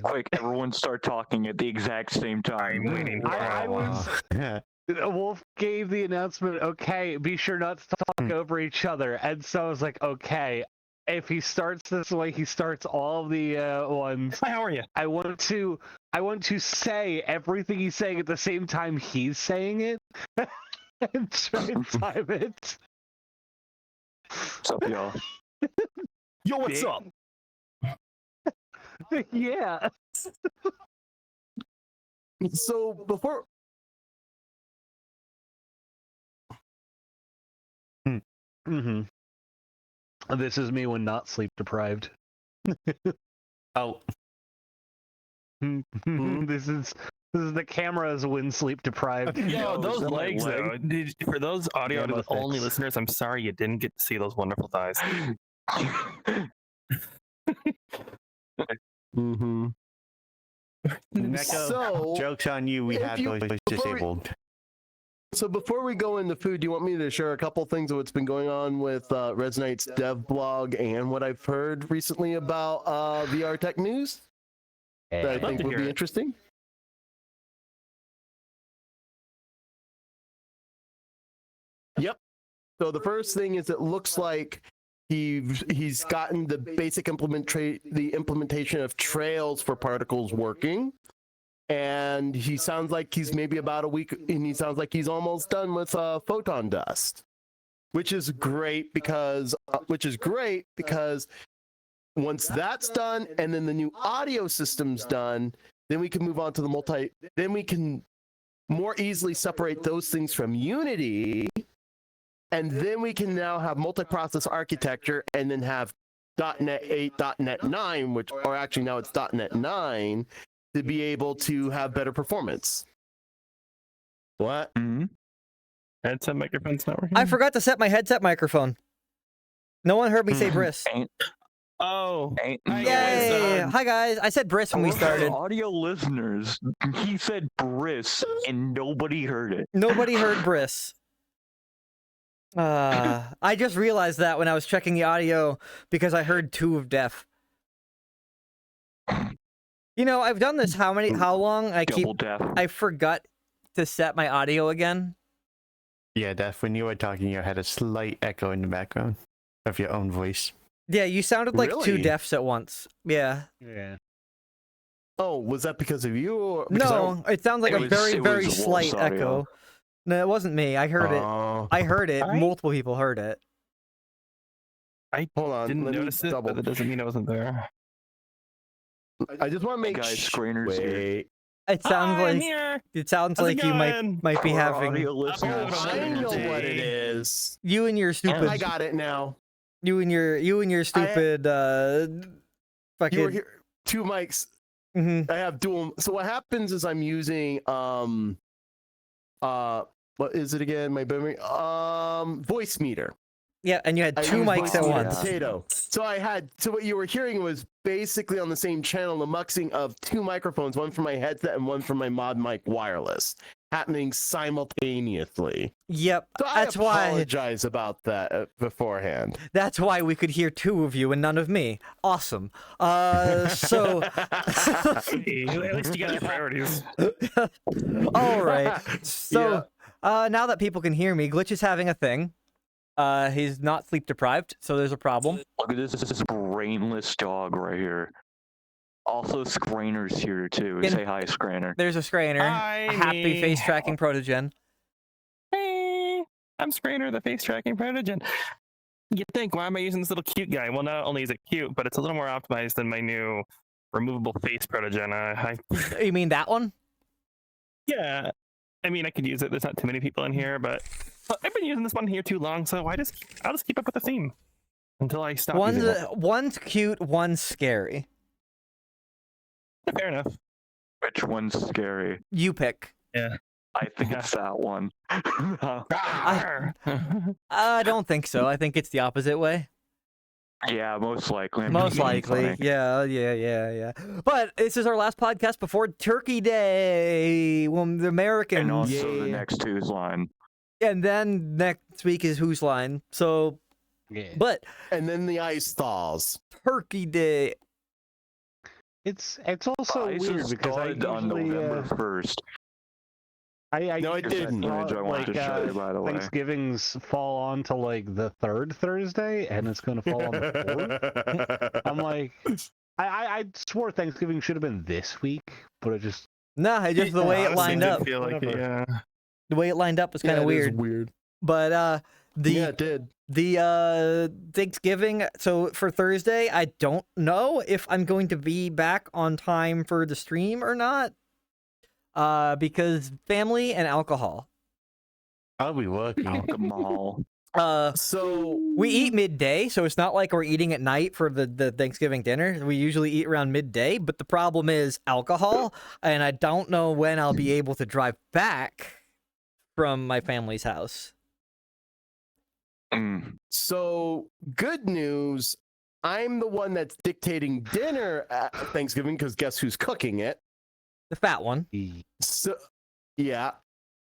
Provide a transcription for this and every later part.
Quick, everyone start talking at the exact same time. I'm waiting. Wolf gave the announcement, okay, be sure not to talk over each other. And so I was like, okay, if he starts this way, he starts all the ones. Hi, how are you? I want to say everything he's saying at the same time he's saying it. And try and time it. What's up, y'all? Yo, what's up? Yeah. So before Mm-hmm. This is me when not sleep deprived. oh This is the cameras when sleep deprived. Yo, those is that my legs, though. For those audio Camo only fix. listeners, I'm sorry you didn't get to see those wonderful thighs. mm-hmm. So Joke's on you, we if have you- those disabled. So before we go into food, do you want me to share a couple things of what's been going on with Resonite's dev blog and what I've heard recently about VR tech news that I love think to would hear be it. interesting? Yep. So the first thing is it looks like he's gotten the basic implementation of trails for particles working. And he sounds like he's maybe about a week, and he sounds like he's almost done with photon dust, which is great because once that's done, and then the new audio system's done, then we can move on to the then we can more easily separate those things from Unity, and then we can now have multi-process architecture, and then have .NET 8, .NET 9, or actually now it's .NET 9. To be able to have better performance. What? Mm-hmm. Headset microphone's not working. I forgot to set my headset microphone. No one heard me say Briss. Oh. Ain't Yay! Hi guys. I said Briss when we started. Audio listeners, he said Briss, and nobody heard it. Nobody heard Briss. I just realized that when I was checking the audio because I heard 2 of Def. You know, I've done this how long? Double deaf. I forgot to set my audio again. Yeah, Def, when you were talking, you had a slight echo in the background of your own voice. Yeah, you sounded like 2 Really? Defs at once. Yeah. Yeah. Oh, was that because of you? Or because No, it sounds like It a was- very, it very was slight Wolf's audio. echo. No, it wasn't me. I heard it. I heard it. Multiple people heard it. Hold on. Didn't let me notice it, double. but that doesn't mean it wasn't there. I just want to make Guys, sure. screeners here. Wait. It sounds I'm like here. it sounds How's it like you going? might be For having audio listeners, I know Screeners. what it is. you and your stupid I got it now. you and your stupid You were fucking here. 2 mics. Mhm. I have dual. So what happens is I'm using what is it again? My memory voice meter. Yeah, and you had I 2 use mics voice at meter once. Potato. So what you were hearing was basically on the same channel, the muxing of 2 microphones, one for my headset and one for my mod mic wireless, happening simultaneously. Yep, So I that's why apologize about that beforehand. that's why we could hear 2 of you and none of me. Awesome. So Hey, at least you got your priorities. all right. So now that people can hear me, Glitch is having a thing. He's not sleep deprived, so there's a problem. Look at this brainless dog right here. Also, Scrainer's here too. In- Say hi, Scrainer. There's a Scrainer, Hi, a happy me. face tracking protogen. Hey, I'm Scrainer, the face tracking protogen. You think, why am I using this little cute guy? Well, not only is it cute, but it's a little more optimized than my new removable face protogen. You mean that one? Yeah, I mean, I could use it. There's not too many people in here, but I've been using this one here too long, so I'll just keep up with the theme until I stop using it. One's cute, one's scary. Fair enough. Which one's scary? You pick. Yeah. I think it's that one. I don't think so. I think it's the opposite way. Yeah, most likely. I'm Most just being likely. funny. Yeah. But this is our last podcast before Turkey Day. Well, the Americans. And also the Yeah. next two's line. And then next week is Whose Line. So, Yeah. but And then the ice thaws. Turkey Day. It's also weird ISIS because I started on usually November 1st. I No, it usually didn't. Image I wanted like to show you, by the way. Thanksgivings fall on to like the third Thursday, and it's gonna fall on the fourth. I'm like, I swore Thanksgiving should have been this week, but it just Nah, it's just the way it Honestly, lined did up. feel like it, Whatever. yeah. The way it lined up was kind of it is weird. weird. But Yeah, it did. the Thanksgiving, so for Thursday, I don't know if I'm going to be back on time for the stream or not. Because family and alcohol. I'll be working. Alcohol. So We eat midday, so it's not like we're eating at night for the Thanksgiving dinner. We usually eat around midday, but the problem is alcohol, and I don't know when I'll be able to drive back from my family's house. So good news. I'm the one that's dictating dinner at Thanksgiving because guess who's cooking it? The fat one. So yeah.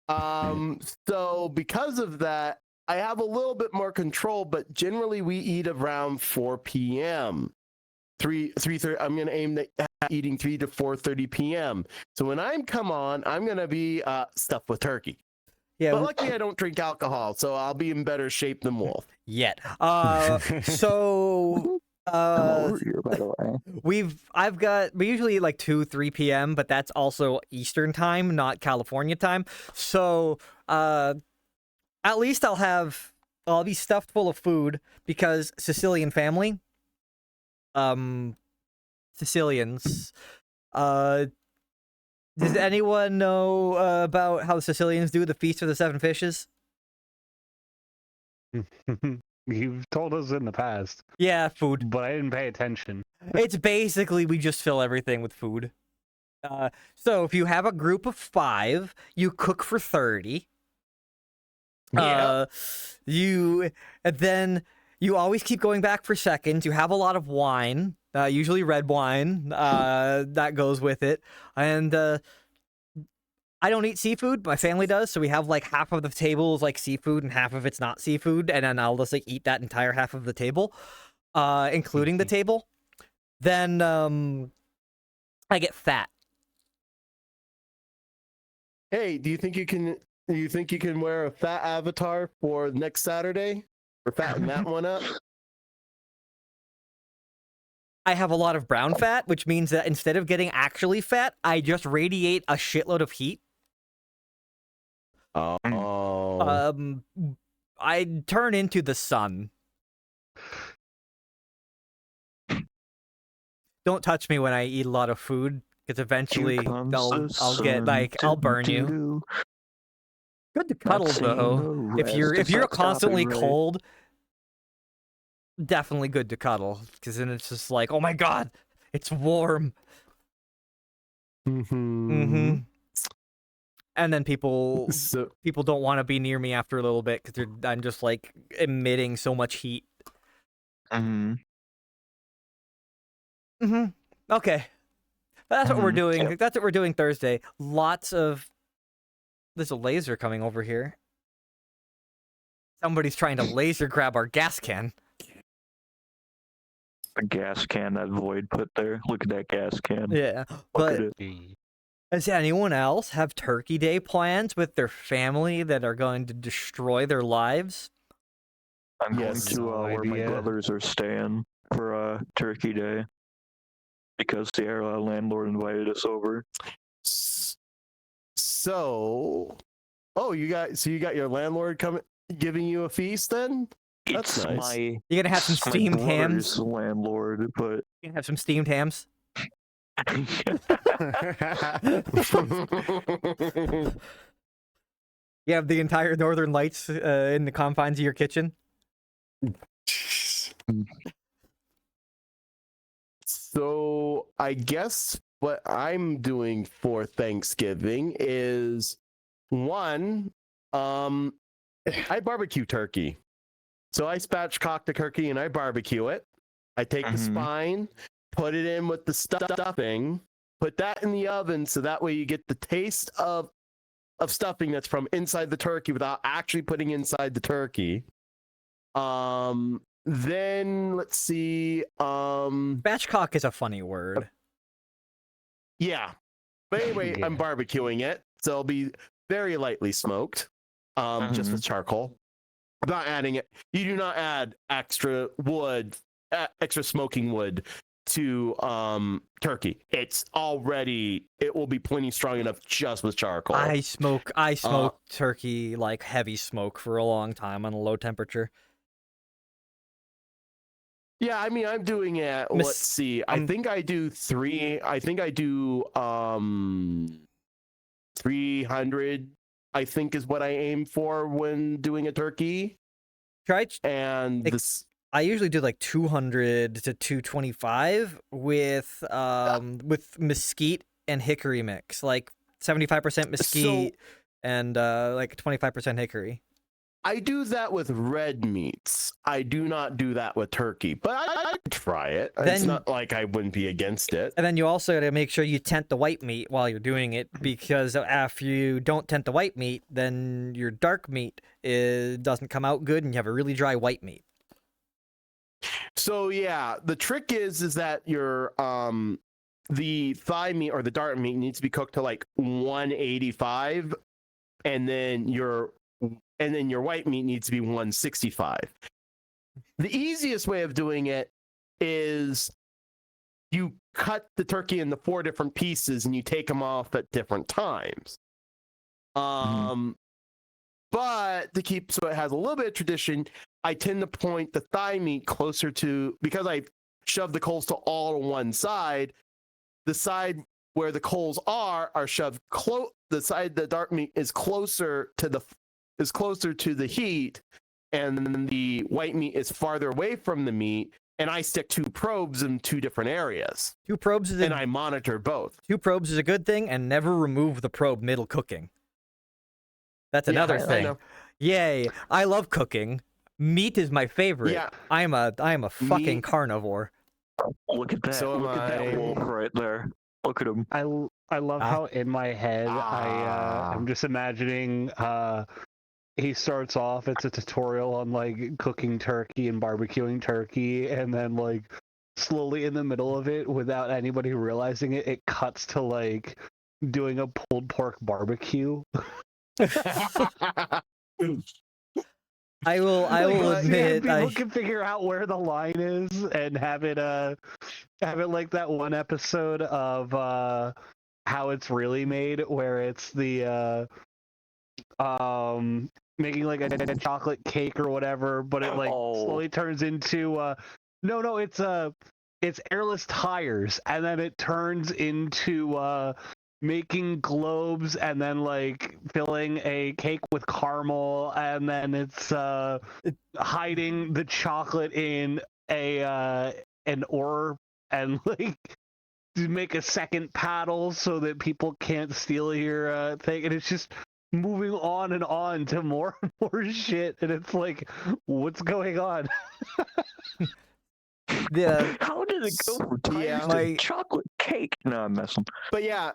So because of that, I have a little bit more control, but generally we eat around 4 p.m. 3:30. I'm gonna aim at eating 3 to 4:30 p.m. So when I come on, I'm gonna be stuffed with turkey. Yeah. But luckily I don't drink alcohol, so I'll be in better shape than Wolf. Yet. So Over here, by the way. we usually eat like 2-3 p.m., but that's also Eastern time, not California time. So at least I'll be stuffed full of food because Sicilian family. Sicilians. Does anyone know about how the Sicilians do the Feast of the Seven Fishes? You've told us in the past, Yeah, food. but I didn't pay attention. It's basically we just fill everything with food. So if you have a group of 5, you cook for 30. And then you always keep going back for seconds. You have a lot of wine, usually red wine, that goes with it. And I don't eat seafood. My family does, so we have like half of the table is like seafood and half of it's not seafood, and then I'll just like eat that entire half of the table, including the table. Then I get fat. Hey, do you think you can wear a fat avatar for next Saturday? Or fatten that one up? I have a lot of brown fat, which means that instead of getting actually fat, I just radiate a shitload of heat. Oh. I turn into the sun. Don't touch me when I eat a lot of food, because eventually I'll get like I'll burn you. Good to cuddle though. If you're constantly cold, definitely good to cuddle, because then it's just like, oh my god, it's warm. And then people don't want to be near me after a little bit because I'm just like emitting so much heat. Okay, that's what we're doing. That's what we're doing Thursday. There's a laser coming over here. Somebody's trying to laser grab our gas can. A gas can that Void put there. Look at that gas can. Yeah, Look at but it. does anyone else have Turkey Day plans with their family that are going to destroy their lives? I'm going Yes. to where my brothers are staying for Turkey Day because the landlord invited us over. So, you got your landlord giving you a feast then? That's It's nice. You're gonna have some my steamed brother's hams. landlord, but You gonna have some steamed hams. You have the entire Northern Lights in the confines of your kitchen. So I guess what I'm doing for Thanksgiving is one, I barbecue turkey. So I spatchcock the turkey and I barbecue it. I take the spine, put it in with the stuffing, put that in the oven so that way you get the taste of stuffing that's from inside the turkey without actually putting inside the turkey. Then let's see. Spatchcock is a funny word. Yeah. But anyway, Yeah. I'm barbecuing it, so it'll be very lightly smoked, just with charcoal. I'm not adding it. You do not add extra wood, extra smoking wood to turkey. It will be plenty strong enough just with charcoal. I smoke turkey like heavy smoke for a long time on a low temperature. Yeah, I mean, I'm doing it. Miss- Let's see. I think I do 300. I think is what I aim for when doing a turkey. And this, I usually do like 200 to 225 with mesquite and hickory mix, like 75% mesquite and like 25% hickory. I do that with red meats. I do not do that with turkey, but I try it. It's not like I wouldn't be against it. And then you also got to make sure you tent the white meat while you're doing it, because if you don't tent the white meat, then your dark meat doesn't come out good, and you have a really dry white meat. So yeah, the trick is that your the thigh meat or the dark meat needs to be cooked to like 185, and then your white meat needs to be 165. The easiest way of doing it is you cut the turkey into 4 different pieces and you take them off at different times. But to keep so it has a little bit of tradition, I tend to point the thigh meat closer to, because I shove the coals to all on one side, the side where the coals are shoved close. The side the dark meat is closer to the heat, and the white meat is farther away from the meat, and I stick 2 probes in 2 different areas. 2 probes and I monitor both. 2 probes is a good thing, and never remove the probe middle cooking. That's another thing. Yay! I love cooking. Meat is my favorite. Yeah. I am a fucking carnivore. Look at that! So Look at that wolf right there. Look at him. I love how in my head I'm just imagining he starts off, it's a tutorial on like cooking turkey and barbecuing turkey, and then like slowly in the middle of it, without anybody realizing it, it cuts to like doing a pulled pork barbecue. I will admit, people can figure out where the line is and have it like that one episode of How It's Really Made, where it's the making like a chocolate cake or whatever, but it like slowly turns into it's airless tires, and then it turns into making globes, and then like filling a cake with caramel, and then it's hiding the chocolate in an ore, and like to make a second paddle so that people can't steal your thing, and it's just moving on and on to more and more shit, and it's like, what's going on? Yeah. How did it go from tires to chocolate cake? No, I'm messing. But yeah,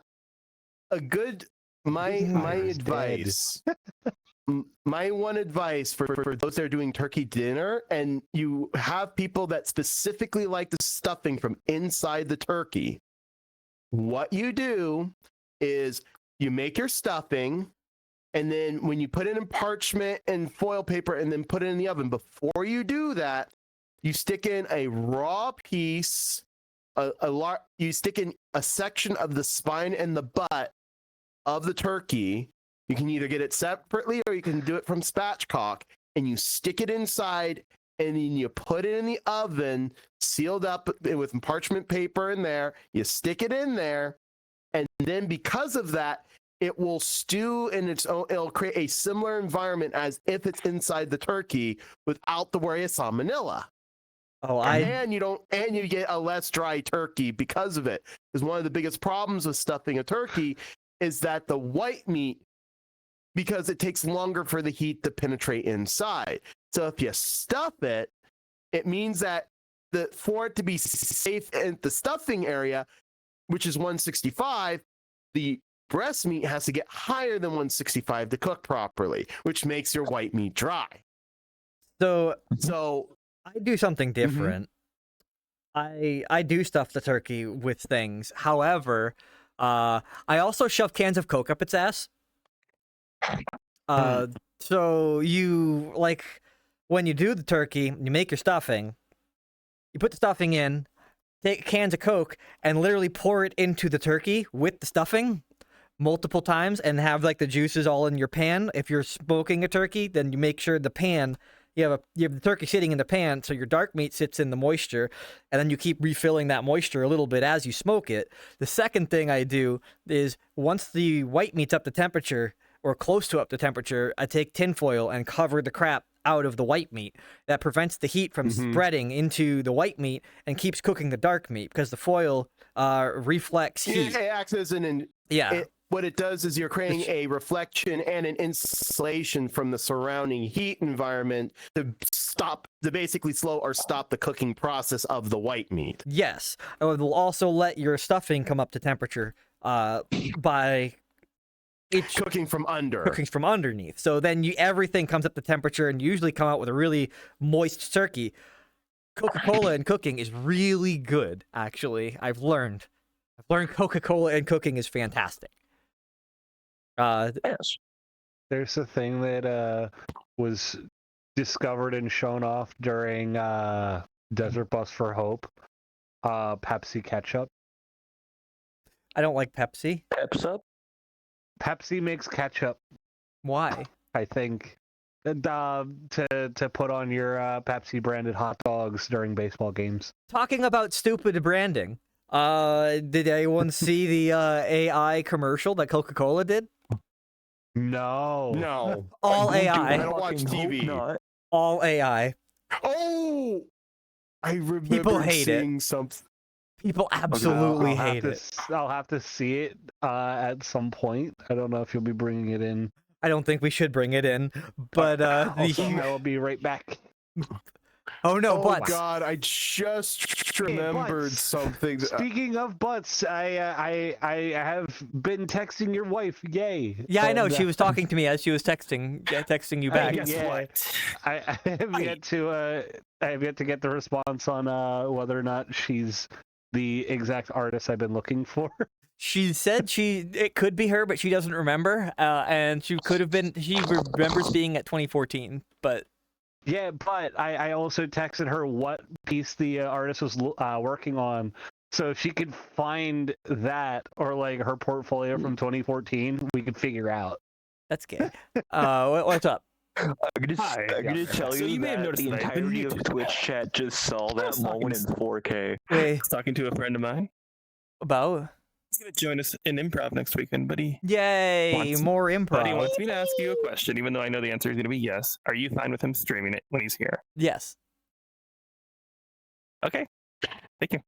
my advice, my one advice for those that are doing turkey dinner, and you have people that specifically like the stuffing from inside the turkey, what you do is you make your stuffing, and then when you put it in parchment and foil paper and then put it in the oven, before you do that, you stick in a raw piece, you stick in a section of the spine and the butt of the turkey. You can either get it separately or you can do it from spatchcock, and you stick it inside, and then you put it in the oven, sealed up with parchment paper in there. You stick it in there, and then because of that, it will stew in its own. It'll create a similar environment as if it's inside the turkey without the worry of salmonella. And you get a less dry turkey because of it. Because one of the biggest problems with stuffing a turkey is that the white meat, because it takes longer for the heat to penetrate inside. So if you stuff it, it means that for it to be safe in the stuffing area, which is 165, the breast meat has to get higher than 165 to cook properly, which makes your white meat dry. So I do something different. I do stuff the turkey with things. However, I also shove cans of Coke up its ass. So you like when you do the turkey, you make your stuffing. You put the stuffing in, take cans of Coke, and literally pour it into the turkey with the stuffing multiple times, and have like the juices all in your pan. If you're smoking a turkey, then you make sure the pan you have the turkey sitting in the pan, so your dark meat sits in the moisture, and then you keep refilling that moisture a little bit as you smoke it. The second thing I do is once the white meat's up to temperature or close to up to temperature, I take tinfoil and cover the crap out of the white meat. That prevents the heat from spreading into the white meat and keeps cooking the dark meat because the foil reflects heat. It acts as what it does is you're creating a reflection and an insulation from the surrounding heat environment to basically slow or stop the cooking process of the white meat. Yes. It will also let your stuffing come up to temperature by cooking from underneath. So then everything comes up to temperature and you usually come out with a really moist turkey. Coca-Cola in cooking is really good, actually. I've learned Coca-Cola in cooking is fantastic. Yes. There's a thing that was discovered and shown off during Desert Bus for Hope. Pepsi ketchup. I don't like Pepsi. Pepsi makes ketchup. Why? I think to put on your Pepsi branded hot dogs during baseball games. Talking about stupid branding. Did anyone see the AI commercial that Coca-Cola did? No. All AI. I don't watch TV. All AI. Oh, I remember People hate seeing something. People absolutely hate it. I'll have to see it at some point. I don't know if you'll be bringing it in. I don't think we should bring it in, but I'll be right back. Oh no, oh butts. God, I just remembered something. Speaking of butts, I have been texting your wife. Yay! Yeah, I know. She was talking to me as she was texting you back. I have yet to get the response on whether or not she's the exact artist I've been looking for. She said it could be her, but she doesn't remember. And she could have been. She remembers being at 2014, but. Yeah, but I also texted her what piece the artist was working on. So if she could find that or like her portfolio from 2014, we could figure out. That's gay. What's up? I'm gonna tell So you you may have that noticed the that I entirety didn't- of Twitch chat just saw that moment in 4K. Wait, I was talking to a friend of mine. about? He's gonna join us in improv next weekend, buddy. Yay, more But he improv. wants me to ask you a question, even though I know the answer is gonna be yes. Are you fine with him streaming it when he's here? Yes. Okay. Thank you.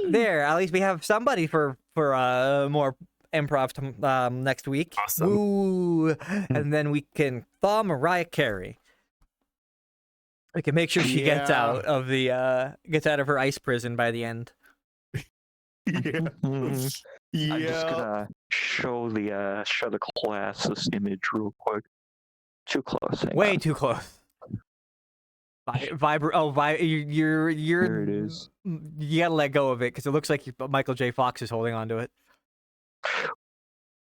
There, at least we have somebody for more improv next week. Awesome. Ooh, and then we can thaw Mariah Carey. We can make sure she gets Yeah. out of her ice prison by the end. Yeah. I'm just gonna show the class this image real quick. Too close. hang Way on. too close. You're There it is. You gotta let go of it because it looks like Michael J. Fox is holding onto it.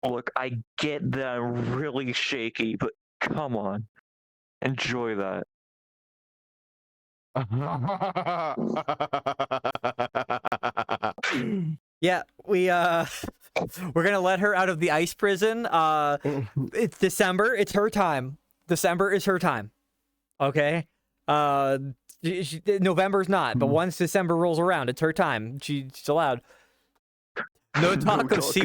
Look, I get that I'm really shaky, but come on, enjoy that. Yeah, we're gonna let her out of the ice prison. It's December. It's her time. December is her time. Okay. November's not, but once December rolls around, it's her time. She's allowed. No talk of C++.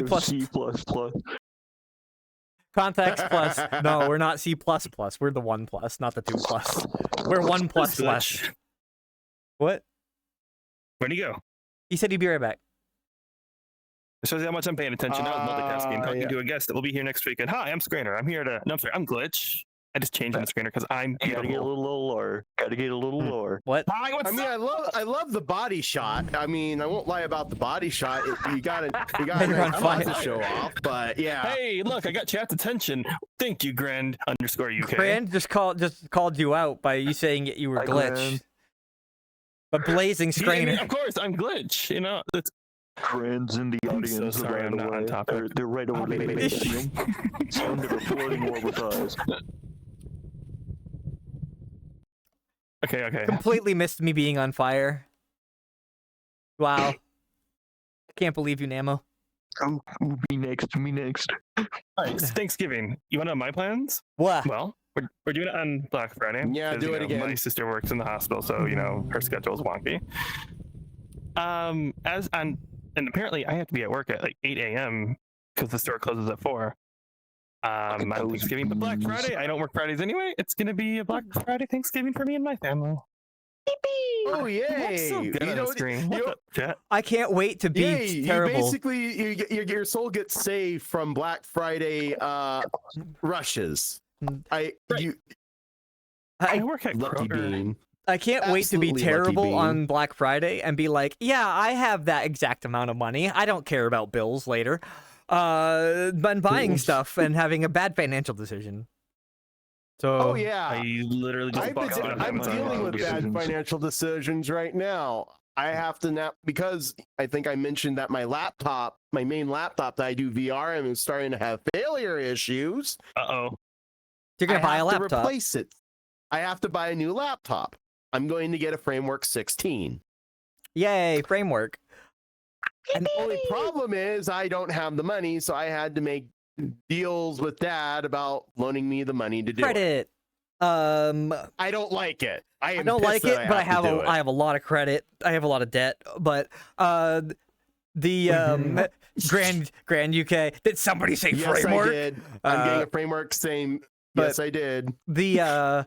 Context plus. No, we're not C++. We're the 1+, not the 2+. We're 1+ less. What? Where'd he go? He said he'd be right back. It shows you how much I'm paying attention. I was multitasking, talking to a guest that will be here next weekend. Hi, I'm Scrainer. I'm here to. No, I'm sorry. I'm Glitch. I just changed my Scrainer because I'm Gotta get a beautiful. little lower. Gotta get a little lower. What? Hi, what's I mean, up? I love the body shot. I mean, I won't lie about the body shot. You gotta You're on fire. to show off. But yeah, Hey, look, I got chat's attention. Thank you, Grand_UK. Grand just called you out by you saying you were Hi, Glitch. Grand. But blazing Yeah, I Scrainer. mean, of course, I'm Glitch. You know, Friends in the I'm audience, so sorry, by I'm the not on way. topic. They're right over there. Some that are flirting more with us. Okay. Completely missed me being on fire. Wow. Can't believe you, Namo. Oh, me next. All right, it's Thanksgiving. You want to know my plans? What? Well, we're doing it on Black Friday. Yeah, 'cause, do it My again. sister works in the hospital, so her schedule is wonky. And apparently I have to be at work at like 8 a.m. because the store closes at 4. On those Thanksgiving, but Black bees. Friday, I don't work Fridays anyway. It's gonna be a Black Friday Thanksgiving for me and my family. Oh I'm yay! so good on the screen. What's up, chat? I can't wait to be Yay! terrible. You basically, your soul gets saved from Black Friday rushes. Right. I work at Lucky Kroger. bean. I can't wait to be Absolutely lucky terrible bean. on Black Friday and be like, yeah, I have that exact amount of money. I don't care about bills later. But buying stuff and having a bad financial decision. So Oh yeah, I literally just bought stuff on I'm Amazon dealing while with we bad did- financial decisions right now. I have to now because I think I mentioned that my main laptop that I do VR is starting to have failure issues. Uh-oh. you're gonna I buy a have to laptop. replace it. I have to buy a new laptop. I'm going to get a Framework 16. Yay, framework. And the only problem is I don't have the money, so I had to make deals with Dad about loaning me the money to do it. Credit. I don't like it. I don't like it, but I have a lot of credit. I have a lot of debt, but the Grand UK. Did somebody say Yes, framework? I did. I'm getting a Framework same. but- Yes, I did. The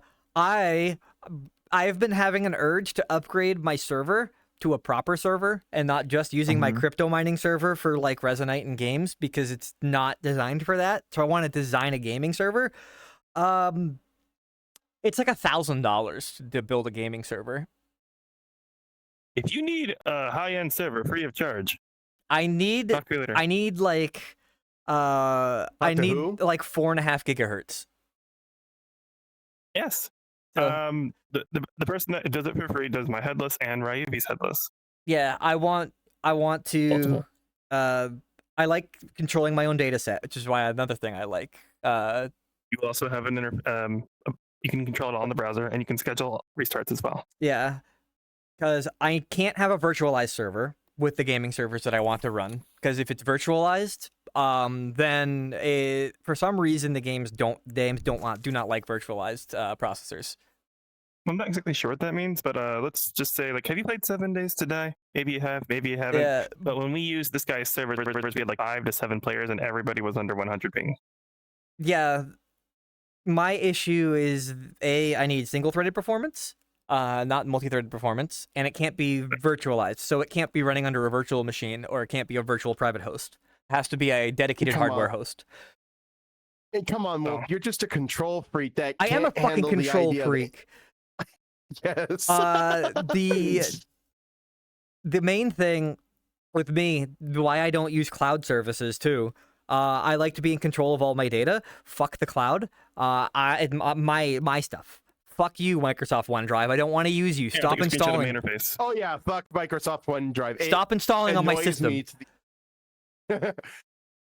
I've been having an urge to upgrade my server to a proper server and not just using my crypto mining server for like Resonite and games because it's not designed for that. So I want to design a gaming server. It's like $1,000 to build a gaming server. If you need a high-end server free of charge, I need talk to me later. I need like I to need who? like 4.5 gigahertz. Yes. So- The person that does it for free does my headless and Ryuvi's headless. Yeah, I want to Multiple. I like controlling my own data set, which is why another thing I like. You also have you can control it all in the browser, and you can schedule restarts as well. Yeah, because I can't have a virtualized server with the gaming servers that I want to run. Because if it's virtualized, then for some reason the games do not like virtualized processors. I'm not exactly sure what that means, but let's just say, like, have you played 7 Days to Die? Maybe you have, maybe you haven't. Yeah, But when we used this guy's server, we had like 5 to 7 players, and everybody was under 100 ping. yeah. My issue is I need single-threaded performance, not multi-threaded performance, and it can't be virtualized. So it can't be running under a virtual machine, or it can't be a virtual private host. It has to be a dedicated Come hardware on. host. Hey, come on, Wolf. Oh. You're just a control freak that I am a can't fucking handle the control idea of- freak. Yes. The main thing with me, why I don't use cloud services too. I like to be in control of all my data. Fuck the cloud. My stuff. Fuck you, Microsoft OneDrive. I don't want to use you. Here, Stop take a screenshot of my installing. interface. Oh yeah, fuck Microsoft OneDrive. It Stop installing on my annoys system. me to the-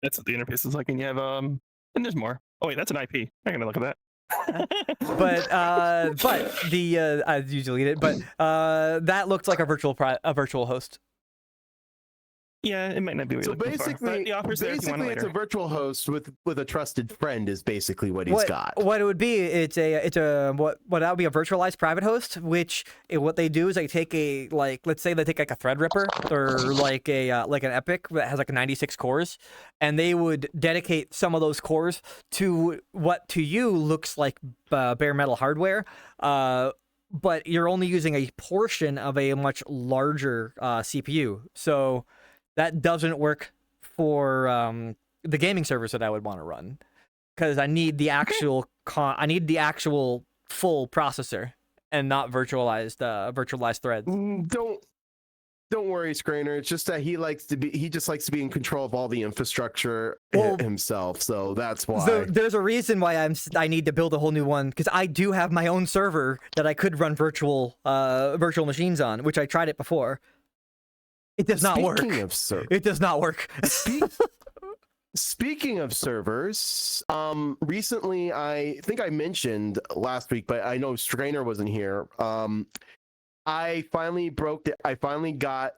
That's what the interface is like, and you have and there's more. Oh wait, that's an IP. I'm gonna look at that. But you delete it. But that looked like a virtual host. Yeah, it might not be what So you're looking for, basically, but the offer's there if you want it it's a later. virtual host with a trusted friend is basically what he's got. What it would be, it's a what that would be a virtualized private host, which what they do is they take let's say they take like a Threadripper or like an Epic that has like 96 cores, and they would dedicate some of those cores to what to you looks like bare metal hardware, but you're only using a portion of a much larger CPU, so that doesn't work for the gaming servers that I would want to run, because I need the actual full processor and not virtualized threads. Don't worry, Scrainer. It's just that he just likes to be in control of all the infrastructure himself. So that's why. So there's a reason why I need to build a whole new one, because I do have my own server that I could run virtual machines on, which I tried it before. It does not work. Speaking of servers, It does not work. speaking of servers, recently I think I mentioned last week, but I know Strainer wasn't here. I finally I finally got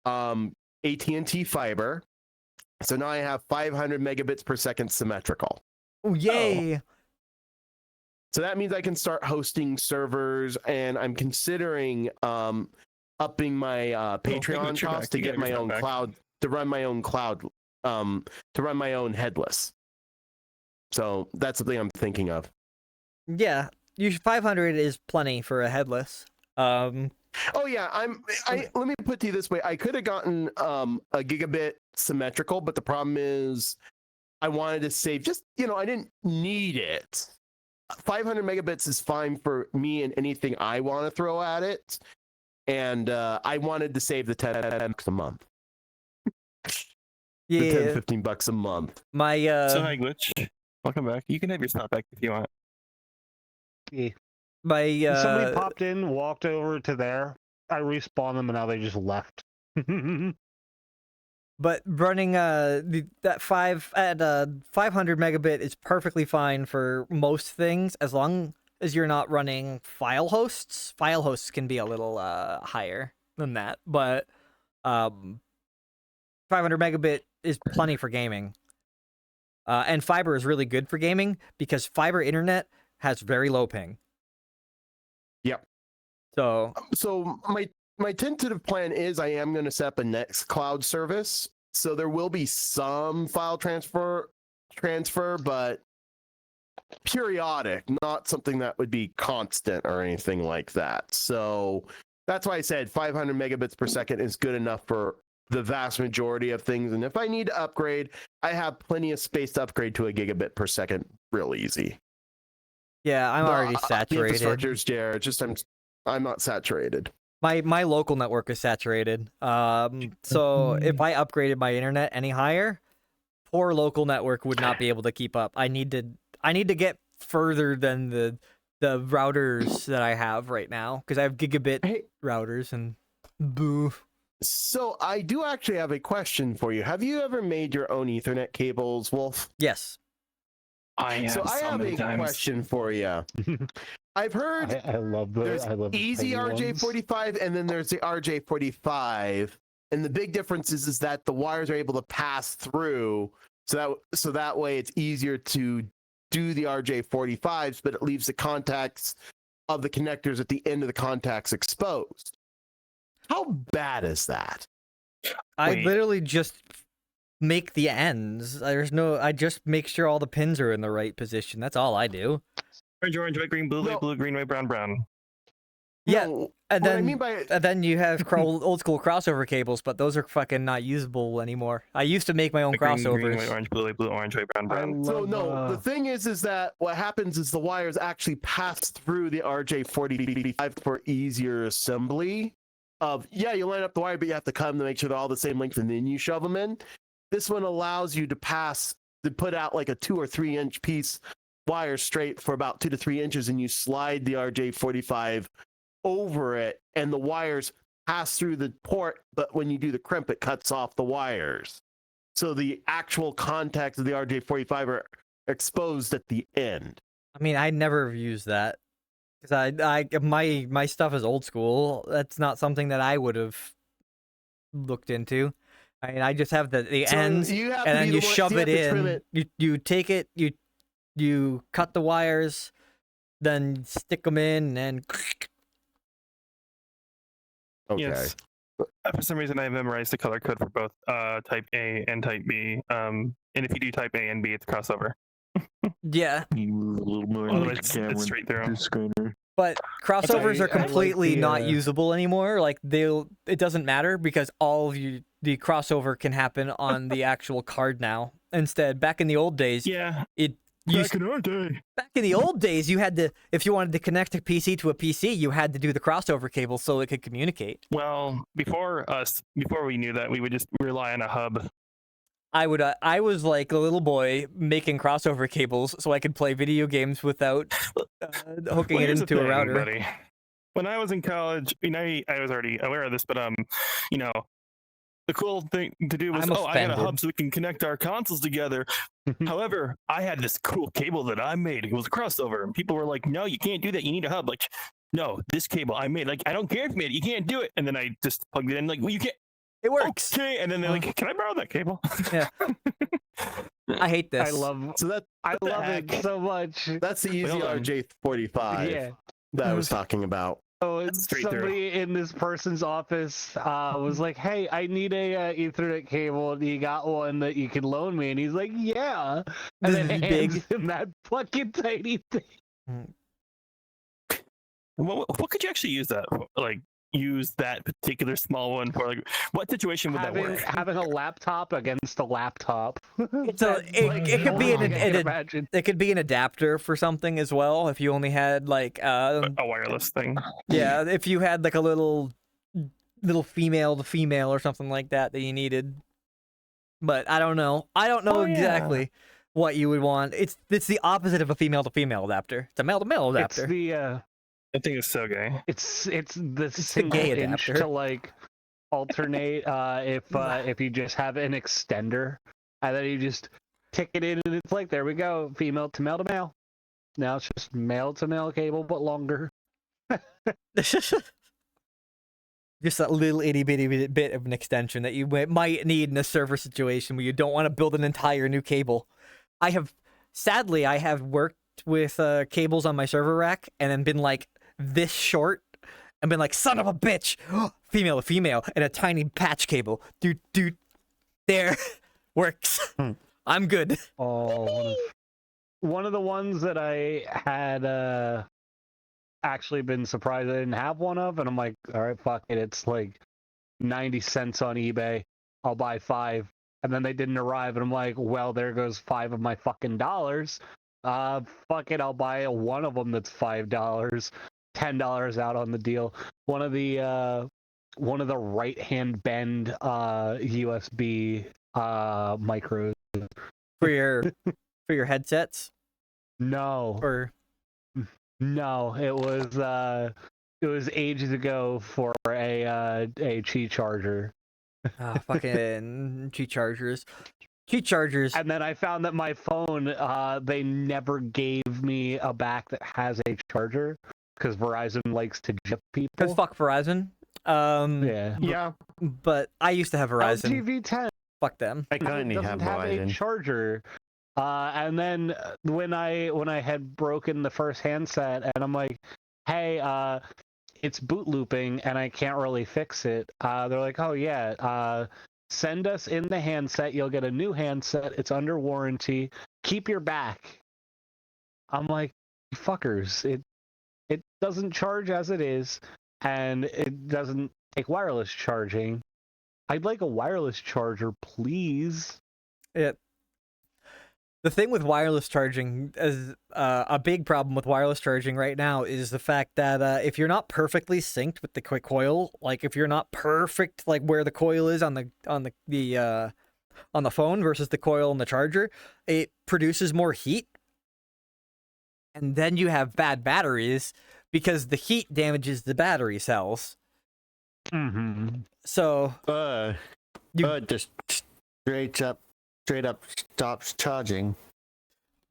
AT&T fiber, so now I have 500 megabits per second symmetrical. Oh, yay! So that means I can start hosting servers, and I'm considering upping my Patreon cost to get my own cloud, to run my own cloud, to run my own headless. So that's something I'm thinking of. Yeah, 500 is plenty for a headless. Oh yeah, let me put it to you this way: I could have gotten a gigabit symmetrical, but the problem is I wanted to save. Just I didn't need it. 500 megabits is fine for me and anything I want to throw at it, and I wanted to save the $10 a month. Yeah, the $10-15 a month. My So hi Glitch, welcome back. You can have your stuff back if you want. Yeah. my Somebody popped in, walked over to there. I respawned them, and now they just left. But running that 500 megabit is perfectly fine for most things, as long as you're not running file hosts. File hosts can be a little higher than that, but 500 megabit is plenty for gaming. And fiber is really good for gaming because fiber internet has very low ping. Yep. So my tentative plan is I am going to set up a Nextcloud service, so there will be some file transfer, but periodic, not something that would be constant or anything like that. So that's why I said 500 megabits per second is good enough for the vast majority of things. And if I need to upgrade, I have plenty of space to upgrade to a gigabit per second real easy. yeah, I'm already The saturated. infrastructure's there. It's just I'm not saturated. My local network is saturated. So if I upgraded my internet any higher, poor local network would not be able to keep up. I need to get further than the routers that I have right now because I have gigabit routers and boo. So I do actually have a question for you. Have you ever made your own Ethernet cables, Wolf? Yes. I have a question for you. I've heard I love the. there's I love the easy tiny ones. RJ45 and then there's the RJ45, and the big difference is that the wires are able to pass through, so that way it's easier to do the RJ45s, but it leaves the contacts of the connectors at the end of the contacts exposed. How bad is that? I Wait. literally just make the ends. I just make sure all the pins are in the right position. That's all I do. Orange, white, green, blue, No. white, blue, green, white, brown. Yeah, No, and what I then mean by and then you have old school crossover cables, but those are fucking not usable anymore. I used to make my own Green, crossovers. green, white, orange, blue, orange, white, brown, brown. So no, the thing is that what happens is the wires actually pass through the RJ45 for easier assembly. You line up the wire, but you have to cut them to make sure they're all the same length, and then you shove them in. This one allows you to put out like a 2 or 3 inch piece wire straight for about 2 to 3 inches, and you slide the RJ45 over it, and the wires pass through the port. But when you do the crimp, it cuts off the wires, so the actual contacts of the RJ45 are exposed at the end. I mean, I never used that because my stuff is old school. That's not something that I would have looked into. I mean, I just have the So ends, you have and to then be you the one- shove you it have to trim in. it. You take it, you cut the wires, then stick them in, and Okay. Yes. For some reason, I memorized the color code for both Type A and Type B. And if you do Type A and B, it's crossover. yeah. You move a little more Although like it's Cameron straight through. through Screener. But crossovers I are like completely the, not usable anymore. Like it doesn't matter because all of the crossover can happen on the actual card now. Instead, back in the old days, Yeah. back in our day. in the old days, you had to, if you wanted to connect a PC to a PC, you had to do the crossover cable so it could communicate. Well, before we knew that, we would just rely on a hub. I was like a little boy making crossover cables so I could play video games without hooking Well, it here's the into a thing, router. buddy. When I was in college, I was already aware of this, but the cool thing to do was, I'm I got a offended. hub so we can connect our consoles together. However, I had this cool cable that I made. It was a crossover, and people were like, "No, you can't do that. You need a hub." Like, no, this cable I made. Like, I don't care if you made it. You can't do it. And then I just plugged it in. Like, well, you can't. It works. Okay. And then they're like, "Can I borrow that cable?" Yeah. I hate this. I love So I the love it heck? so much. that's the easy Hold on. RJ45 Yeah. that I was talking about. So That's straight through. somebody in this person's office was like, "Hey, I need a Ethernet cable. Do you got one that you can loan me?" And he's like, "Yeah." And then This is hands big. him that fucking tiny thing. What could you actually use that for? Like, use that particular small one for? Like, what situation would that work? Having a laptop against a laptop. It's a- That's, it could be all an- I can an- imagine. It could be an adapter for something as well. If you only had like, A wireless thing. yeah, if you had like a little female to female or something like that you needed. But I don't know. I don't know Oh, yeah. exactly what you would want. It's the opposite of a female to female adapter. It's a male to male It's adapter. the I think it's so gay. it's the the single gay inch adapter. to like alternate if you just have an extender and then you just tick it in and it's like, there we go, female to male to male. Now it's just male to male cable but longer. Just that little itty bitty bit of an extension that you might need in a server situation where you don't want to build an entire new cable. Sadly, I have worked with cables on my server rack and then been like this short and been like, son of a bitch, female to female, and a tiny patch cable. Dude, there, works. I'm good. Oh, one of the ones that I had actually been surprised I didn't have one of, and I'm like, all right, fuck it, it's like 90 cents on eBay. I'll buy 5. And then they didn't arrive, and I'm like, well, there goes 5 of my fucking dollars. Fuck it, I'll buy one of them that's $5, $10 out on the deal. One of the right hand bend USB micros. For your headsets? No, Or no, it was ages ago for a Qi charger. fucking Qi chargers. Qi chargers. And then I found that my phone, they never gave me a back that has a charger because Verizon likes to jip people. Because fuck Verizon. Yeah. Yeah, But I used to have Verizon. LG V10 Fuck them. I currently doesn't have have a Verizon. charger. And then when I had broken the first handset, and I'm like, hey, it's boot looping, and I can't really fix it. They're like, oh yeah, send us in the handset. You'll get a new handset. It's under warranty. Keep your back. I'm like, fuckers. It doesn't charge as it is, and it doesn't take wireless charging. I'd like a wireless charger, please. The thing with wireless charging is a big problem with wireless charging right now is the fact that if you're not perfectly synced with the quick coil, like if you're not perfect like where the coil is on the phone versus the coil on the charger, it produces more heat, and then you have bad batteries because the heat damages the battery cells. Mm-hmm. So Just straight up stops charging.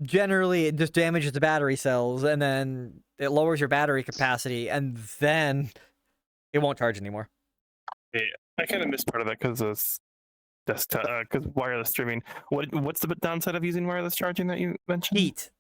generally it just damages the battery cells, and then it lowers your battery capacity, and then it won't charge anymore. Yeah, I kind of missed part of that because because wireless streaming. What's the downside of using wireless charging that you mentioned? Heat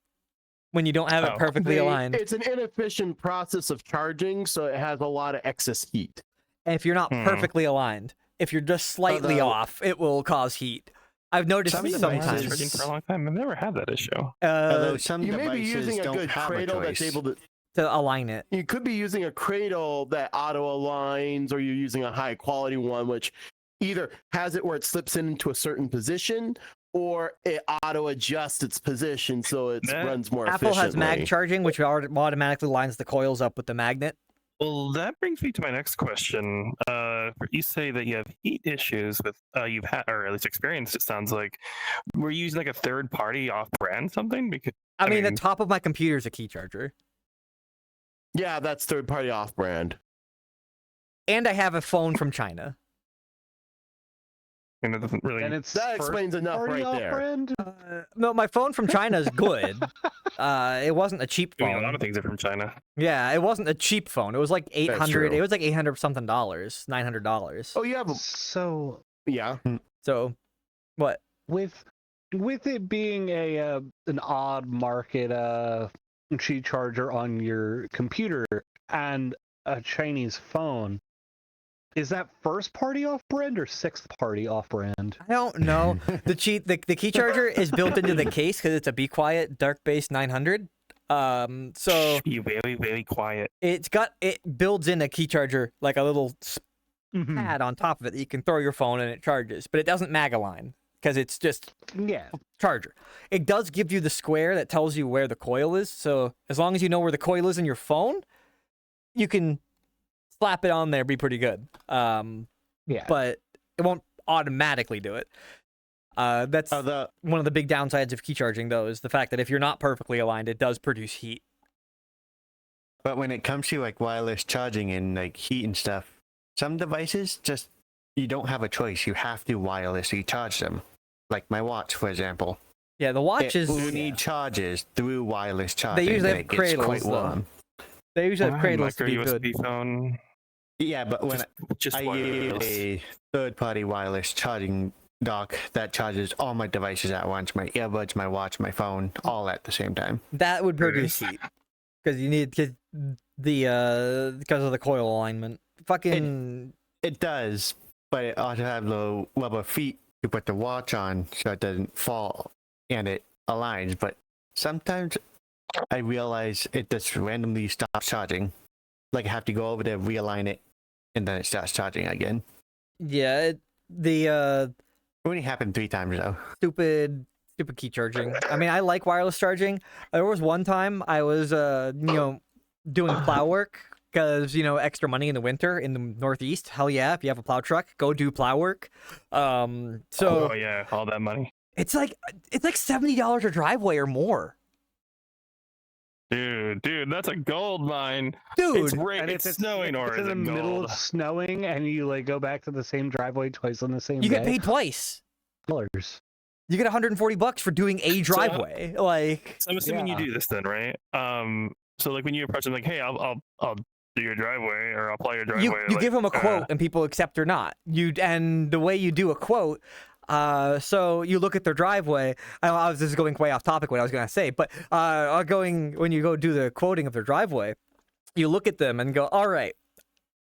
when you don't have it Oh. perfectly aligned. It's an inefficient process of charging, so it has a lot of excess heat. And if you're not perfectly aligned, if you're just slightly Although- off, it will cause heat. I've noticed I've been wireless sometimes. charging for a long time. I've never had that issue. Although some You may be devices using a don't good have cradle a that's choice. able to. To align it. You could be using a cradle that auto aligns, or you're using a high quality one, which either has it where it slips into a certain position, or it auto adjusts its position so it That- runs more Apple has efficiently. mag charging, which automatically lines the coils up with the magnet. Well, that brings me to my next question. You say that you have heat issues with you've had, or at least experienced. It sounds like were you using like a third party off brand something? Because I mean, the mean- top of my computer is a key charger. Yeah, that's third party off brand. And I have a phone from China. And it doesn't really. And it's That explains enough party right there. off-brand? No, my phone from China is good. It wasn't a cheap I mean, a phone. lot of things are from China. Yeah, it wasn't a cheap phone. It was like $800. true. It was like $800 something, $900. Oh, you have. So Yeah. So, what? with it being a an odd market Qi charger on your computer and a Chinese phone, is that first party off brand or sixth party off brand? I don't know. The key charger is built into the case because it's a Be Quiet Dark Base 900. So Be very, very quiet. it builds in a key charger, like a little pad on top of it that you can throw your phone and it charges, but it doesn't mag align because it's just Yeah. charger. It does give you the square that tells you where the coil is. So as long as you know where the coil is in your phone, you can slap it on there, be pretty good. Yeah. But it won't automatically do it. That's Although, one of the big downsides of key charging, though, is the fact that if you're not perfectly aligned, it does produce heat. but when it comes to like wireless charging and like heat and stuff, some devices just you don't have a choice. You have to wirelessly charge them. Like my watch, for example. Yeah, the watch is. only charges through wireless charging. usually and have it gets cradles, quite though. warm. They usually have cradles to micro be USB good. phone. Yeah, but when Just I use wireless. a third-party wireless charging dock that charges all my devices at once, my earbuds, my watch, my phone, all at the same time. That would produce heat because you need because of the coil alignment. Fucking It does, but it ought to have the rubber feet to put the watch on so it doesn't fall and it aligns. But sometimes I realize it just randomly stops charging. Like I have to go over there, realign it, and then it starts charging again. yeah, the It only happened 3 times though. stupid key charging. I mean, I like wireless charging. There was one time I was doing plow work because extra money in the winter in the Northeast. Hell yeah, if you have a plow truck, go do plow work. So Oh yeah, all that money. it's like $70 a driveway or more. Dude, that's a gold mine. Dude, And It's if snowing or it's in is the it middle gold? of snowing and you like go back to the same driveway twice on the same you day. get paid twice. $100. You get $140 for doing a driveway. Like, So I'm assuming Yeah. you do this then, right? So like when you approach them, like, hey, I'll do your driveway or I'll plow your driveway. you like, give them a quote and people accept or not. And the way you do a quote, so you look at their driveway. This is going way off topic what I was going to say, but when you go do the quoting of their driveway, you look at them and go, all right,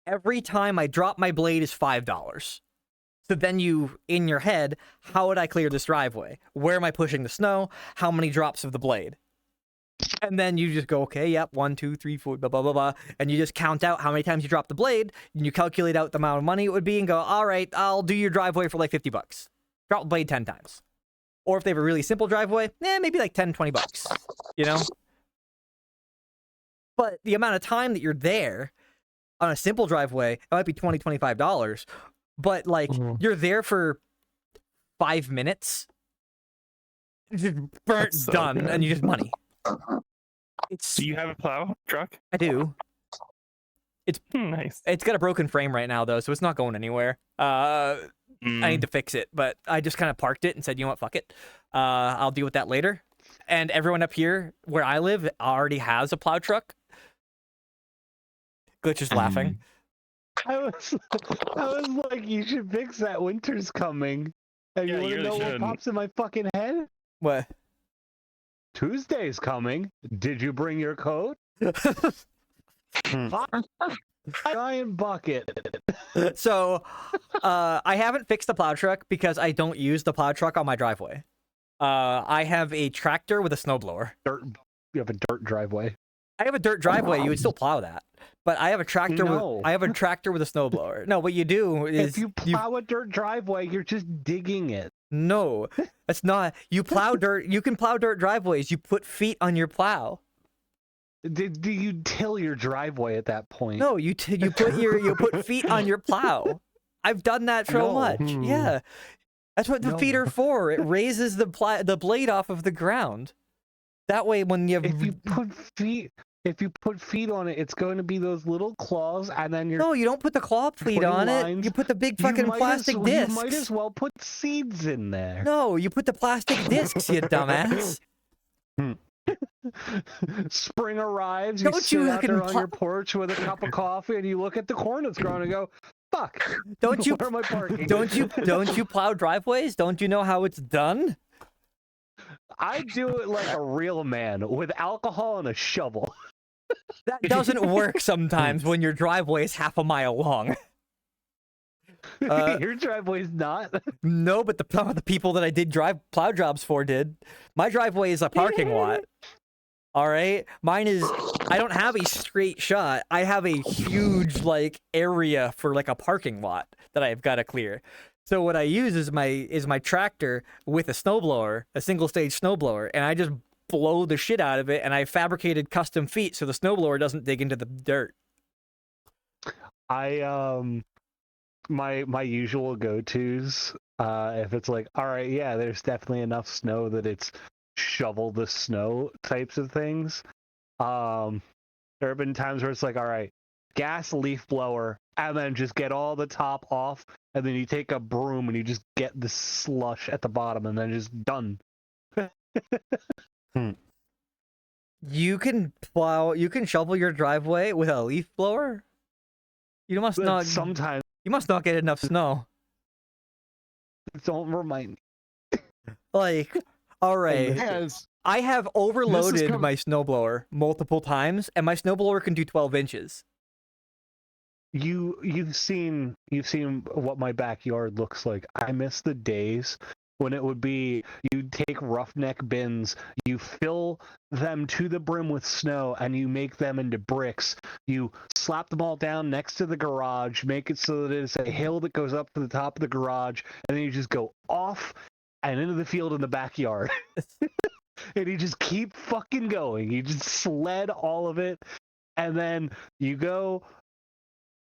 every time I drop my blade is $5. So then you, in your head, how would I clear this driveway? Where am I pushing the snow? How many drops of the blade? And then you just go, okay, yep, 1, 2, 3, 4, blah, blah, blah, blah. And you just count out how many times you drop the blade, and you calculate out the amount of money it would be and go, all right, I'll do your driveway for like $50. Drop the blade 10 times. Or if they have a really simple driveway, maybe like 10, $20, But the amount of time that you're there on a simple driveway, it might be $20, $25. But like, you're there for 5 minutes, just burnt, That's so done, good. and you just money. Do you have a plow truck? I do. Nice. It's got a broken frame right now though, so it's not going anywhere. I need to fix it, but I just kind of parked it and said, you know what, fuck it. I'll deal with that later. And everyone up here where I live already has a plow truck. Glitch is laughing. I was like, you should fix that. Winter's coming. And Yeah, you you want to really know what should. pops in my fucking head? What? Tuesday's coming. Did you bring your coat? Giant bucket. So, I haven't fixed the plow truck because I don't use the plow truck on my driveway. I have a tractor with a snowblower. You have a dirt driveway. I have a dirt driveway. You would still plow that, but I have a tractor. No. I have a tractor with a snowblower. No, what you do is If you plow a dirt driveway, you're just digging it. No, that's not. You plow dirt. You can plow dirt driveways. You put feet on your plow. Do you till your driveway at that point? No, you put feet on your plow. I've done that so No. much. Yeah, that's what the No. feet are for. It raises the blade off of the ground. That way, when you have if you put feet on it, it's going to be those little claws, and then you're No, you don't put the claw feet putting on it. lines. You put the big You fucking might plastic as, discs. You might as well put seeds in there. No, you put the plastic discs, you dumbass. Spring arrives, you Don't sit you out there fucking on your porch with a cup of coffee, and you look at the corn that's growing and go, "Fuck! Don't you? Where am I parking?" Don't you plow driveways? Don't you know how it's done? I do it like a real man with alcohol and a shovel. That doesn't work sometimes when your driveway is half a mile long. Your driveway's not. No, but the people that I did plow jobs for did. My driveway is a parking lot. All right, mine is. I don't have a straight shot. I have a huge like area for like a parking lot that I've got to clear. So what I use is my tractor with a snowblower, a single stage snowblower, and I just blow the shit out of it. And I fabricated custom feet so the snowblower doesn't dig into the dirt. My usual go-tos, if it's like, all right, yeah, there's definitely enough snow that it's shovel the snow types of things. There have been times where it's like, all right, gas leaf blower, and then just get all the top off, and then you take a broom and you just get the slush at the bottom, and then just done. You can shovel your driveway with a leaf blower. You must But not. sometimes, You must not get enough snow. don't remind me. Like, all right. Has I have overloaded my snowblower multiple times, and my snowblower can do 12 inches. You've seen what my backyard looks like. I miss the days when it would be you take roughneck bins, you fill them to the brim with snow, and you make them into bricks. You slap them all down next to the garage, make it so that it's a hill that goes up to the top of the garage, and then you just go off and into the field in the backyard. And you just keep fucking going. You just sled all of it, and then you go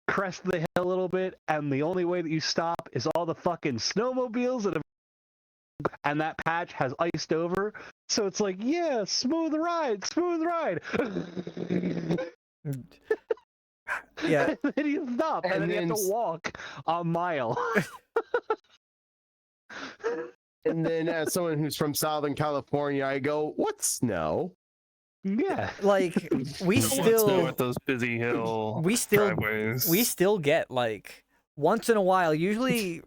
crest the hill a little bit, and the only way that you stop is all the fucking snowmobiles and that patch has iced over, so it's like, yeah, smooth ride. Yeah. And then you stop, and then you have to walk a mile. and then as someone who's from Southern California, I go, "What's snow?" Yeah. Like, we Snow still at those busy hill we driveways. still get, like, once in a while, usually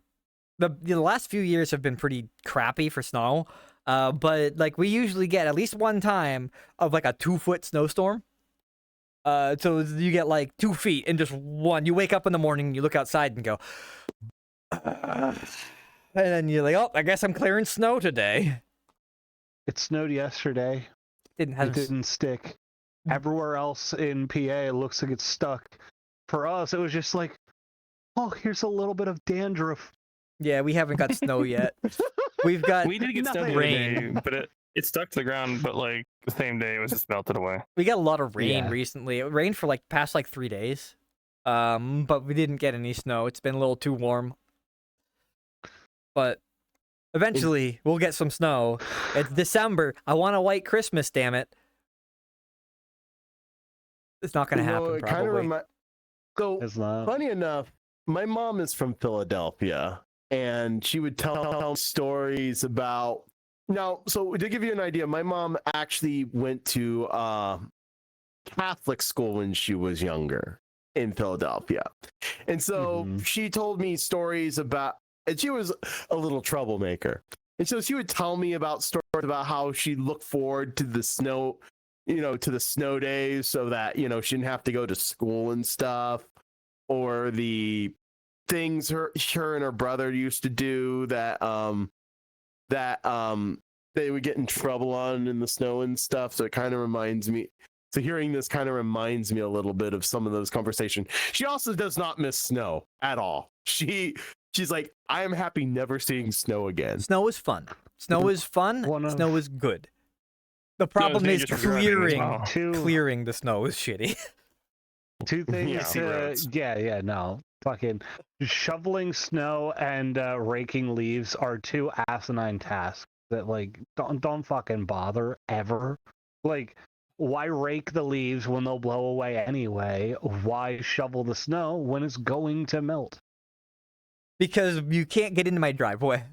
the last few years have been pretty crappy for snow, but like we usually get at least one time of like a 2-foot snowstorm. So you get like 2 feet in just one. You wake up in the morning, you look outside and go, and then you're like, oh, I guess I'm clearing snow today. It snowed yesterday. It Hasn't didn't stick. Everywhere else in PA, it looks like it's stuck. For us, it was just like, oh, here's a little bit of dandruff. Yeah, we haven't got snow yet. We've got We did get snow nothing. the other rain. day, but it stuck to the ground. But like the same day, it was just melted away. We got a lot of rain Yeah. recently. It rained for like past like 3 days. But we didn't get any snow. It's been a little too warm. But eventually we'll get some snow. It's December. I want a white Christmas, damn it. It's not gonna happen, it kind of probably. So It's not. funny enough, my mom is from Philadelphia, and she would tell stories about. Now, so to give you an idea, my mom actually went to Catholic school when she was younger in Philadelphia, and so she told me stories about. And she was a little troublemaker, and so she would tell me about stories about how she looked forward to the snow. To the snow days so that, she didn't have to go to school and stuff, or the things her and her brother used to do that they would get in trouble on in the snow and stuff. So it kind of reminds me. So hearing this kind of reminds me a little bit of some of those conversations. She also does not miss snow at all. She's like, I am happy never seeing snow again. Snow is fun. Snow is fun. Snow is good. The problem is dangerous for driving as well. clearing the snow is shitty. 2 things. Messy roads. No. Fucking shoveling snow and raking leaves are 2 asinine tasks that, like, don't fucking bother ever. Like, why rake the leaves when they'll blow away anyway? Why shovel the snow when it's going to melt? Because you can't get into my driveway.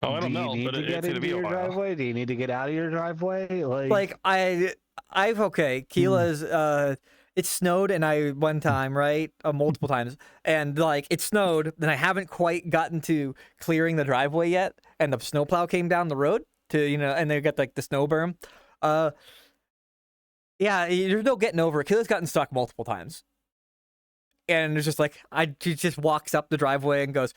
Oh, I Do don't you know, need but to it's get gonna into be a your while. driveway? Do you need to get out of your driveway? Like I've okay. Keela's it snowed and I one time, right? Multiple times. And like it snowed, then I haven't quite gotten to clearing the driveway yet, and the snowplow came down the road to, and they got like the snow berm. Yeah, there's no getting over it. Keela's gotten stuck multiple times. And it's just like she just walks up the driveway and goes,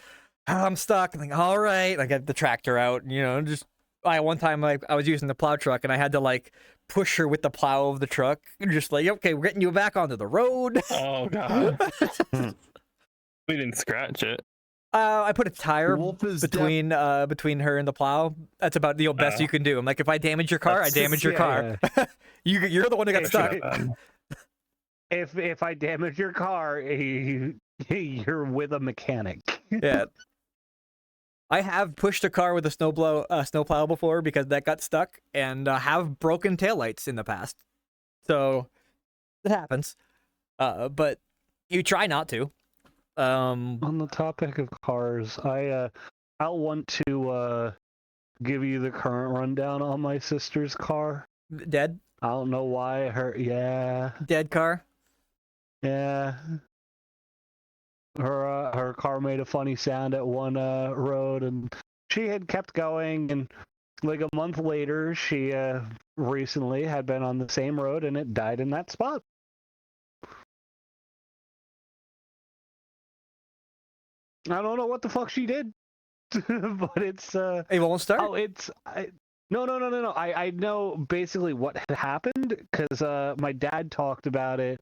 "Oh, I'm stuck." I'm like, all right. I get the tractor out, just one time I was using the plow truck and I had to like push her with the plow of the truck. Just like, okay, we're getting you back onto the road. Oh god. We didn't scratch it. I put a tire Wolf is between her and the plow. That's about the best you can do. I'm like, if I damage your car, I That's damage just- your car. You're the one that got stuck. If I damage your car, you're with a mechanic. Yeah. I have pushed a car with a snowplow before because that got stuck, and have broken taillights in the past. So it happens. But you try not to. On the topic of cars, I'll want to give you the current rundown on my sister's car. Dead I don't know why dead car. Yeah. Her car made a funny sound at one road, and she had kept going, and like a month later, she recently had been on the same road, and it died in that spot. I don't know what the fuck she did, but it's It won't start. oh, no. I know basically what had happened because my dad talked about it,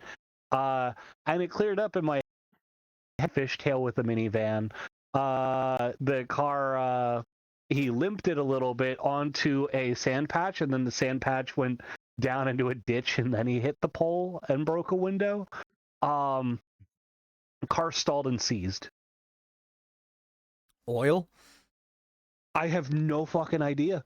and it cleared up in my fishtail with the minivan. The car, he limped it a little bit onto a sand patch, and then the sand patch went down into a ditch, and then he hit the pole and broke a window. Car stalled and seized. Oil. I have no fucking idea.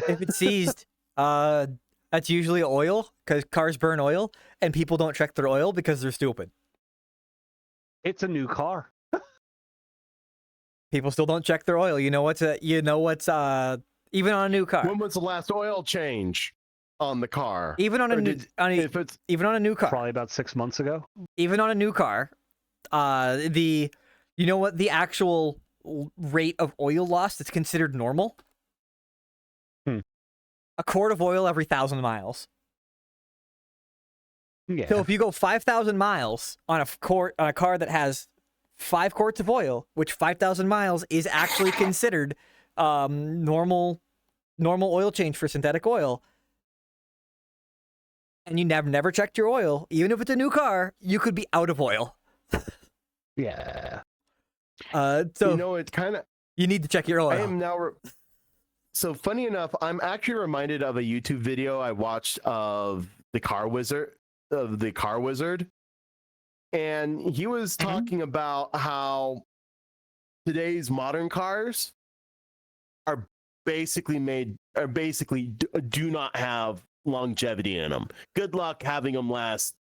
If it's seized, that's usually oil because cars burn oil, and people don't check their oil because they're stupid. It's a new car. People still don't check their oil. Even on a new car. When was the last oil change on the car? Even on a Or new, if it's even on a new car. Probably about 6 months ago. Even on a new car, the actual rate of oil loss that's considered normal? A quart of oil every 1,000 miles. Yeah. So if you go 5,000 miles on a car that has 5 quarts of oil, which 5,000 miles is actually considered normal oil change for synthetic oil, and you never checked your oil, even if it's a new car, you could be out of oil. Yeah. So it's kind of. you need to check your oil. I am now. So funny enough, I'm actually reminded of a YouTube video I watched of the car wizard, and he was talking about how today's modern cars are basically do not have longevity in them. Good luck having them last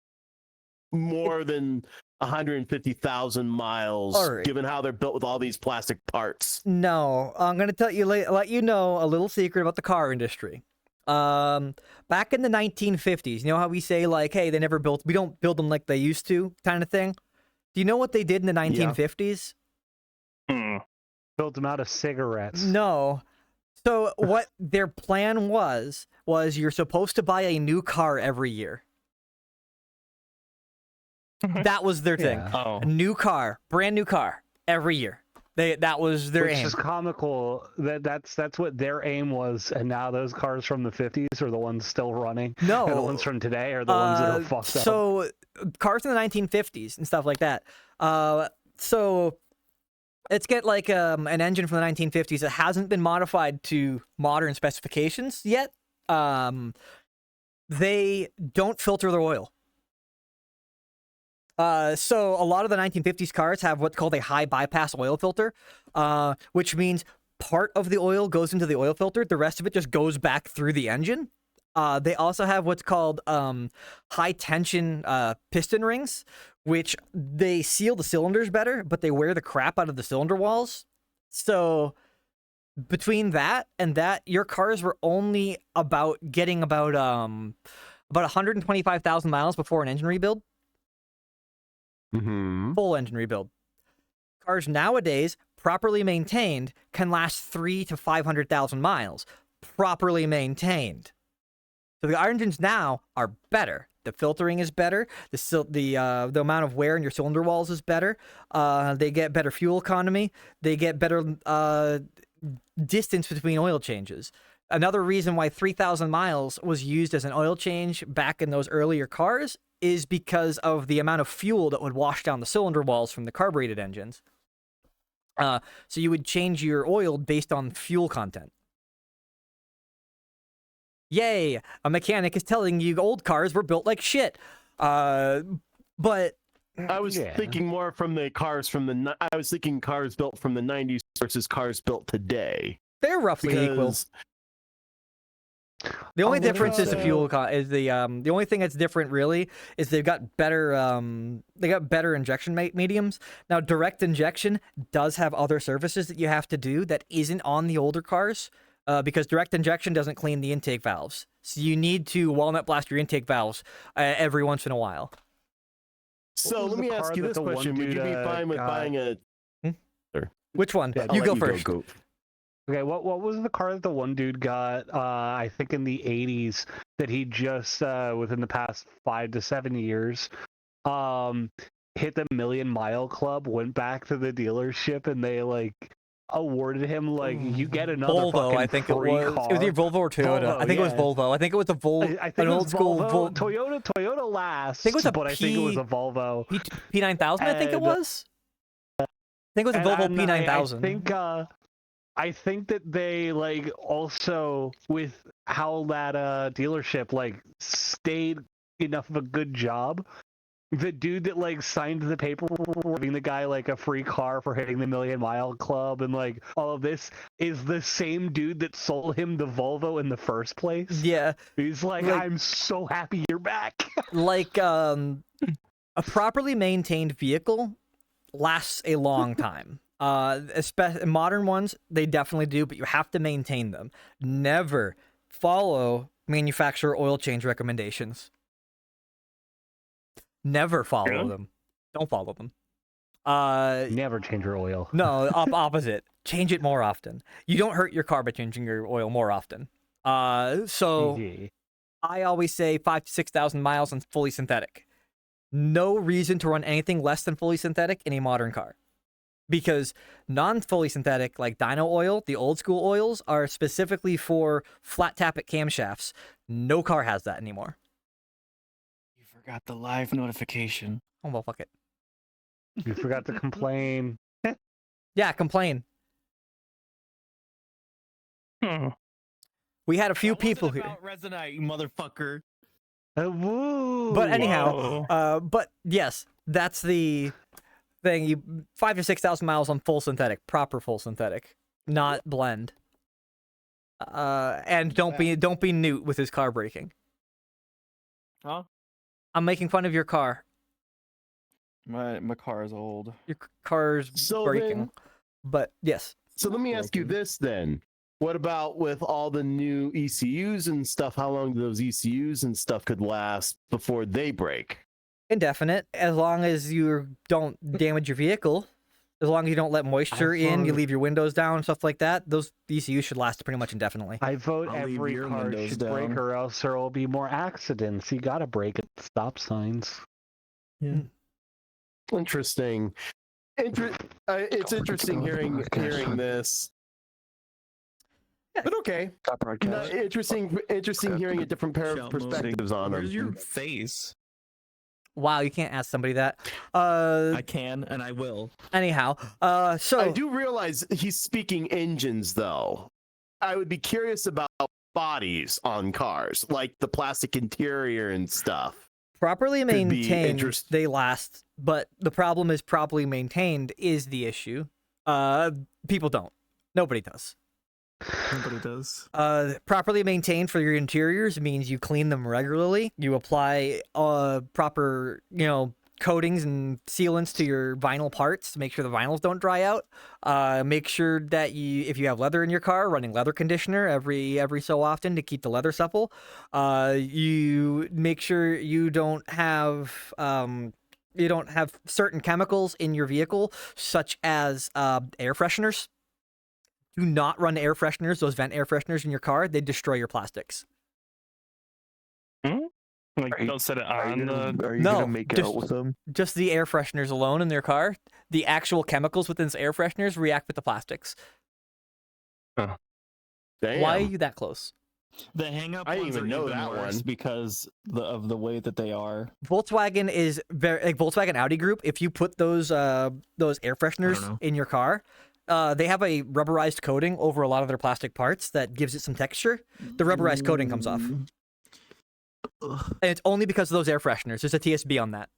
more than 150,000 miles, All right. given how they're built with all these plastic parts. No, I'm gonna let you know a little secret about the car industry. Back in the 1950s, you know how we say like, hey, we don't build them like they used to, kind of thing. Do you know what they did in the 1950s? Built them out of cigarettes. No. So what their plan was you're supposed to buy a new car every year. That was their thing. Yeah. Oh. A new car, brand new car every year. That was their Which aim. is comical. That's what their aim was, and now those cars from the 50s are the ones still running. No. And the ones from today are the ones that are fucked up. So cars in the 1950s and stuff like that. So let's get like an engine from the 1950s that hasn't been modified to modern specifications yet. They don't filter their oil. So a lot of the 1950s cars have what's called a high bypass oil filter, which means part of the oil goes into the oil filter. The rest of it just goes back through the engine. They also have what's called high tension piston rings, which they seal the cylinders better, but they wear the crap out of the cylinder walls. So between that and that, your cars were only getting about 125,000 miles before an engine rebuild. Mm-hmm. Full engine rebuild. Cars nowadays, properly maintained, can last 300,000 to 500,000 miles. Properly maintained. So the engines now are better. The filtering is better. The amount of wear in your cylinder walls is better. They get better fuel economy. They get better distance between oil changes. Another reason why 3,000 miles was used as an oil change back in those earlier cars is because of the amount of fuel that would wash down the cylinder walls from the carbureted engines. So you would change your oil based on fuel content. Yay! A mechanic is telling you old cars were built like shit. But I was thinking more from the cars I was thinking cars built from the 90s versus cars built today. they're roughly equal. The only difference is the fuel the only thing that's different really is they've got better injection mediums. Now direct injection does have other services that you have to do that isn't on the older cars. Because direct injection doesn't clean the intake valves. So you need to walnut blast your intake valves every once in a while. So let me ask you this question. Would you be fine with buying a... Which one? Yeah, you go first. Go. Okay, what was the car that the one dude got, I think in the 80s, that he just, within the past 5 to 7 years, hit the Million Mile Club, went back to the dealership, and they, like... awarded him you get another Volvo, fucking I think free it was. car. It was either Volvo or Toyota. Volvo, I think it was yeah. Volvo. I think it was a Volvo. I think an it was old school Volvo. Toyota last. I think it was a but I think it was a Volvo. P9000. I think it was. I think it was a Volvo P9000. I think that they also with how that dealership stayed enough of a good job. The dude that signed the paper giving the guy a free car for hitting the Million Mile Club and all of this is the same dude that sold him the Volvo in the first place. Yeah. He's I'm so happy you're back. A properly maintained vehicle lasts a long time. Especially modern ones, they definitely do, but you have to maintain them. Never follow manufacturer oil change recommendations. Never follow them. Don't follow them. Never change your oil. No, opposite. Change it more often. You don't hurt your car by changing your oil more often. So I always say 5,000 to 6,000 miles on fully synthetic. No reason to run anything less than fully synthetic in a modern car. Because non-fully synthetic, like dyno oil, the old school oils, are specifically for flat tappet camshafts. No car has that anymore. Got the live notification. Oh, well, fuck it. You forgot to complain. Yeah, complain. We had a few people here. Resonite, you motherfucker. Woo. But anyhow, but yes, that's the thing. You 5,000 to 6,000 miles on full synthetic, proper full synthetic, not blend. And don't be Noot with his car braking. Huh? I'm making fun of your car. My car is old. Your car's breaking. Then, but yes. So let me ask you this then. What about with all the new ECUs and stuff? How long do those ECUs and stuff could last before they break? Indefinite, as long as you don't damage your vehicle. As long as you don't let moisture in, you leave your windows down, stuff like that. Those ECUs should last pretty much indefinitely. I vote I'll leave every your car windows should down. break, or else there will be more accidents. You gotta break at stop signs. Yeah. Interesting. It's interesting hearing this. But okay. Top broadcast. Interesting hearing a different pair of Shout perspectives on Where's them. your face? Wow, you can't ask somebody that. I can and I will. Anyhow, so I do realize he's speaking engines, though. I would be curious about bodies on cars, like the plastic interior and stuff. properly be maintained, they last. But the problem is properly maintained is the issue. People don't. Nobody does. Nobody does. Properly maintained for your interiors means you clean them regularly. You apply proper, coatings and sealants to your vinyl parts to make sure the vinyls don't dry out. Make sure that if you have leather in your car, running leather conditioner every so often to keep the leather supple. You make sure you don't have certain chemicals in your vehicle, such as air fresheners. Do not run air fresheners, those vent air fresheners in your car. They destroy your plastics. Like, Are you- don't set it Are on you the. gonna make just- out with them? Just the air fresheners alone in their car. The actual chemicals within those air fresheners react with the plastics. Damn. Why are you that close? The hang-up I didn't ones even are know even that worse one. because of the way that they are. Volkswagen is very like Volkswagen Audi Group. If you put those air fresheners know. in your car, they have a rubberized coating over a lot of their plastic parts that gives it some texture. The rubberized coating comes off. Ugh. And it's only because of those air fresheners. There's a TSB on that.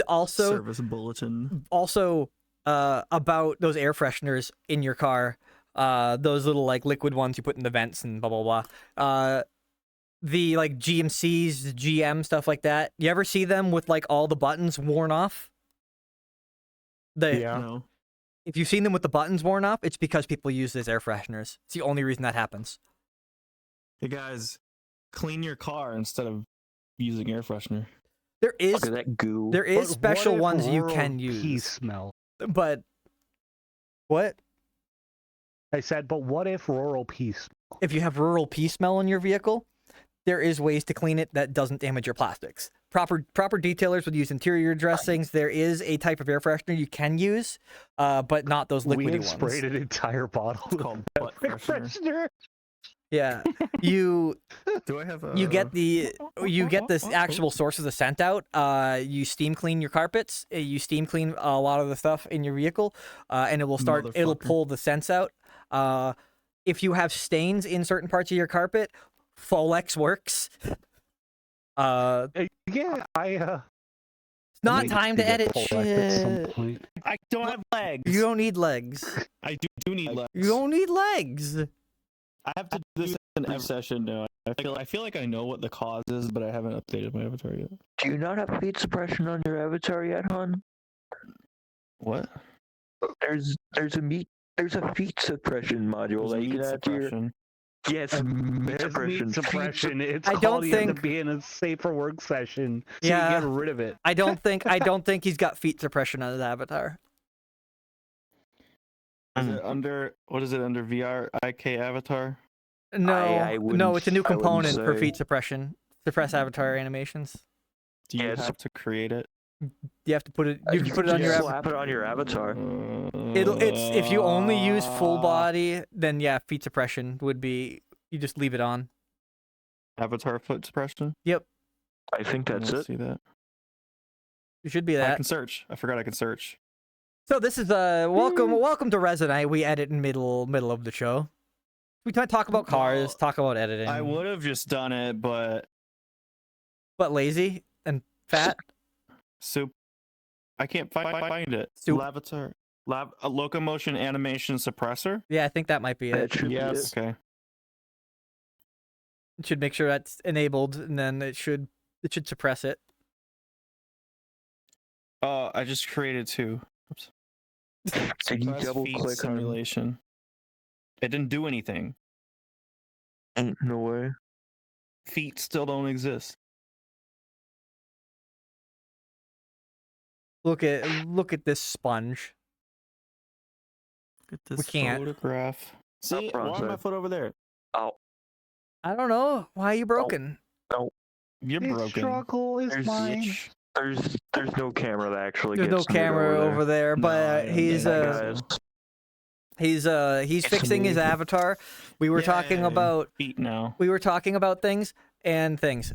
Also, Service bulletin. about those air fresheners in your car, those little like liquid ones you put in the vents and blah blah blah. The like GMCs, GM stuff like that. You ever see them with like all the buttons worn off? Yeah. No. If you've seen them with the buttons worn off, it's because people use these air fresheners. It's the only reason that happens. Hey guys, clean your car instead of using air freshener. There is Look at that goo. there is But special what if ones you rural can pee use, smell? but what I said, but what if rural pee smell? if you have rural pee smell in your vehicle? There is ways to clean it that doesn't damage your plastics. Proper detailers would use interior dressings. There is a type of air freshener you can use, but not those We liquidy had ones. sprayed an entire bottle It's with called butt air freshener. freshener. Yeah, you Do I have a? you get this actual source of the scent out. You steam clean your carpets. You steam clean a lot of the stuff in your vehicle, and it'll Motherfucker. pull the scents out. If you have stains in certain parts of your carpet, Folex works. Yeah, It's not might time need to edit pull at some shit. point. I don't have legs. You don't need legs. I do need legs. You don't need legs. I have to do this in every session now. I feel like I know what the cause is, but I haven't updated my avatar yet. Do you not have feet suppression on your avatar yet, hon? What? There's a feet suppression module that you can add to your. suppression. Yes, meat There's meat suppression. It's I called don't you have to think- be in a safer work session, so Yeah. you get rid of it. I don't think he's got feet suppression on his avatar. Is it under what is it under VR IK avatar? No, I no, it's a new wouldn't component for say. feet suppression. Suppress avatar animations. Do you Yeah, it's- have to create it? You have to put it. You can put it on your. slap it on your avatar. It's if you only use full body, then yeah, feet suppression would be. You just leave it on. Avatar foot suppression. I think that's Let's it. see that. It should be I that. can search. I forgot I can search. So this is welcome to Resonite. We edit in middle of the show. We might talk about cars, Well, talk about editing. I would have just done it, but but lazy and fat. soup. I can't find it. Soup. Lavatar. A locomotion animation suppressor. Yeah, I think that might be That it. should be Yes. it. Okay. It should make sure that's enabled, and then it should suppress it. I just created two. Oops. Can you Suppress double feed click on? simulation? It didn't do anything. Ain't no way. Feet still don't exist. Look at this sponge. Look at We can't. photograph. See, why process. am my foot over there? Oh, I don't know why are you broken. You're This broken. struggle is There's mine. Bitch. there's no camera that actually There's no gets to it camera over there, No, but I don't he's think he's fixing his me. avatar. We were talking Yay. about Feet now. things and things.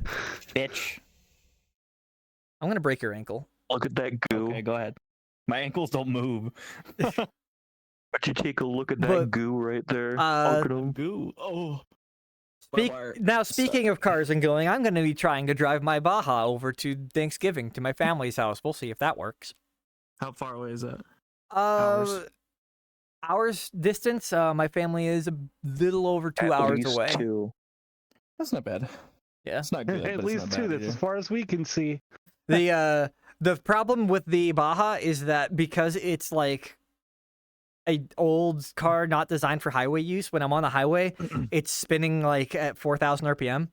Bitch. I'm gonna break your ankle. Look at that goo. Okay, go ahead. My ankles don't move. But you take a look at that But, goo right there. uh, Look at 'em. Goo. Oh. Speaking of cars and going, I'm going to be trying to drive my Baja over to Thanksgiving to my family's house. We'll see if that works. How far away is that? Uh, Hours. hours distance. My family is a little over 2 At hours least away. 2. That's not bad. Yeah. It's not good. At but least it's two. not bad That's as either. far as we can see. The problem with the Baja is that because it's like a old car not designed for highway use, when I'm on the highway, it's spinning like at 4,000 RPM.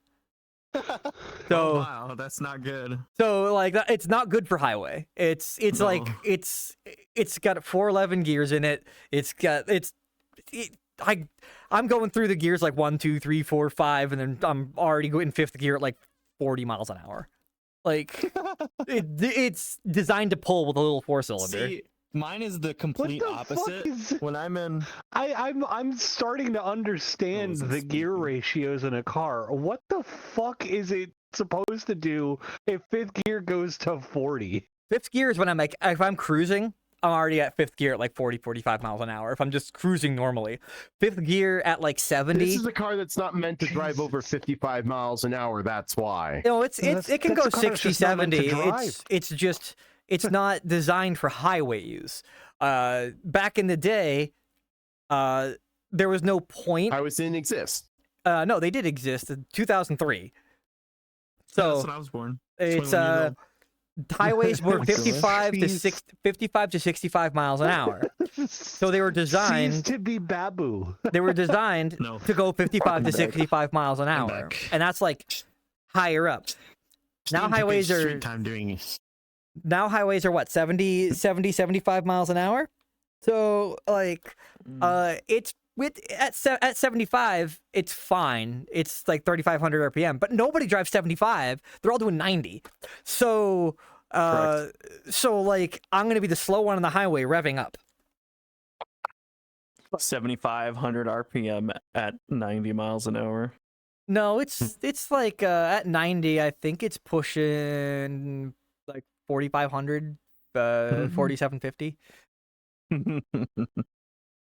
So wow, that's not good. So like it's not good for highway. It's No. like it's got 411 gears in it. I'm going through the gears like 1, 2, 3, 4, 5, and then I'm already going fifth gear at like 40 miles an hour. Like it's designed to pull with a little 4-cylinder. See, mine is the complete What the fuck opposite. is- When I'm in, I'm starting to understand wasn't the gear speaking. ratios in a car. What the fuck is it supposed to do if fifth gear goes to 40? Fifth gear is when I'm like, if I'm cruising, I'm already at fifth gear at like 40, 45 miles an hour. If I'm just cruising normally, fifth gear at like 70. This is a car that's not meant to drive over 55 miles an hour. That's why. You know, it can go that's a car that's 60, just not meant to 70. drive. It's not designed for highway use. Back in the day, there was no point. I was didn't exist. No, they did exist in 2003. that's So when I was born. it's 21 years old. highways were Oh my gosh. 55 to 65 miles an hour. So they were Cease designed. to be Babu. They were designed No. to go 55 to back. 65 miles an I'm hour, back. and that's like higher up. Now Steam took highways his are sweet time doing it. now highways are what 70 75 miles an hour. So like it's at 75 it's fine. It's like 3,500 RPM, but nobody drives 75. They're all doing 90. So so like I'm going to be the slow one on the highway revving up. 7,500 RPM at 90 miles an hour. No, it's like at 90 I think it's pushing like 4,500 4,750.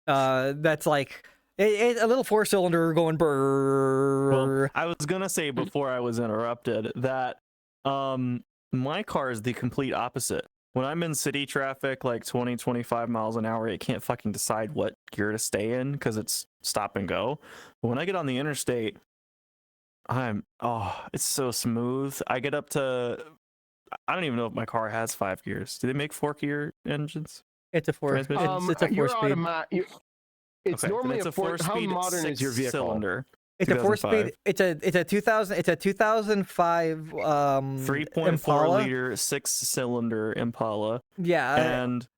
That's like a little 4-cylinder going brrrr. Well, I was gonna say before I was interrupted that my car is the complete opposite. When I'm in city traffic, like 20, 25 miles an hour, it can't fucking decide what gear to stay in because it's stop and go. But when I get on the interstate, it's so smooth. I get up to, I don't even know if my car has 5 gears. Do they make 4-gear engines? It's a 4. Transmission? It's a 4-speed. It's Okay, then normally it's a 4. How 4-speed modern is your vehicle? cylinder. It's a 2005. 4-speed. It's a 2005 3.4 Impala. liter 6-cylinder Impala. Yeah. And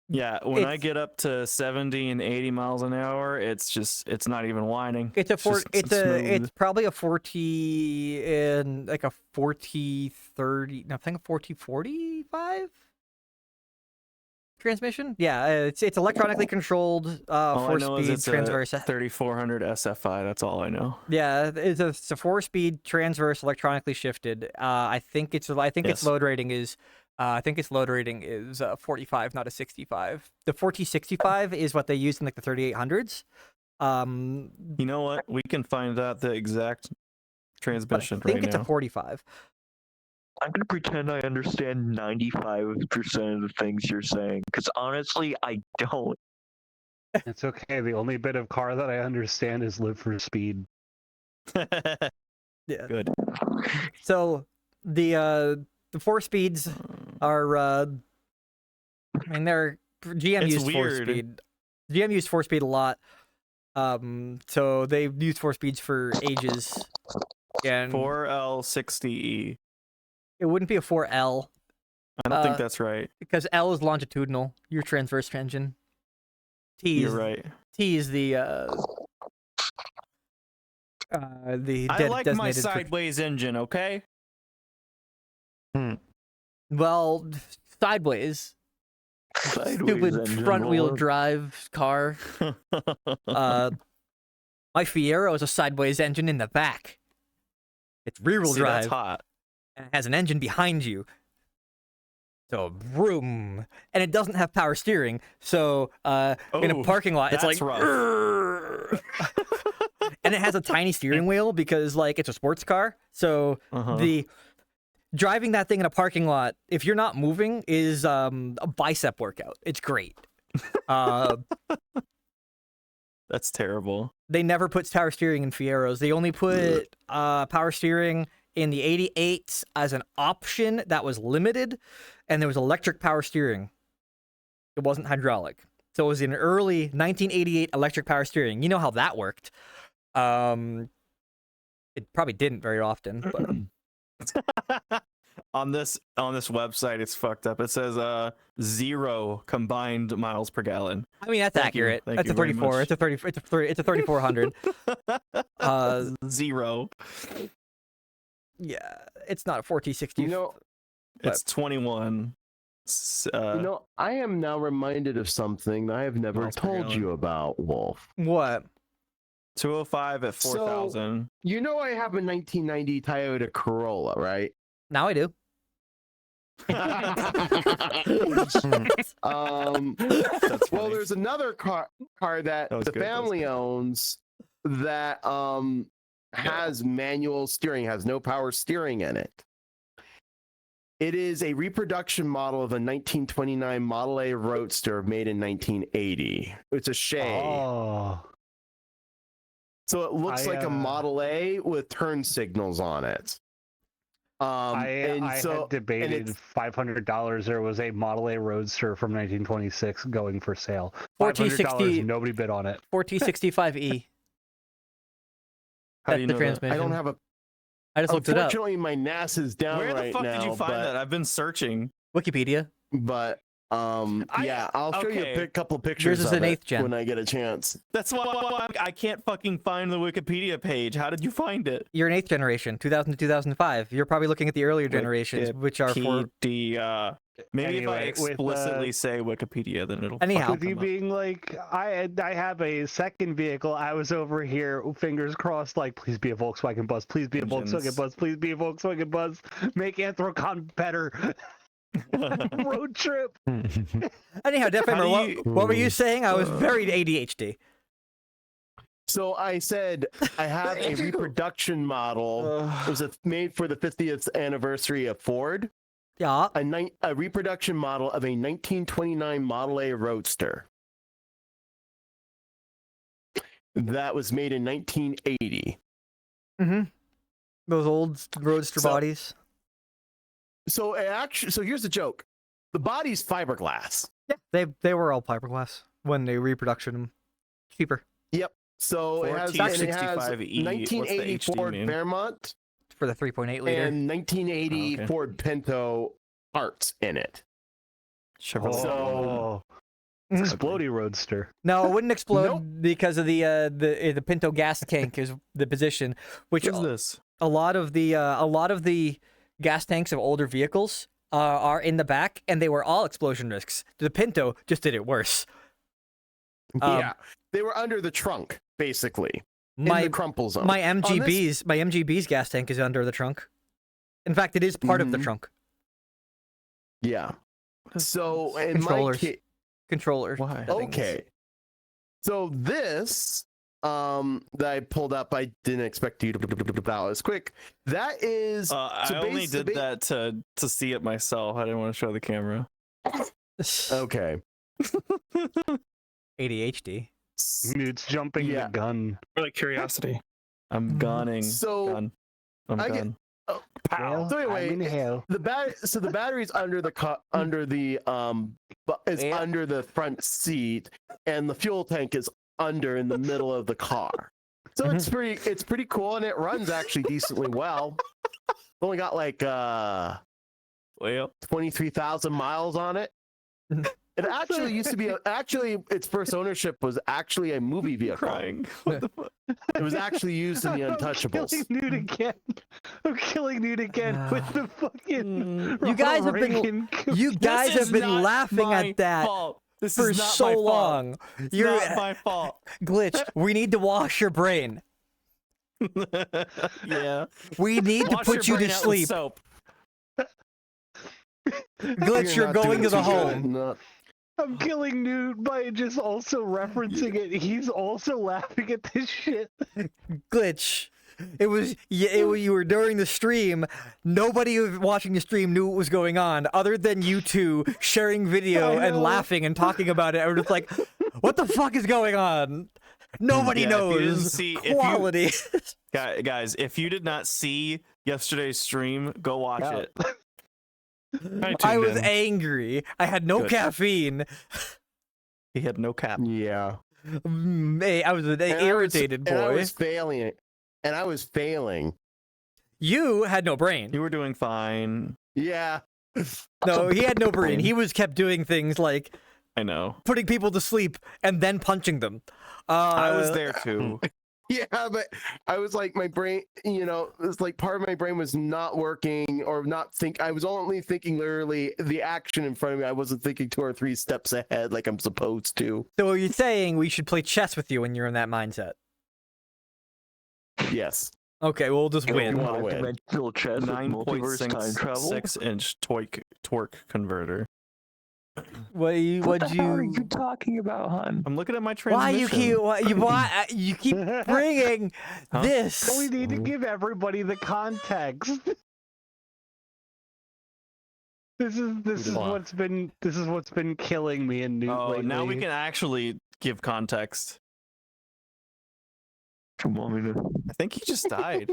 yeah, when I it's- get up to 70 and 80 miles an hour, it's not even whining. It's a four. just It's smooth. probably a 40 and like a 4030. No, I think a 4045 transmission. Yeah, it's electronically controlled. All I know is 4-speed it's transverse. a 3400 SFI. That's all I know. Yeah, it's a 4-speed transverse electronically shifted. I think its Yes. load rating is. I think its load rating is 45, not a 65. The 4065 is what they use in like the 3800s. You know what? We can find out the exact But transmission I think right it's now. a 45. I'm gonna pretend I understand 95% of the things you're saying, because honestly, I don't. It's okay. The only bit of car that I understand is live for speed. Yeah. Good. So the 4-speeds are I mean they're GM It's used weird. 4-speed. GM used 4-speed a lot. So they've used 4-speeds for ages. And 4L60E. it wouldn't be a 4L I don't think Uh, that's right. because L is longitudinal, your transverse engine. T You're is right. T is the I like my designated for- sideways engine, okay? well, sideways. Sideways Stupid engine front-wheel roller. drive car. My Fiero is a sideways engine in the back. It's rear-wheel See, that's drive hot. and it has an engine behind you. So vroom, and it doesn't have power steering. So in a Oh, parking lot, it's that's like, rough. "Rrrr." And it has a tiny steering wheel because like it's a sports car. So Uh-huh. the driving that thing in a parking lot, if you're not moving, is a bicep workout. It's great. That's terrible. They never put power steering in Fieros. They only put power steering in the 88 as an option that was limited, and there was electric power steering. It wasn't hydraulic. So it was an early 1988 electric power steering. You know how that worked. It probably didn't very often, but On this website, it's fucked up. It says 0 combined miles per gallon. I mean that's Thank you. accurate. Thank That's you a very 34. much. It's a 30. It's a 3400. 0. Yeah, it's not a 4060. You know, It's 21. I am now reminded of something that I have never Miles per told gallon. you about, Wolf. What? 205 at 4,000. You know I have a 1990 Toyota Corolla, right? Now I do. Well, there's another car that was the good, that was family good. owns that has manual steering, has no power steering in it. It is a reproduction model of a 1929 Model A Roadster made in 1980. It's a Shay. Oh. So it looks like a Model A with turn signals on it. I had debated it's- $500. There was a Model A Roadster from 1926 going for sale. 1460 $500, nobody bid on it. 4065E. How That's do you the know that? transmission. I don't have a. I just looked it up. Unfortunately, my NAS is down Where the right fuck now. did you find but, that? I've been searching. Wikipedia. But yeah, I'll show you okay. a couple pictures Yours is of an it 8th gen. when I get a chance. That's why I can't fucking find the Wikipedia page. How did you find it? You're an 8th generation, 2000 to 2005. You're probably looking at the earlier generations, which are for. Wikipedia. Maybe Anyway, if I with, explicitly say Wikipedia, then it'll. Anyhow. fucking With you come up. being like, I have a second vehicle. I was over here, fingers crossed, like, please be a Volkswagen bus, please be a Engines. Volkswagen bus, please be a Volkswagen bus. Make Anthrocon better. Road trip. Anyhow, Death Hammer, How do you- what were you saying? I was very ADHD. So I said I have a reproduction model. It was made for the 50th anniversary of Ford. Yeah. A reproduction model of a 1929 Model A Roadster that was made in 1980. Mm-hmm. Those old roadster So- bodies. So here's the joke: the body's fiberglass. Yeah, they were all fiberglass when they reproduction them. Cheaper Yep. So it has 1465E. 1980 What's the HD Ford mean? Fairmont for the 3.8 liter. and 1980 Oh, okay. Ford Pinto parts in it. Chevrolet. Oh, Mhm. Explodey Roadster. No, it wouldn't explode Nope. because of the Pinto gas tank is the position, which What is this? a lot of the gas tanks of older vehicles are in the back, and they were all explosion risks. The Pinto just did it worse. Yeah, they were under the trunk basically in My the crumple zone. my On this- MGB's gas tank is under the trunk. In fact, it is part of the Mhm. trunk. Yeah. So in my Controllers. case, Controller. Why? settings. okay. So this that I pulled up, I didn't expect you to about as quick. That is I only did that to see it myself. I didn't want to show the camera. okay. ADHD. Noot's jumping Yeah. the gun. Or like curiosity. I'm gunning. So Gun. I'm I get- gun. Well, So anyway, I'm in hell. the battery's under the is Yeah. under the front seat, and the fuel tank is under in the middle of the car. So it's pretty cool, and it runs actually decently well. Only got like Well, 23,000 miles on it. It actually used to be its first ownership was actually a movie vehicle. crying. What the fuck? It was actually used in The Untouchables. I'm killing Noot again. I'm killing Noot again with the fucking. You guys have been- Reagan. You guys This have is been not laughing my at that fault. This for is not my so fault. long. It's You're not my fault. glitch. We need to wash your brain. Yeah. We need to Wash put your you to brain out with sleep. soap. Glitch, you're not going doing to the too good. home. No. I'm killing Noot by just also referencing it. He's also laughing at this shit. Glitch. It was you were during the stream. Nobody watching the stream knew what was going on, other than you two sharing video I and know. laughing and talking about it. I was just like, "What the fuck is going on?" Nobody Yeah, if you didn't knows see- if you- quality. Guys, if you did not see yesterday's stream, go watch Yeah. it. I was tuned in. angry. I had no Good. caffeine. He had no cap. Yeah. I was an irritated And I boy. was failing. And I was failing. You had no brain. You were doing fine. Yeah. No, he had no brain. He was kept doing things like I know. putting people to sleep and then punching them. I was there too. Yeah, but I was like, my brain, it's like part of my brain was not working or not I was only thinking literally the action in front of me. I wasn't thinking 2 or 3 steps ahead like I'm supposed to. So you're saying we should play chess with you when you're in that mindset? Yes. Okay, we'll just win. wanna win. Dimensional chess with multiverse time travel. 9.6-inch torque converter. What you? What What'd the hell are you? you talking about, hon? I'm looking at my Why transmission. you keep bringing Huh? this? We need to give everybody the context. This is Wow. what's been killing me in Noot Oh, lately. now we can actually give context. You want me to? I think he just died.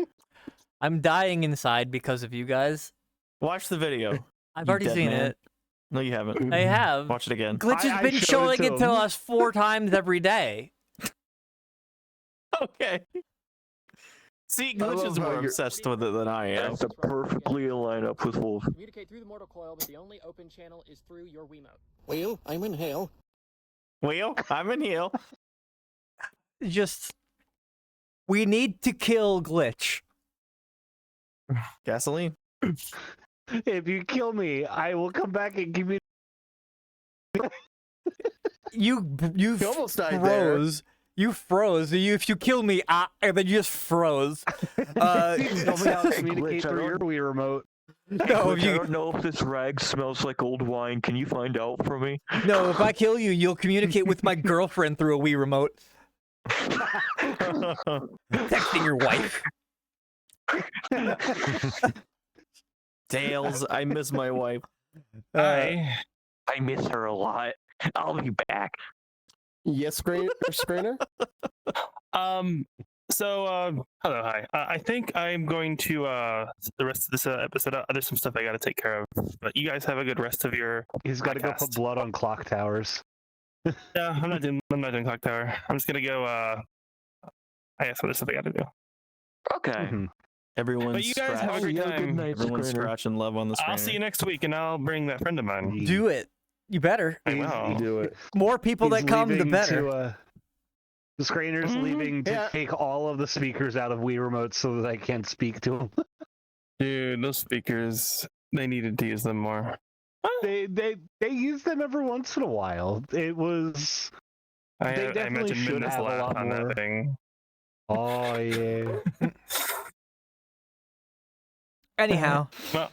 I'm dying inside because of you guys. Watch the video. I've You already dead seen man. it. No, you haven't. I have. Watch it again. Glitch has I been showed it showing to it to him. us 4 times every day. Okay. See, I Glitch love is how more you're- obsessed with it than I am. That's to perfectly line up with Wolf. Communicate through the mortal coil, but the only open channel is through your Wiimote. Well, I'm in hell. Well, I'm in heel. Just we need to kill Glitch. Gasoline. If you kill me, I will come back and give you. You You almost died there. froze. You froze. If you kill me, and then you just froze. Tell me how to Glitch, communicate I through don't- your Wii remote. No, Glitch, if I you don't know if this rag smells like old wine. Can you find out for me? no, if I kill you, you'll communicate with my girlfriend through a Wii remote. Texting your wife. Tails, I miss my wife. I I miss her a lot. I'll be back. Yes, Screener? hello, hi. I think I'm going to the rest of this episode. There's some stuff I got to take care of, but you guys have a good rest of your. He's got to go put Podcast. blood on clock towers. Yeah, I'm not doing Clock Tower. I'm just gonna go. I have some other stuff I got to do. Okay. Mhm. Everyone's But you guys have a great Yeah, good time. night, Everyone's Screener. scratching love on the screen. I'll see you next week, and I'll bring that friend of mine. Do it. You better. I He's- will. Do it. More people He's that come, the leaving better. to, the Screener's Mhm. leaving to Yeah. take all of the speakers out of Wii remotes so that I can't speak to them. Dude, those speakers, they needed to use them more. They use them every once in a while. It was I They definitely imagine should Minda's have a laugh lot on more. that thing. oh yeah. Anyhow. Well,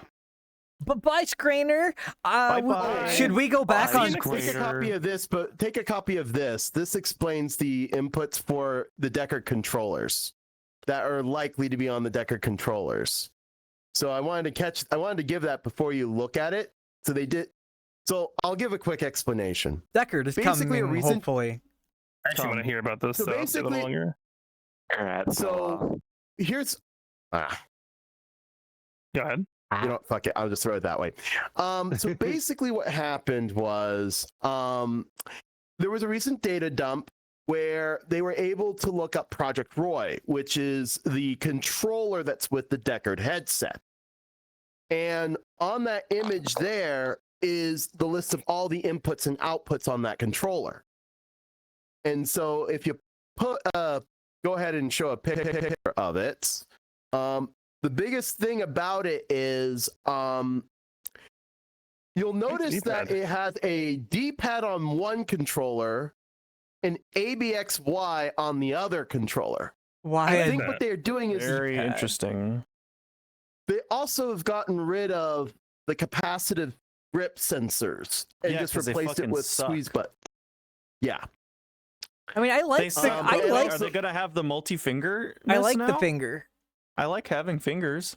But bye, Screener. Bye-bye. Should we go back Bye. on? See you next week. Take a copy of this, but take a copy of this. This explains the inputs for the Deckard controllers that are likely to be on the Deckard controllers. So I wanted to give that before you look at it. So they did. So I'll give a quick explanation. Deckard is Basically, coming, a recent- hopefully. I actually want to hear about this So stuff a little basically- longer. Alright, So here's Go ahead. fuck it. I'll just throw it that way. So basically what happened was there was a recent data dump where they were able to look up Project Roy, which is the controller that's with the Deckard headset. And on that image there is the list of all the inputs and outputs on that controller. And so if you go ahead and show a picture of it, the biggest thing about it is you'll notice that D-pad. it has a D-pad on one controller and ABXY on the other controller. Why? I is think that? what they're doing is Very D-pad. interesting. they also have gotten rid of the capacitive grip sensors and Yeah, just 'cause they replaced it fucking with suck. squeeze button. Yeah. I mean, I They like suck, the, but I but like Are they gonna have the multi-finger? I like the now? finger. I like having fingers.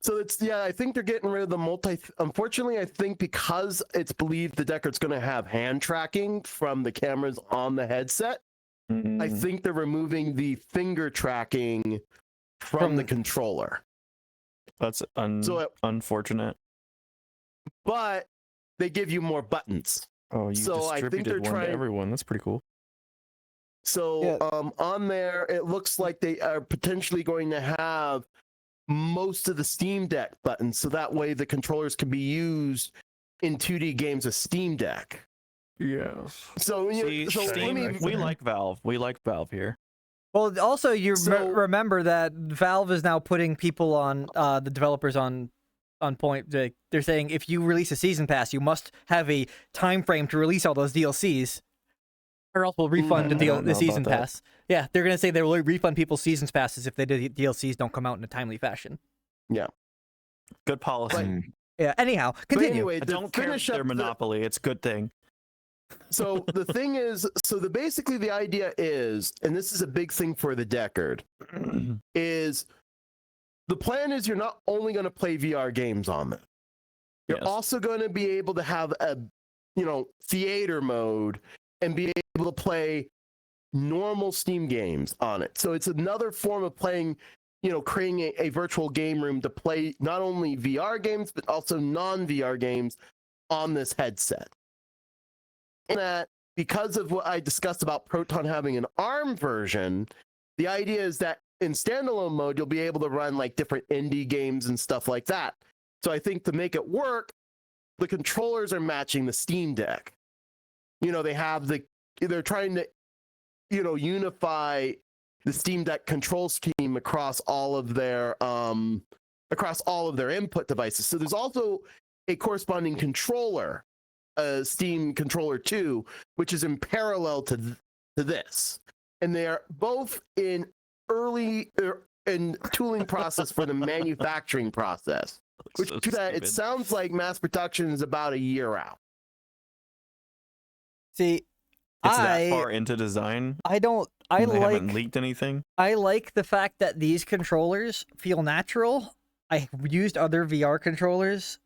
So I think they're getting rid of the unfortunately, I think because it's believed the Deckard's going to have hand tracking from the cameras on the headset, I think they're removing the finger tracking from the controller. That's So unfortunate. But they give you more buttons. Oh, you So I think distributed they're one trying- to everyone. That's pretty cool. So Yeah. on there, it looks like they are potentially going to have most of the Steam Deck buttons, so that way the controllers can be used in 2D games with Steam Deck. Yeah. So, See, so let Steam, me, we like Valve. We like Valve here. Well, also you So- remember that Valve is now putting people on the developers on point. They're saying if you release a season pass, you must have a time frame to release all those DLCs, or else we'll refund I don't know the season about that. pass. Yeah, they're gonna say they will refund people's seasons passes if the DLCs don't come out in a timely fashion. Good policy. Yeah. Anyhow, continue. anyway, I to don't care if finish they're up the- monopoly. It's a good thing. So the thing is, basically the idea is, and this is a big thing for the Deckard, is the plan is you're not only going to play VR games on them. You're Yes. also going to be able to have a, theater mode and be able to play normal Steam games on it. So it's another form of playing, creating a virtual game room to play not only VR games, but also non-VR games on this headset. And that because of what I discussed about Proton having an ARM version, the idea is that in standalone mode, you'll be able to run like different indie games and stuff like that. So I think to make it work, the controllers are matching the Steam Deck. They're trying to, unify the Steam Deck control scheme across all of their input devices. So there's also a corresponding controller, Steam Controller 2, which is in parallel to this. And they are both in tooling process for the manufacturing process. Which So it stupid. sounds like mass production is about a year out. See, It's that far into design. I don't. I and they haven't like. leaked anything. I like the fact that these controllers feel natural. I used other VR controllers,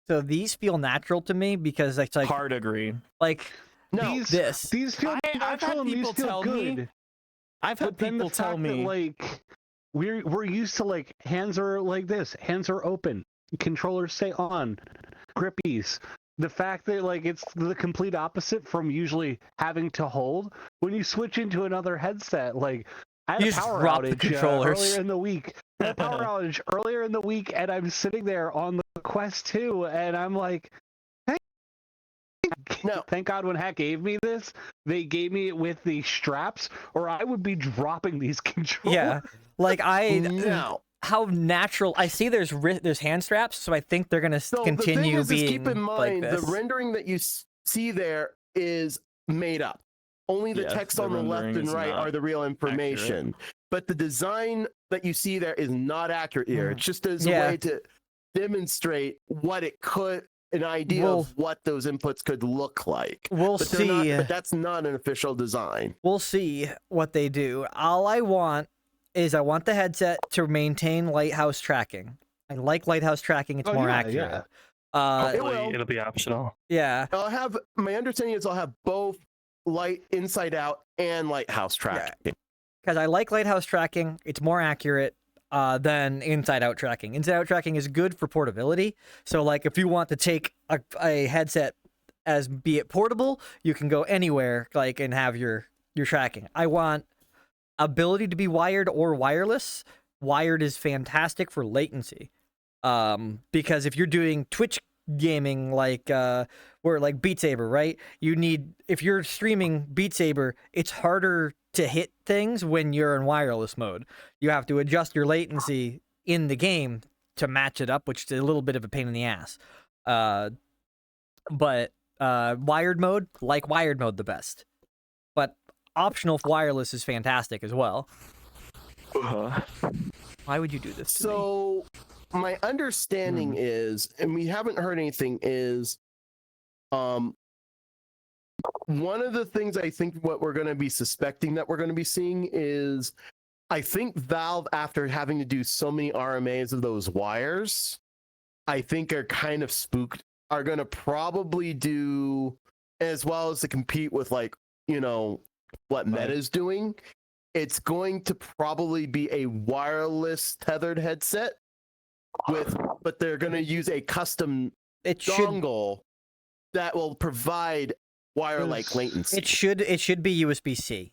so these feel natural to me because it's like Hard agree. No, These feel I've had natural and these people feel tell me- good. I've had But then people the tell fact me. that, like, we're used to, like, hands are like this, hands are open, controllers stay on, grippies. The fact that, like, it's the complete opposite from usually having to hold. When you switch into another headset, like, I had You a just power drop the outage controllers. earlier in the week. I had a power outage earlier in the week, and I'm sitting there on the Quest 2, and I'm like, No. thank God when Hack gave me this, they gave me it with the straps, or I would be dropping these controllers. yeah, like no. how natural. I see there's hand straps, so I think they're gonna So continue the thing is being keep in mind like the this. rendering that you see there is made up. Only the Yes, text the on the left rendering and is right not are the real information. But the design that you see there is not accurate here. It's just as a Yeah. way to demonstrate what it could, an idea We'll- of what those inputs could look like. We'll But they're see. not, but that's not an official design. We'll see what they do. All I want is I want the headset to maintain lighthouse tracking. I like lighthouse tracking. It's Oh, more yeah, accurate. yeah. It will. Hopefully, it'll be optional. Yeah. My understanding is I'll have both light inside out and lighthouse tracking. Because I like lighthouse tracking. It's more accurate than inside out tracking. Inside out tracking is good for portability. So, like, if you want to take a headset as be it portable, you can go anywhere, like, and have your tracking. I want ability to be wired or wireless. Wired is fantastic for latency. Because if you're doing Twitch gaming like Beat Saber, right? If you're streaming Beat Saber, it's harder to hit things when you're in wireless mode. You have to adjust your latency in the game to match it up, which is a little bit of a pain in the ass. But wired mode the best. But optional wireless is fantastic as well. Why would you do this to me? So my understanding is, and we haven't heard anything, is one of the things I think what we're going to be suspecting that we're going to be seeing is, I think Valve, after having to do so many RMAs of those wires, I think are kind of spooked, are going to probably do, as well as to compete with, like, what Meta is doing. It's going to probably be a wireless tethered headset but they're going to use a custom dongle that will provide wire-like latency. It should be USB-C.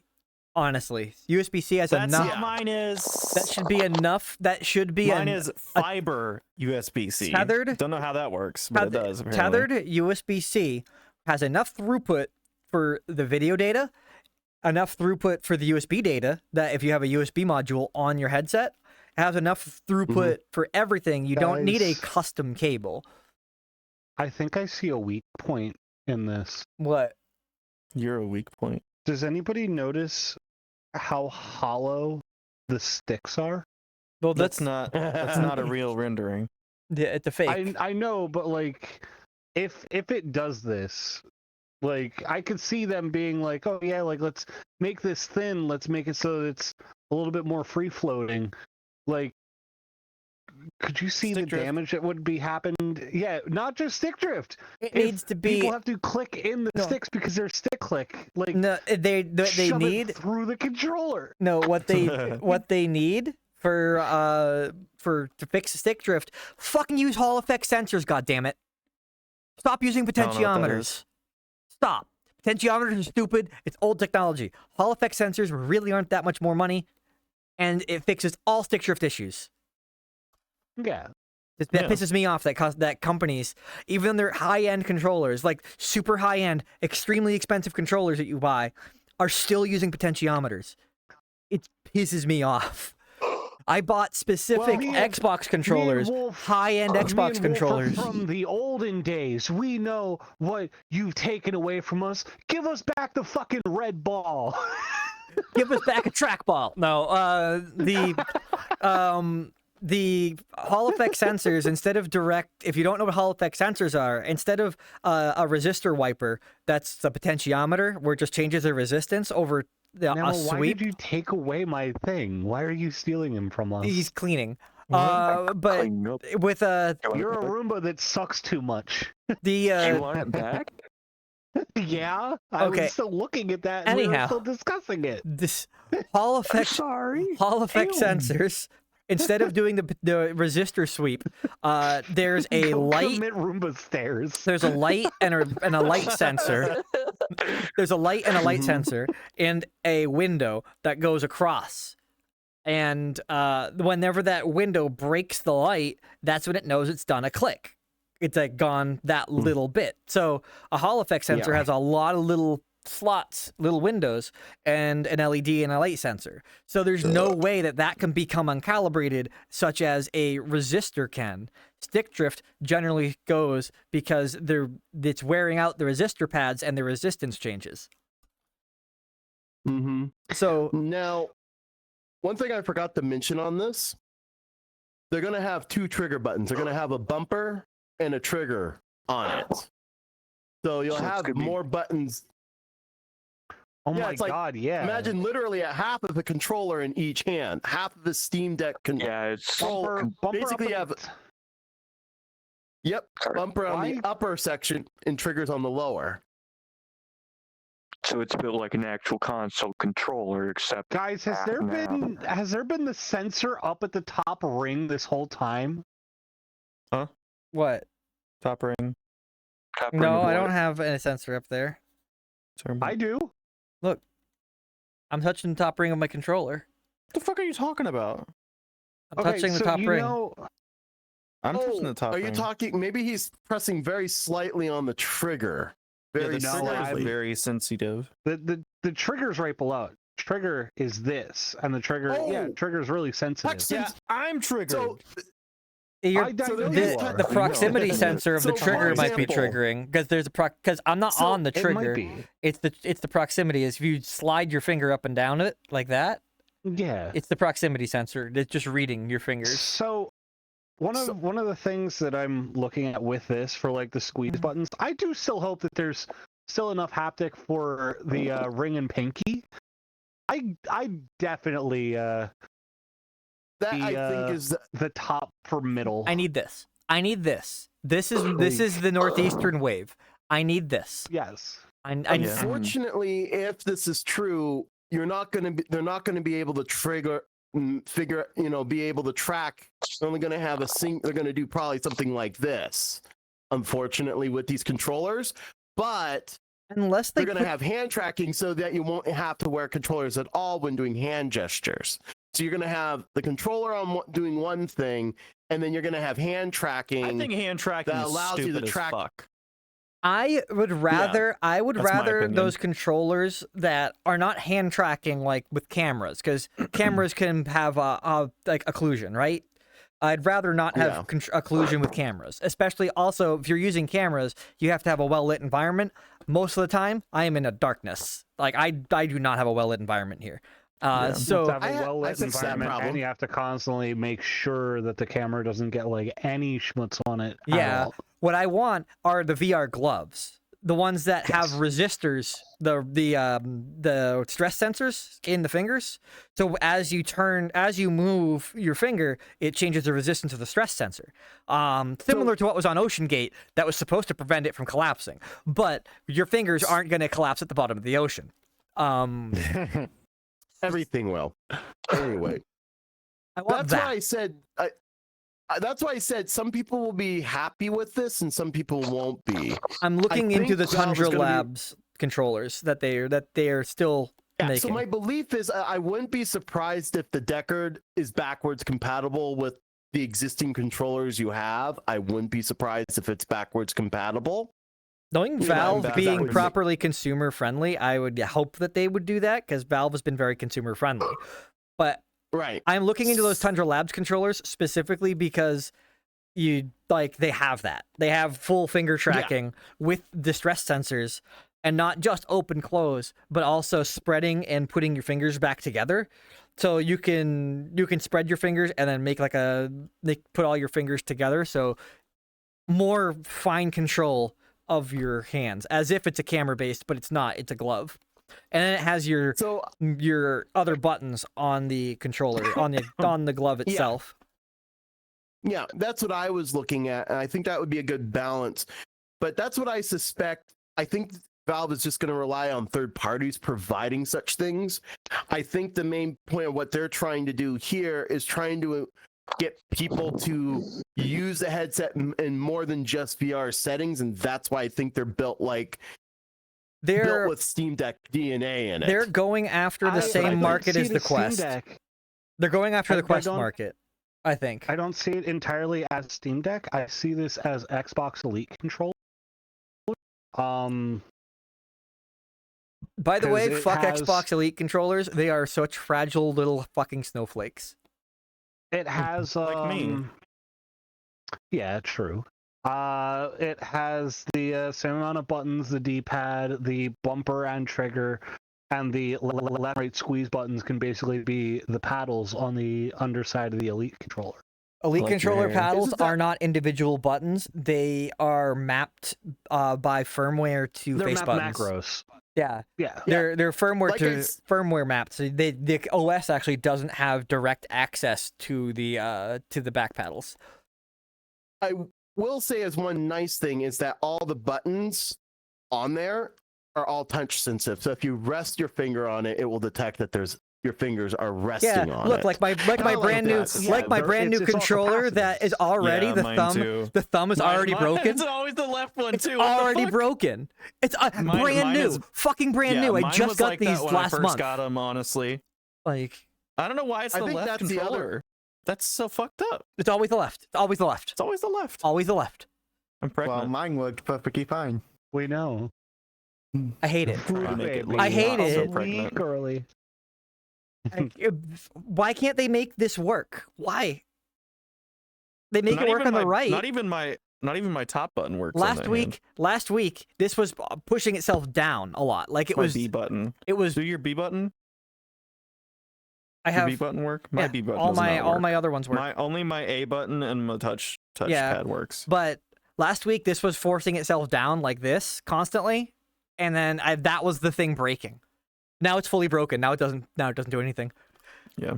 Honestly, USB-C has That's enough. how mine is. That should be enough. That should be Mine is fiber USB-C. Tethered. Don't know how that works, but it does. Apparently. Tethered USB-C has enough throughput for the video data, enough throughput for the USB data that if you have a USB module on your headset, it has enough throughput for everything. You don't need a custom cable. I think I see a weak point in this. What? You're a weak point. Does anybody notice how hollow the sticks are? Well, that's not a real rendering. Yeah, it's a fake. I know, but like, if it does this, like, I could see them being like, oh yeah, like let's make this thin, let's make it so it's a little bit more free floating. Like, could you see the damage that would be happened? Yeah, not just stick drift. It needs to be. People have to click in the sticks because they're stick click. Like, no, they shove need it through the controller. No, what they need to fix the stick drift, fucking use Hall effect sensors. God damn it! Stop using potentiometers. Stop. Potentiometers are stupid. It's old technology. Hall effect sensors really aren't that much more money, and it fixes all stick drift issues. Yeah. That pisses me off that companies, even their high-end controllers, like super high-end, extremely expensive controllers that you buy, are still using potentiometers. It pisses me off. I bought specific Xbox controllers, high-end Xbox controllers. From the olden days, we know what you've taken away from us. Give us back the fucking red ball. Give us back a trackball. No, the Hall effect sensors, instead of if you don't know what Hall effect sensors are, instead of a resistor wiper, that's the potentiometer, where it just changes the resistance over a sweep. Why did you take away my thing? Why are you stealing him from us? He's cleaning. But with you're a Roomba that sucks too much. You want it back? Yeah, I was still looking at that. And we were still discussing it. This Hall effect sensors. Instead of doing the resistor sweep, there's a light. Roomba stairs. There's a light and a light sensor. There's a light and a light sensor and a window that goes across. And whenever that window breaks the light, that's when it knows it's done a click. It's like gone that little bit. So a Hall effect sensor has a lot of little slots, little windows, and an LED and a light sensor. So there's no way that can become uncalibrated, such as a resistor can. Stick drift generally goes because it's wearing out the resistor pads and the resistance changes. Mm-hmm. So now, one thing I forgot to mention on this, they're going to have two trigger buttons. They're going to have a bumper and a trigger on it. So you'll have more buttons. Oh my god, yeah. Imagine literally a half of the controller in each hand. Half of the Steam Deck controller. Basically have... Yep, bumper on the upper section and triggers on the lower. So it's built like an actual console controller, except... Guys, has there been the sensor up at the top ring this whole time? Huh? What? Top ring. No, I don't have a sensor up there. I do. Look, I'm touching the top ring of my controller. What the fuck are you talking about? I'm touching the top ring. I'm touching the top ring. Are you talking? Maybe he's pressing very slightly on the trigger. Very very sensitive. The trigger's right below. Trigger is this, and the trigger, trigger's really sensitive. Yeah, I'm triggered. So, the proximity sensor of the trigger might be triggering because there's because I'm not on the trigger. It's the proximity. Is if you slide your finger up and down it like that. Yeah. It's the proximity sensor. It's just reading your fingers. So one of the things that I'm looking at with this for like the squeeze buttons, I do still hope that there's still enough haptic for the ring and pinky. I definitely that I think is the top for middle. I need this. This is the northeastern wave. I need this. Yes. Unfortunately, if this is true, they're not going to be able to be able to track. They're only going to have they're going to do probably something like this, unfortunately, with these controllers. But unless they're going to have hand tracking so that you won't have to wear controllers at all when doing hand gestures. So you're going to have the controller on doing one thing, and then you're going to have hand tracking. I think hand tracking that is allows you to stupid as track. fuck. I would rather That's my opinion. those controllers that are not hand tracking like with cameras, because cameras can have like occlusion, right? I'd rather not have occlusion with cameras, especially also if you're using cameras, you have to have a well-lit environment. Most of the time, I am in a darkness. Like I do not have a well-lit environment here. So have a well-lit environment, problem. and you have to constantly make sure that the camera doesn't get like any schmutz on it. at yeah, all. what I want are the VR gloves, the ones that have resistors, the stress sensors in the fingers. So as you move your finger, it changes the resistance of the stress sensor. Similar to what was on Ocean Gate, that was supposed to prevent it from collapsing, but your fingers aren't going to collapse at the bottom of the ocean. Everything will. Anyway, that's why I said. That's why I said some people will be happy with this and some people won't be. I'm looking into the think Valve is Tundra gonna Labs controllers that they are still making. So my belief is I wouldn't be surprised if the Deckard is backwards compatible with the existing controllers you have. I wouldn't be surprised if it's backwards compatible. Knowing You know, Valve that being would make- properly consumer friendly, I would hope that they would do that, because Valve has been very consumer friendly. But Right. I'm looking into those Tundra Labs controllers specifically because they have that. They have full finger tracking with distress sensors, and not just open close, but also spreading and putting your fingers back together. So you can spread your fingers and then make put all your fingers together, so more fine control of your hands, as if it's a camera based, but it's not. It's a glove. And then it has your other buttons on the controller, on the glove itself. Yeah, that's what I was looking at, and I think that would be a good balance. But that's what I suspect. I think Valve is just going to rely on third parties providing such things. I think the main point of what they're trying to do here is trying to get people to use the headset in more than just VR settings, and that's why I think they're built with Steam Deck DNA in it. They're going after the same market as the Quest. They're going after the Quest market, I think. I don't see it entirely as Steam Deck. I see this as Xbox Elite controller. By the way, 'cause fuck it has- Xbox Elite controllers. They are such fragile little fucking snowflakes. It has Like me. Yeah, true. It has the same amount of buttons, the D-pad, the bumper and trigger, and the left right squeeze buttons can basically be the paddles on the underside of the Elite controller. Elite Like your controller hand. paddles Isn't that- are not individual buttons. They are mapped by firmware to They're face map buttons. macros. Yeah. Yeah. They're firmware Like to it's- firmware mapped. So the OS actually doesn't have direct access to the back paddles. I will say as one nice thing is that all the buttons on there are all touch sensitive. So if you rest your finger on it, it will detect that your fingers are resting on look, it. like my brand new that. like my brand new it's all controller capacitive. that is already Yeah, mine too. the thumb is already broken. It's always the left one It's too. What the already fuck? broken. It's brand mine new, is- fucking brand Yeah, new. I mine just was got like that these when I last first month. got them, honestly. Like, I don't know why it's I the think left that's the other- controller. That's so fucked up. it's always the left. It's always the left. It's always the left. Always the left. I'm pregnant. Well, mine worked perfectly fine. We know. I hate it. Trying to make it Baby. look I hate not so it. pregnant. Weak early. Why can't they make this work? Why? They make Not it work even on the my- right. Not even my top button works. on last that week, this was pushing itself down a lot. Like it my was. B button. It was. Do your B button? I Your have B button work? My yeah, B button all does my not all work. my other ones work. Only my A button and my touch Yeah. pad works. But last week, this was forcing itself down like this constantly, and then that was the thing breaking. Now it's fully broken. Now it doesn't do anything. Yeah.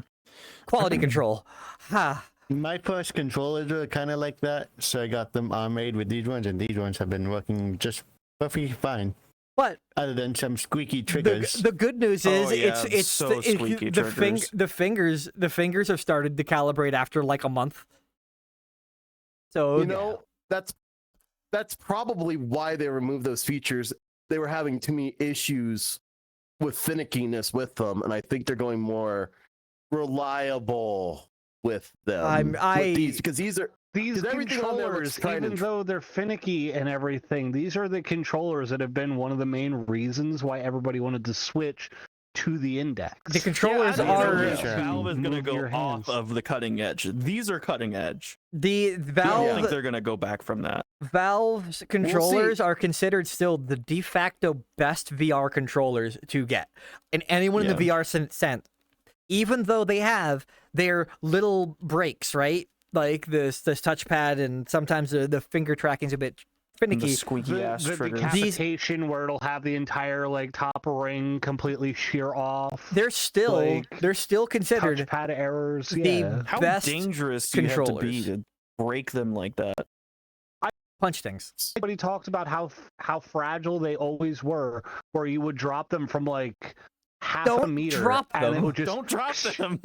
Quality control. Ha. My first controllers were kind of like that, so I got them made with these ones, and these ones have been working just perfectly fine. But other than some squeaky the, triggers. the good news is Oh, yeah, it's so squeaky triggers. the fingers have started to calibrate after like a month. So You know, that's probably why they removed those features. They were having too many issues with finickiness with them, and I think they're going more reliable with them. With these, because these are These 'cause everything on there looks controllers, tried even and though they're finicky and everything, these are the controllers that have been one of the main reasons why everybody wanted to switch to the Index. the controllers I don't are think Sure. Valve is going to Move go your off hands. of the cutting edge. These are cutting edge. the I don't Valve think they're going to go back from that. Valve's controllers are considered still the de facto best VR controllers to get. And anyone in the VR sense, even though they have their little breaks, right? Like this touchpad, and sometimes the finger tracking's a bit And the finicky. squeaky ass The triggers. decapitation where it'll have the entire like top ring completely shear off. They're still like, considered touchpad errors. the Yeah. How best dangerous do you have to be controllers. to break them like that? punch things. Everybody talked about how fragile they always were, where you would drop them from like half a Don't meter, drop and it them. would just Don't drop them.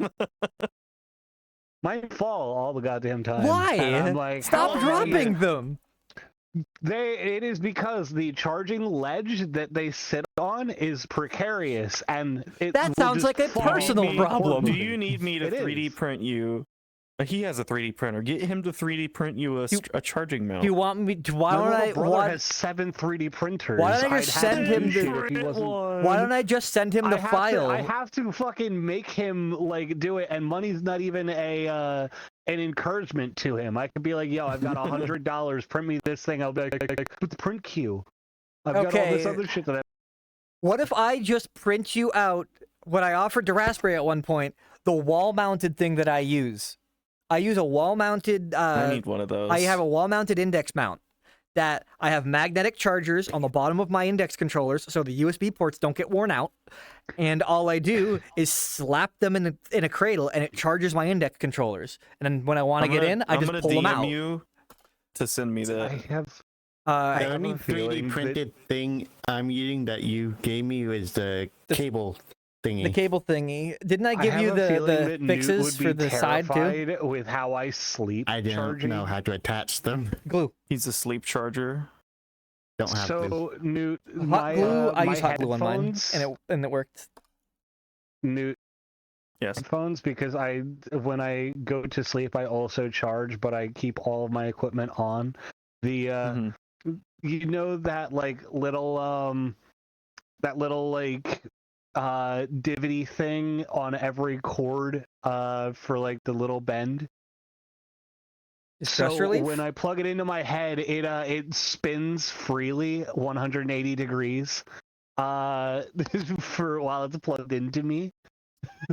might fall all the goddamn time. Why? And I'm like, Stop how long dropping is- them. It is because the charging ledge that they sit on is precarious, and it That will sounds just like a fall personal before problem. Do moving. you need me to It 3D is. print you? He has a 3D printer. Get him to 3D print you a charging mount. Do you want me? Why My don't little I? brother Why, has 7 3D printers. Why don't I I'd just have send to him do the- shit if he wasn't. why don't I just send him the file? I have to fucking make him like do it, and money's not even a an encouragement to him. I could be like, "Yo, I've got $100. Print me this thing." I'll be like, "Put the print queue." I've got all this Okay. other shit that I. What if I just print you out what I offered to Raspberry at one point, the wall-mounted thing that I use? I use a wall-mounted. I need one of those. I have a wall-mounted index mount that I have magnetic chargers on the bottom of my index controllers, so the USB ports don't get worn out. And all I do is slap them in a cradle, and it charges my index controllers. And then when I want to get in, I just pull them out. you to send me I the. have. The have only a feeling 3D that- printed thing I'm using that you gave me was the cable thingy. The cable thingy. Didn't I I give have you a feeling the that Noot fixes would be for the side too? terrified with how I sleep. I didn't charging. know how to attach them. Glue. He's a sleep charger. Don't have to. So Newt, Hot my, glue. I my use hot glue on mine, headphones- and it worked. Newt Yes. headphones, because when I go to sleep I also charge, but I keep all of my equipment on. The Mhm. you know that little divvy thing on every cord for like the little bend. Stress So relief? when I plug it into my head, it spins freely 180 degrees for while it's plugged into me.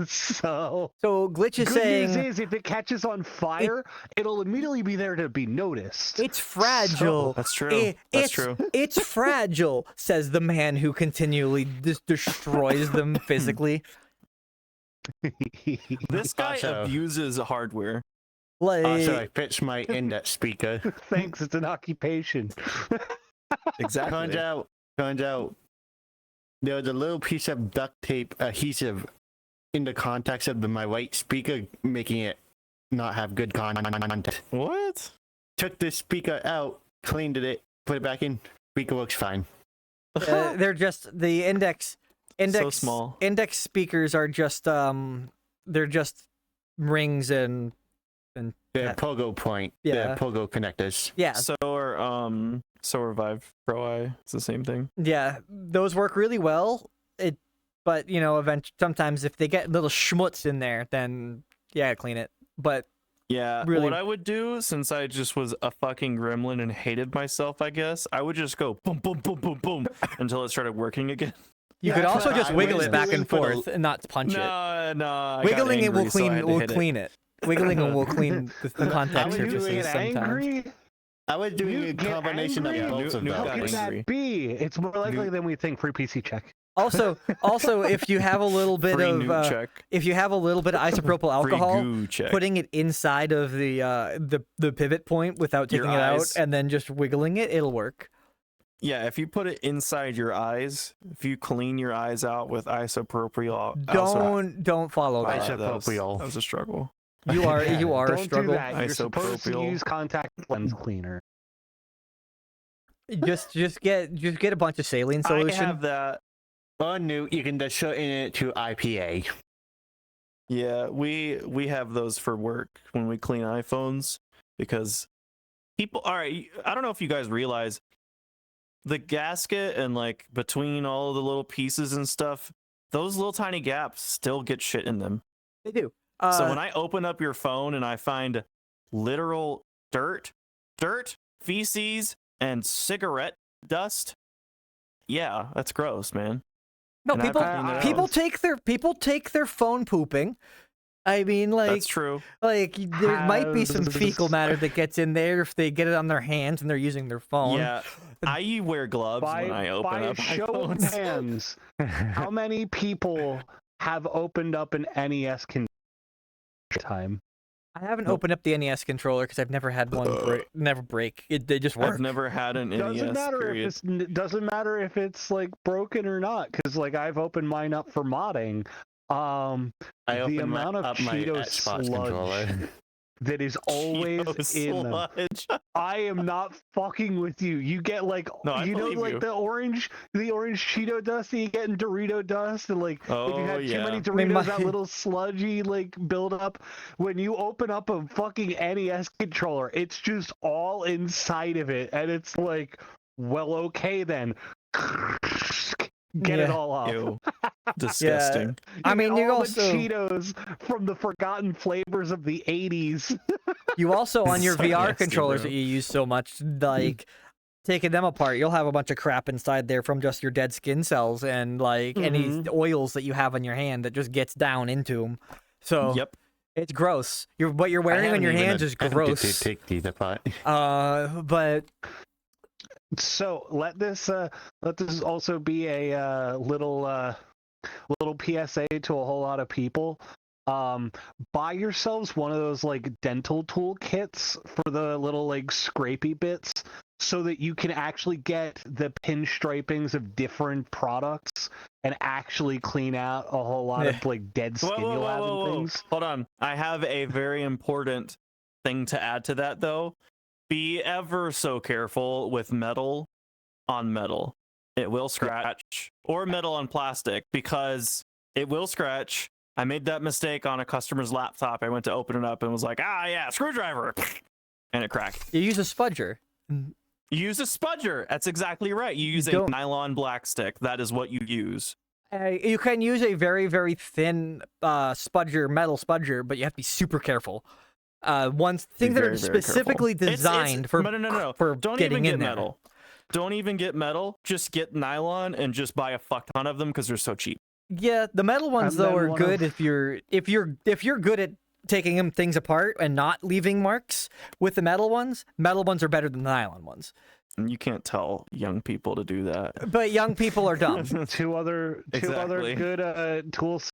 So Glitch is good saying news is if it catches on fire, it'll immediately be there to be noticed. it's fragile. That's true. That's true. It's fragile, says the man who continually destroys them physically. This guy Also- abuses hardware. Like, So I fixed my index speaker. Thanks, it's an occupation. Exactly. Turns out there was a little piece of duct tape adhesive in the contacts of my right speaker, making it not have good content. What? Took the speaker out, cleaned it, put it back in. Speaker works fine. they're just the index. So small. Index speakers are just they're just rings and They're Yeah. pogo point. Yeah. They're pogo connectors. yeah. So are Vive Pro Eye. It's the same thing. Yeah, those work really well. But sometimes if they get little schmutz in there, then yeah, clean it. But Yeah. Really- What I would do, since I just was a fucking gremlin and hated myself, I guess I would just go boom, boom, boom, boom, boom until it started working again. you Yeah, could that's also what just I wiggle was it back doing and for the- forth and not punch it. No. I got Wiggling it will angry, so I clean had to will hit it. clean it. Wiggling it will clean the contact I was doing surfaces it sometimes. angry? I was doing You a get combination angry? of both of New How got could those. angry. that be? It's more likely Newt- than we think. Free PC check. Also, if you have a little bit Free of Noot check. if you have a little bit of isopropyl alcohol, Free goo check. putting it inside of the pivot point without Your taking it out eyes. and then just wiggling it, it'll work. Yeah, if you put it inside your eyes, if you clean your eyes out with isopropyl, Don't follow that. Isopropyl. That was a struggle. You are a Don't struggle. do that. You're supposed to Isopropyl. use contact lens cleaner. Just get a bunch of saline I solution. have that. On Noot, you can just shorten it to IPA. Yeah, we have those for work when we clean iPhones because people. All right, I don't know if you guys realize the gasket and like between all of the little pieces and stuff, those little tiny gaps still get shit in them. They do. So when I open up your phone and I find literal dirt, feces, and cigarette dust, yeah, that's gross, man. no, and I've cleaned it out. people take their phone pooping. I mean, like That's true. like there might be some Has- fecal matter that gets in there if they get it on their hands and they're using their phone. Yeah, I wear gloves when I open by up a show of iPhones. hands, how many people have opened up an NES time? I haven't Nope. opened up the NES controller because I've never had one never break. They just work. I've never had an Doesn't NES. matter Period. if it's doesn't matter if it's like broken or not, because like I've opened mine up for modding. I The opened amount of up my Cheeto Xbox sludge controller. that is always Cheeto in them. sludge. I am not fucking with you. You get like No, I you know believe like you. the orange Cheeto dust that you get in Dorito dust, and like if you Oh, have too many yeah. Doritos, that little sludgy like build up. When you open up a fucking NES controller, it's just all inside of it, and it's like, well, okay then. Get it Yeah. all off. Ew. Disgusting. I mean, you all also the Cheetos from the forgotten flavors of the 80s. you also on your So VR nasty, controllers bro. that you use so much, like taking them apart, you'll have a bunch of crap inside there from just your dead skin cells and like any oils that you have on your hand that just gets down into them. So Yep. it's gross. What you're wearing on your hands is gross. To take these apart. But So let this also be a little PSA to a whole lot of people. Buy yourselves one of those like dental tool kits for the little like scrapey bits, so that you can actually get the pinstripings of different products and actually clean out a whole lot of like dead stimulants and things. Hold on. I have a very important thing to add to that, though. Be ever so careful with metal on metal. It will scratch, or metal on plastic, because it will scratch. I made that mistake on a customer's laptop. I went to open it up and was like, yeah, screwdriver. And it cracked. you use a spudger. You use a spudger. That's exactly right. You use a don't- nylon black stick. That is what you use. You can use a very, very thin spudger, metal spudger, but you have to be super careful. Things that are very, very specifically careful. designed for no. for Don't getting even get in there. metal. Don't even get metal. Just get nylon and just buy a fuck ton of them because they're so cheap. Yeah, the metal ones And though then are one good of- if you're good at taking things apart and not leaving marks with the metal ones. Metal ones are better than the nylon ones. And you can't tell young people to do that. But young people are dumb. Two other Exactly. good tools.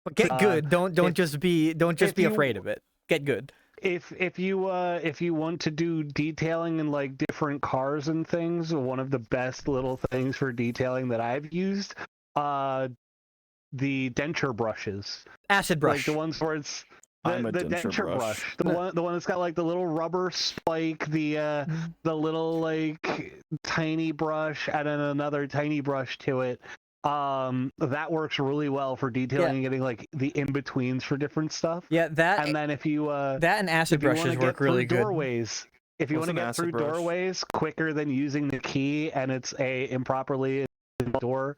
But get good. Don't if- just be if you- afraid of it. Get good. If you want to do detailing in like different cars and things, one of the best little things for detailing that I've used, the denture brushes, Acid brush. like the ones where it's I'm a the denture brush. the one that's got like the little rubber spike, the little like tiny brush, and then another tiny brush to it. That works really well for detailing and getting like the in-betweens for different stuff. Yeah, that And then if you that and acid if you wanna brushes get work really through good. doorways, if you What's want to an get acid through brush? doorways quicker than using the key and it's a improperly door,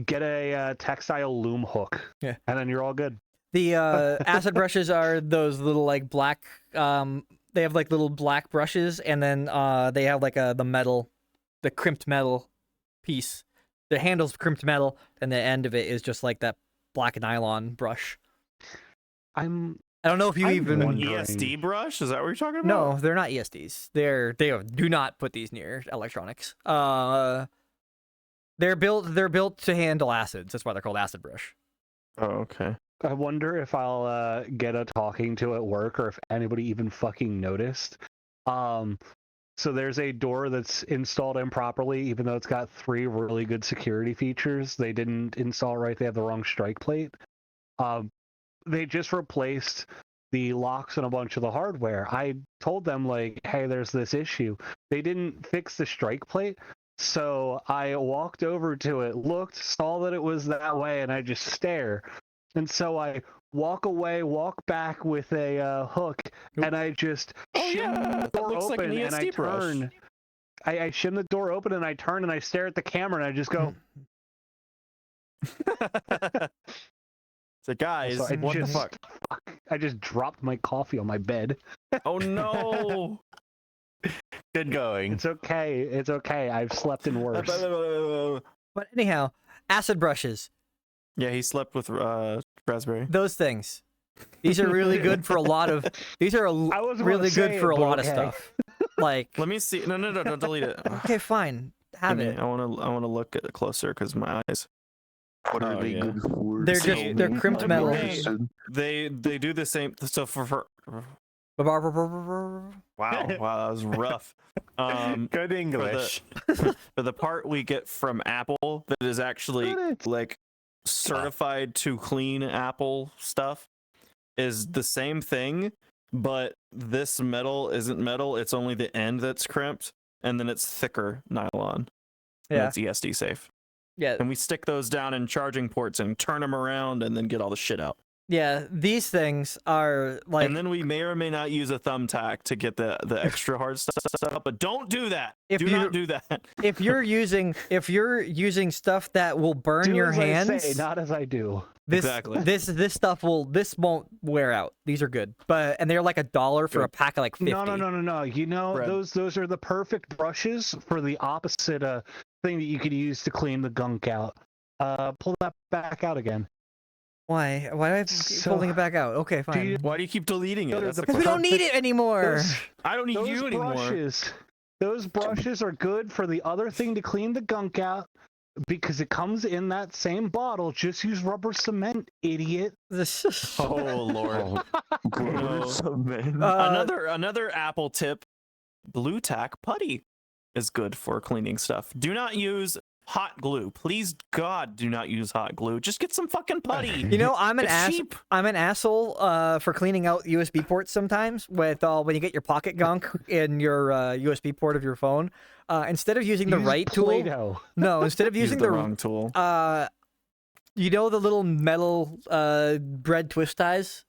get a textile loom hook. Yeah. And then you're all good. The acid brushes are those little like black. They have like little black brushes, and then they have like the crimped metal piece. The handle's crimped metal, and the end of it is just like that black nylon brush. I don't know if you I'm even. An wondering- ESD brush? Is that what you're talking about? No, they're not ESDs. They do not put these near electronics. They're built to handle acids. That's why they're called acid brush. Oh, okay. I wonder if I'll get a talking to at work or if anybody even fucking noticed. So there's a door that's installed improperly, even though it's got 3 really good security features. They didn't install it right. They have the wrong strike plate. They just replaced the locks and a bunch of the hardware. I told them, like, hey, there's this issue. They didn't fix the strike plate. So I walked over to it, looked, saw that it was that way, and I just stare. And so I walk away, walk back with a hook, and I just shim the that door looks like an open, and I ESD brush. turn. I shim the door open, and I turn, and I stare at the camera, and I just go. So guys, So I what just, the fuck? I just dropped my coffee on my bed. Oh no! Good going. It's okay. It's okay. I've slept in worse. But anyhow, acid brushes. Yeah, he slept with raspberry. Those things. These are really good for a lot of. These are I wasn't really gonna say good for it, a but lot of okay. stuff. Like, Let me see. No, don't delete it. okay, fine, have Give me- it. I want to look at it closer because my eyes. What are Oh, they yeah. good for? They're crimped metal. They do the same. So for Ba-ba-ba-ba-ba-ba. wow, that was rough. Good English. For the part we get from Apple that is actually like certified to clean Apple stuff is the same thing, but this metal isn't metal. It's only the end that's crimped, and then it's thicker nylon. And Yeah, that's ESD safe. yeah, And we stick those down in charging ports and turn them around and then get all the shit out. yeah. These things are like. And then we may or may not use a thumbtack to get the extra hard stuff, but don't do that. If Do you- not do that. if you're using stuff that will burn Do your as I hands, say, not as I do. this Exactly. this stuff won't wear out. These are good, and they're like $1 for a Good. pack of like 50. No. You know, Bread. those are the perfect brushes for the opposite thing that you could use to clean the gunk out. Pull that back out again. Why do I have to keep So- pulling it back out? Okay, you- fine. Why do you keep deleting it? Those are That's the the Because we question. don't need it anymore. Those, I don't need those you anymore. those brushes are good for the other thing to clean the gunk out because it comes in that same bottle. Just use rubber cement, idiot. Oh Lord. No. Cement. Another Apple tip: Blue Tack putty is good for cleaning stuff. Do not use hot glue. Please, God, do not use hot glue. Just get some fucking putty. You know, I'm an It's ass. cheap. I'm an asshole for cleaning out USB ports sometimes. With when you get your pocket gunk in your USB port of your phone, instead of using the Use right tool, Play-Doh. no, instead of Use using the wrong tool. you know, the little metal bread twist ties.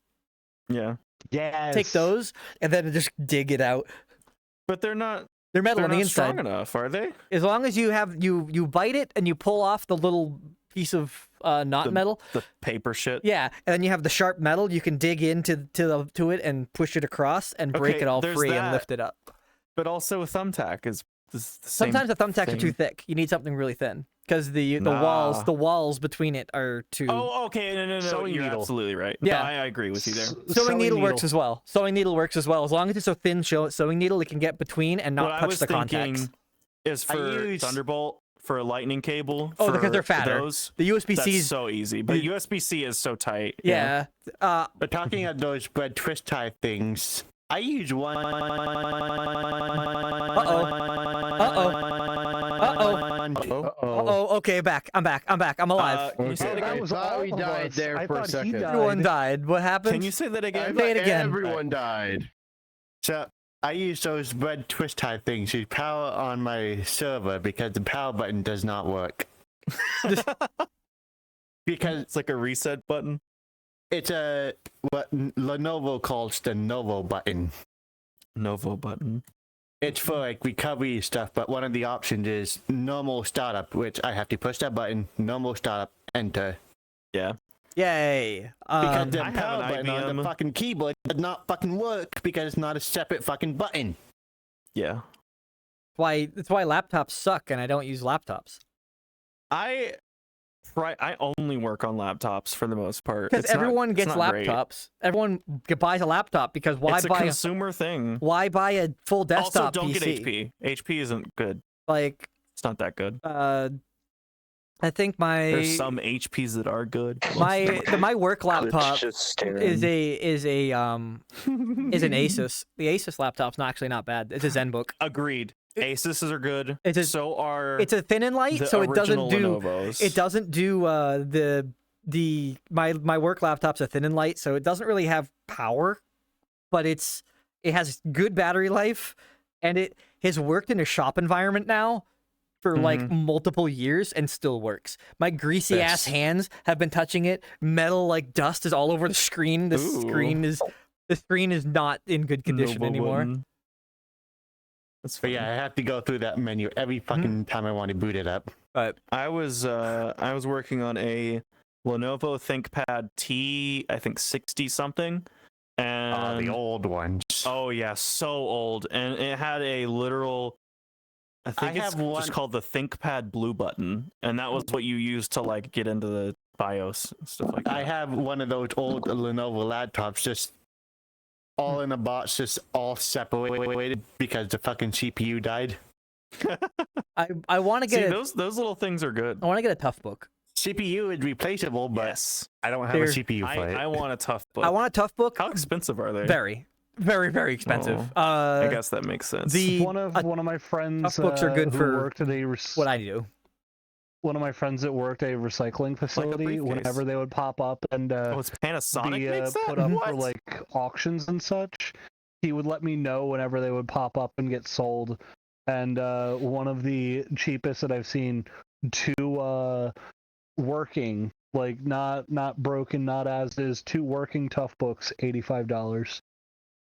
Yeah, Yes. Take those and then just dig it out. but they're not. They're metal They're on the not inside. strong enough, are they? As long as you have you bite it and you pull off the little piece of not The- metal. The paper shit. Yeah, and then you have the sharp metal. You can dig into it and push it across and break Okay, it all there's free and that. lift it up. But also a thumbtack is the same Sometimes the thumbtacks are too thing. thick. You need something really thin because the Nah. walls between it are too. Oh, okay. No. Sewing You're needle. absolutely right. Yeah. No, I agree with you there. Sewing needle works as well. Sewing needle works as well. As long as it's a thin sewing needle, it can get between and not What I touch was the thinking contacts. is I for use- Thunderbolt, for a lightning cable. Oh, for because they're fatter. Those, The that's USB-C's. so easy. But USB-C is so tight. Yeah. But talking about those bread twist tie things, I use one. Oh, okay, I'm back. I'm alive. Can you say that I again? was thought we all of died us. there I for a thought he second. died. Everyone died. What happened? Can you say that I again? Say it thought again. Everyone died. So I use those bread twist tie things to power on my server because the power button does not work. Because It's like a reset button. it's what Lenovo calls the Novo button. Novo button. It's for like recovery stuff, but one of the options is normal startup, which I have to push that button, normal startup, enter. Yeah. Yay. Because the I have power an button on the IBM. fucking keyboard does not fucking work because it's not a separate fucking button. Yeah. That's why laptops suck, and I don't use laptops. I only work on laptops for the most part. Because It's not- everyone it's gets not great. laptops. Everyone buys a laptop because why It's a buy consumer thing. why buy a full desktop Also, don't PC? get HP. HP isn't good. Like It's not that good. I think There's some HPs that are good. my work laptop Just staring. is an Asus. The Asus laptop's actually not bad. It's a ZenBook. Agreed. Asus are good. So are It's a thin and light, the so it doesn't original do Lenovo's. it doesn't do my work laptop's a thin and light, so it doesn't really have power, but it has good battery life, and it has worked in a shop environment now for like multiple years and still works. My greasy ass hands have been touching it. Metal like dust is all over the screen. The screen is not in good condition anymore. That's But funny. yeah, I have to go through that menu every fucking time I want to boot it up. But I was working on a Lenovo ThinkPad T, I think 60 something, and The old ones. oh yeah, so old, and it had a literal. I think it's have one- just called the ThinkPad Blue button, and that was what you used to like get into the BIOS and stuff like that. I have one of those old Lenovo laptops, just all in a box, just all separated because the fucking CPU died. I want to See, get those little things are good. I want to get a tough book. CPU is replaceable, but Yes, I don't have They're- a CPU for it. I want a tough book. I want a tough book. How expensive are they? Very, very, very expensive. I guess that makes sense. One of my friends tough books are good who for worked at a what I do. one of my friends that worked at a recycling facility, briefcase. whenever they would pop up and oh, it's Panasonic be makes that? put up What? for like auctions and such, he would let me know whenever they would pop up and get sold. And one of the cheapest that I've seen, two working, like not broken, not as is, two working tough books, $85.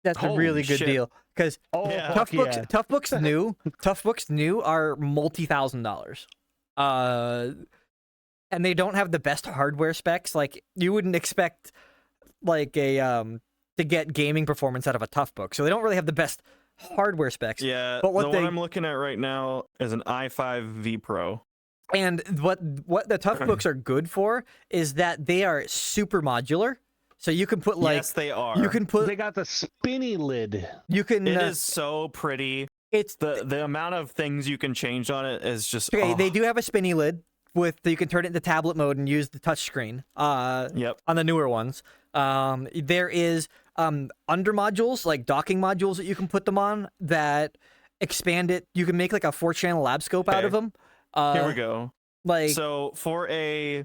That's a Holy really good shit. deal because Oh, Yeah. fuck Tough Books new are multi-$1,000s. And they don't have the best hardware specs. Like you wouldn't expect like a to get gaming performance out of a Tough Book. So they don't really have the best hardware specs. Yeah, But what the one they- I'm looking at right now is an i5 V Pro. And what the Tough Books are good for is that they are super modular. So you can put like yes, they are. you can put They got the spinny lid. you can It is so pretty. it's The amount of things you can change on it is just. okay. oh. They do have a spinny lid with you can turn it into tablet mode and use the touch screen. Yep. On the newer ones. There is under modules, like docking modules that you can put them on that expand it. You can make like a 4-channel lab scope out of Okay. them. Here we go. Like So for a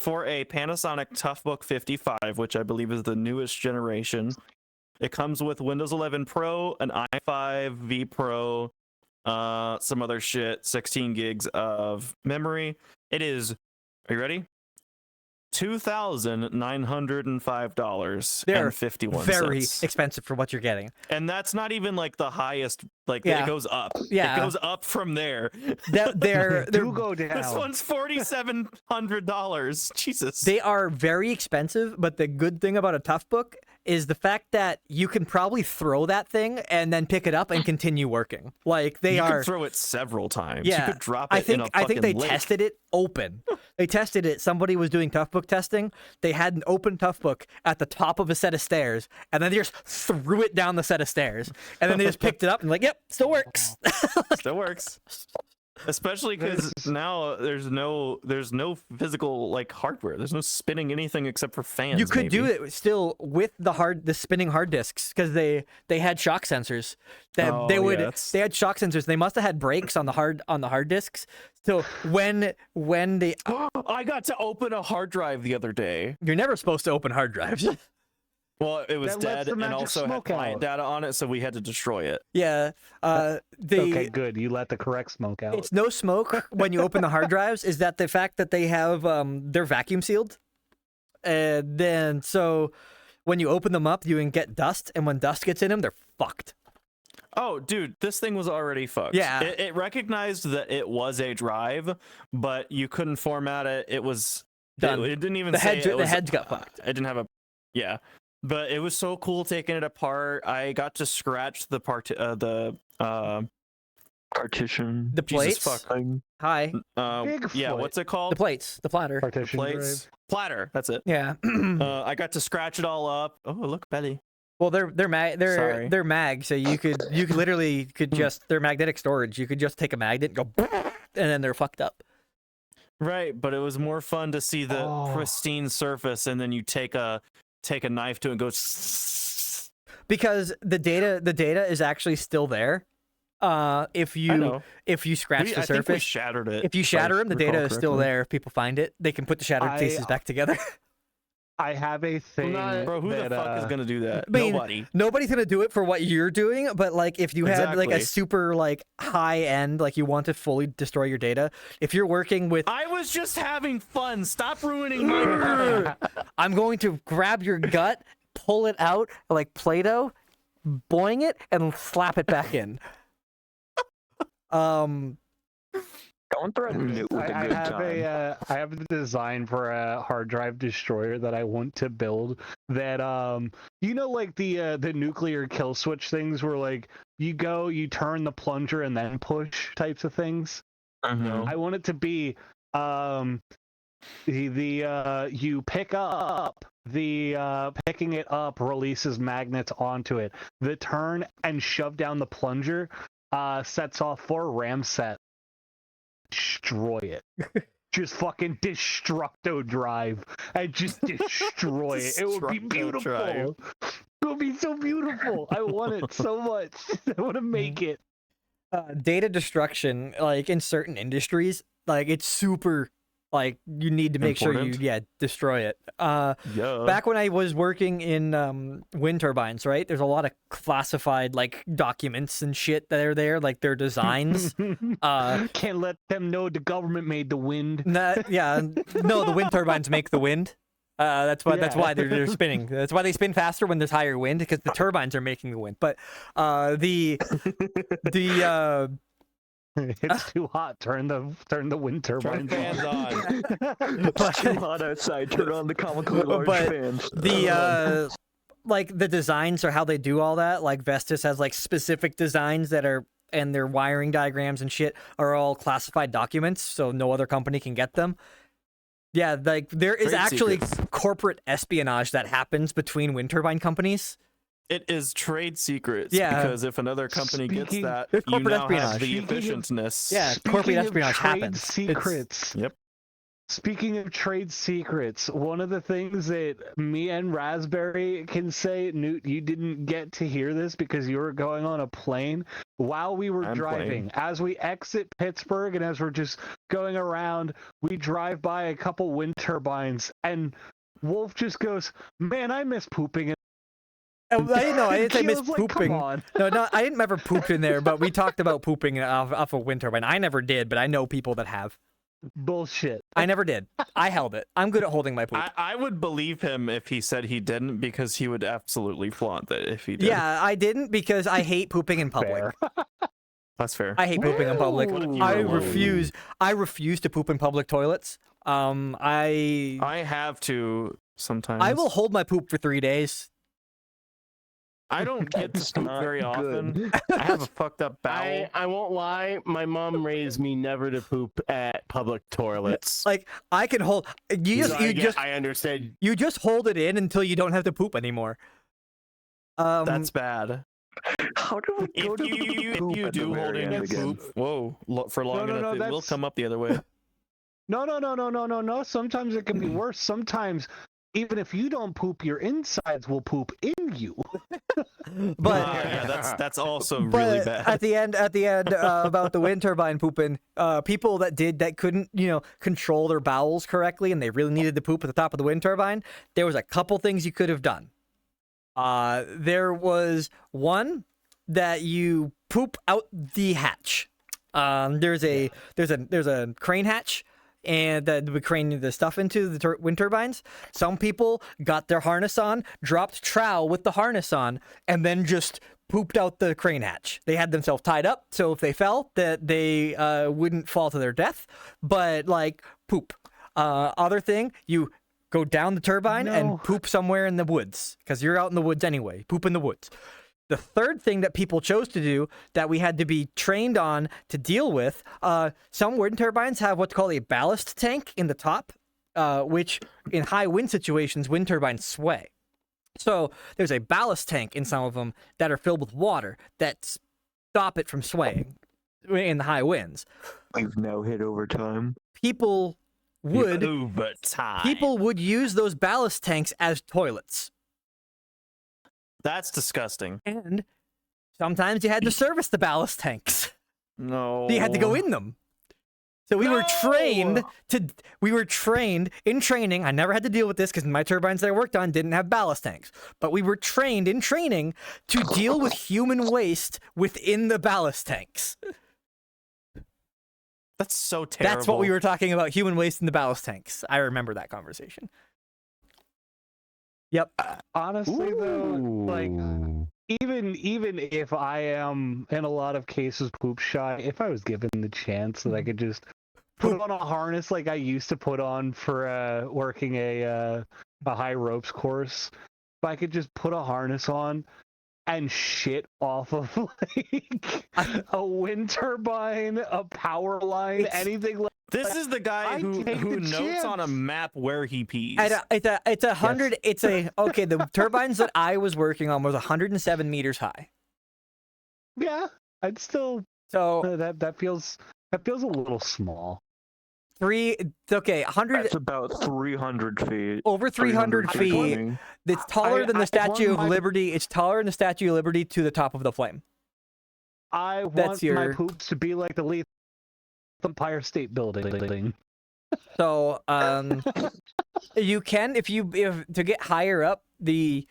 Panasonic Toughbook 55, which I believe is the newest generation, it comes with Windows 11 Pro, an i5 V Pro, some other shit, 16 gigs of memory. It is. Are you ready? $2,905 They're and 51 very cents. expensive for what you're getting. And that's not even like the highest. Like Yeah. it goes up. Yeah. It goes up from there. They're Do go down. This one's $4,700. Jesus. they are very expensive, but the good thing about a Tough Book is the fact that you can probably throw that thing and then pick it up and continue working. Like they you are could throw it several times. Yeah, You could drop it I think in a I think they fucking lake. tested it open. They tested it. Somebody was doing Tough Book testing. They had an open Tough Book at the top of a set of stairs, and then they just threw it down the set of stairs, and then they just picked it up and like, yep, still works. Still works. Especially because now there's no physical like hardware. There's no spinning anything except for fans. You could do maybe. it still with the spinning hard disks because they had shock sensors. That Oh, they would yeah, that's- they had shock sensors. They must have had brakes on the hard disks. So when they I got to open a hard drive the other day. you're never supposed to open hard drives. Well, it was That lets dead the and magic also had smoke client out. data on it, so we had to destroy it. Yeah. Okay, good. You let the correct smoke out. It's no smoke when you open the hard drives. Is that the fact that they have they're vacuum sealed, and then so when you open them up, you can get dust, and when dust gets in them, they're fucked. Oh, dude, this thing was already fucked. Yeah. It recognized that it was a drive, but you couldn't format it. It was Done. It didn't even The say heads it the was, heads got fucked. It didn't have a but it was so cool taking it apart. I got to scratch the Partition. The Jesus plates. fuck. Thing. Hi. Big Yeah, foot. what's it called? The plates. The platter. partition Plates. drive. Platter. That's it. Yeah. I got to scratch it all up. Oh, look, Betty. Well, they're Sorry. mag, so you could literally could just they're magnetic storage. You could just take a magnet and go, and then they're fucked up. Right, but it was more fun to see the Oh. pristine surface, and then you take a knife to it and go. Because the data is actually still there. If I you know. scratch the I think we surface, shattered it. if you if I shatter them, the data recall is still correctly. there. If people find it, they can put the shattered I- pieces back together. I have a thing. Bro, who that, the fuck is gonna do that? I mean, Nobody. Nobody's gonna do it for what you're doing, but like if you had like a Exactly. super like high end, like you want to fully destroy your data, if you're working with I was just having fun. Stop ruining my. I'm going to grab your gut, pull it out like Play-Doh, boing it, and slap it back in. Don't threaten Noot with a I good have time. I have the design for a hard drive destroyer that I want to build. That like the nuclear kill switch things where like you go, you turn the plunger and then push types of things. Mhm. I want it to be you pick up the picking it up releases magnets onto it. The turn and shove down the plunger sets off 4 ram set. Destroy it. Just fucking destructo drive and just destroy it. It would be Destructo beautiful. drive. It would be so beautiful. I want it so much. I want to make it. Data destruction, like in certain industries, like it's super, like you need to make sure Important? you destroy it. Yeah. Back when I was working in wind turbines, right? There's a lot of classified like documents and shit that are there, like their designs. Can't let them know the government made the wind. No, the wind turbines make the wind. That's why they're spinning. That's why they spin faster when there's higher wind, because the turbines are making the wind. But It's too hot. Turn the wind Turn turbines fans on. It's too hot outside. Turn on the comically large But fans. the like the designs or how they do all that, like Vestas has like specific designs that are, and their wiring diagrams and shit are all classified documents, so no other company can get them. Yeah, like there is Trade actually secrets. corporate espionage that happens between wind turbine companies. It is trade secrets. Yeah. Because if another company gets Speaking- that, There's you corporate now espionage. have the Speaking of- efficientness. Yeah, Speaking corporate of espionage trade happens. Secrets. Yep. Speaking of trade secrets, one of the things that me and Raspberry can say, Newt, you didn't get to hear this because you were going on a plane while we were I'm driving. As we exit Pittsburgh and as we're just going around, we drive by a couple wind turbines, and Wolf just goes, "Man, I miss pooping." I didn't say miss Keel's like, "Come pooping. on." No, I didn't ever poop in there, but we talked about pooping off a wind turbine. I never did, but I know people that have. Bullshit. I never did. I held it. I'm good at holding my poop. I would believe him if he said he didn't, because he would absolutely flaunt that if he did. Yeah, I didn't because I hate pooping in public. Fair. That's fair. I hate pooping in public. What if you I were alone? refuse to poop in public toilets. I have to sometimes. I will hold my poop for 3 days. I don't get to That's poop not very often. good. I have a fucked up bowel. I won't lie. My mom raised me never to poop at public toilets. Like I can hold. So I understand. You just hold it in until you don't have to poop anymore. That's bad. How do we go If to you, poop you at the do hold very in end your again? poop, for long No, enough, it will that's- come up the other way. No. Sometimes it can be worse. Sometimes, even if you don't poop, your insides will poop in you. But yeah, that's also really but bad. at the end, about the wind turbine pooping, people that couldn't control their bowels correctly, and they really needed to poop at the top of the wind turbine. There was a couple things you could have done. There was one that you poop out the hatch. There's a crane hatch, and that would crane the stuff into the wind turbines. Some people got their harness on, dropped trowel with the harness on, and then just pooped out the crane hatch. They had themselves tied up, so if they fell, that they wouldn't fall to their death, but like poop. Other thing, you go down the turbine and poop somewhere in the woods, because you're out in the woods anyway. Poop in the woods. The third thing that people chose to do that we had to be trained on to deal with, some wind turbines have what's called a ballast tank in the top, which in high wind situations, wind turbines sway. So there's a ballast tank in some of them that are filled with water that stop it from swaying in the high winds. We've now hit overtime. People would overtime. people would use those ballast tanks as toilets. That's disgusting. And sometimes you had to service the ballast tanks. No. So you had to go in them. So we were trained in training. I never had to deal with this because my turbines that I worked on didn't have ballast tanks. But we were trained in training to deal with human waste within the ballast tanks. That's so terrible. That's what we were talking about, human waste in the ballast tanks. I remember that conversation. Yep. Honestly, though, like even if I am in a lot of cases poop shy, if I was given the chance that I could just put on a harness like I used to put on for working a high ropes course, if I could just put a harness on and shit off of like a wind turbine, a power line, anything like. This is the guy who notes on a map where he pees. It's 100. Yes. It's a okay. The turbines that I was working on was 107 meters high. Yeah, I'd still. So that feels a little small. Okay, 100. That's about 300 feet. Over 300 feet. It's taller than the Statue of Liberty. It's taller than the Statue of Liberty to the top of the flame. I want my poops to be like the Empire State Building. So, you can if to get higher up, the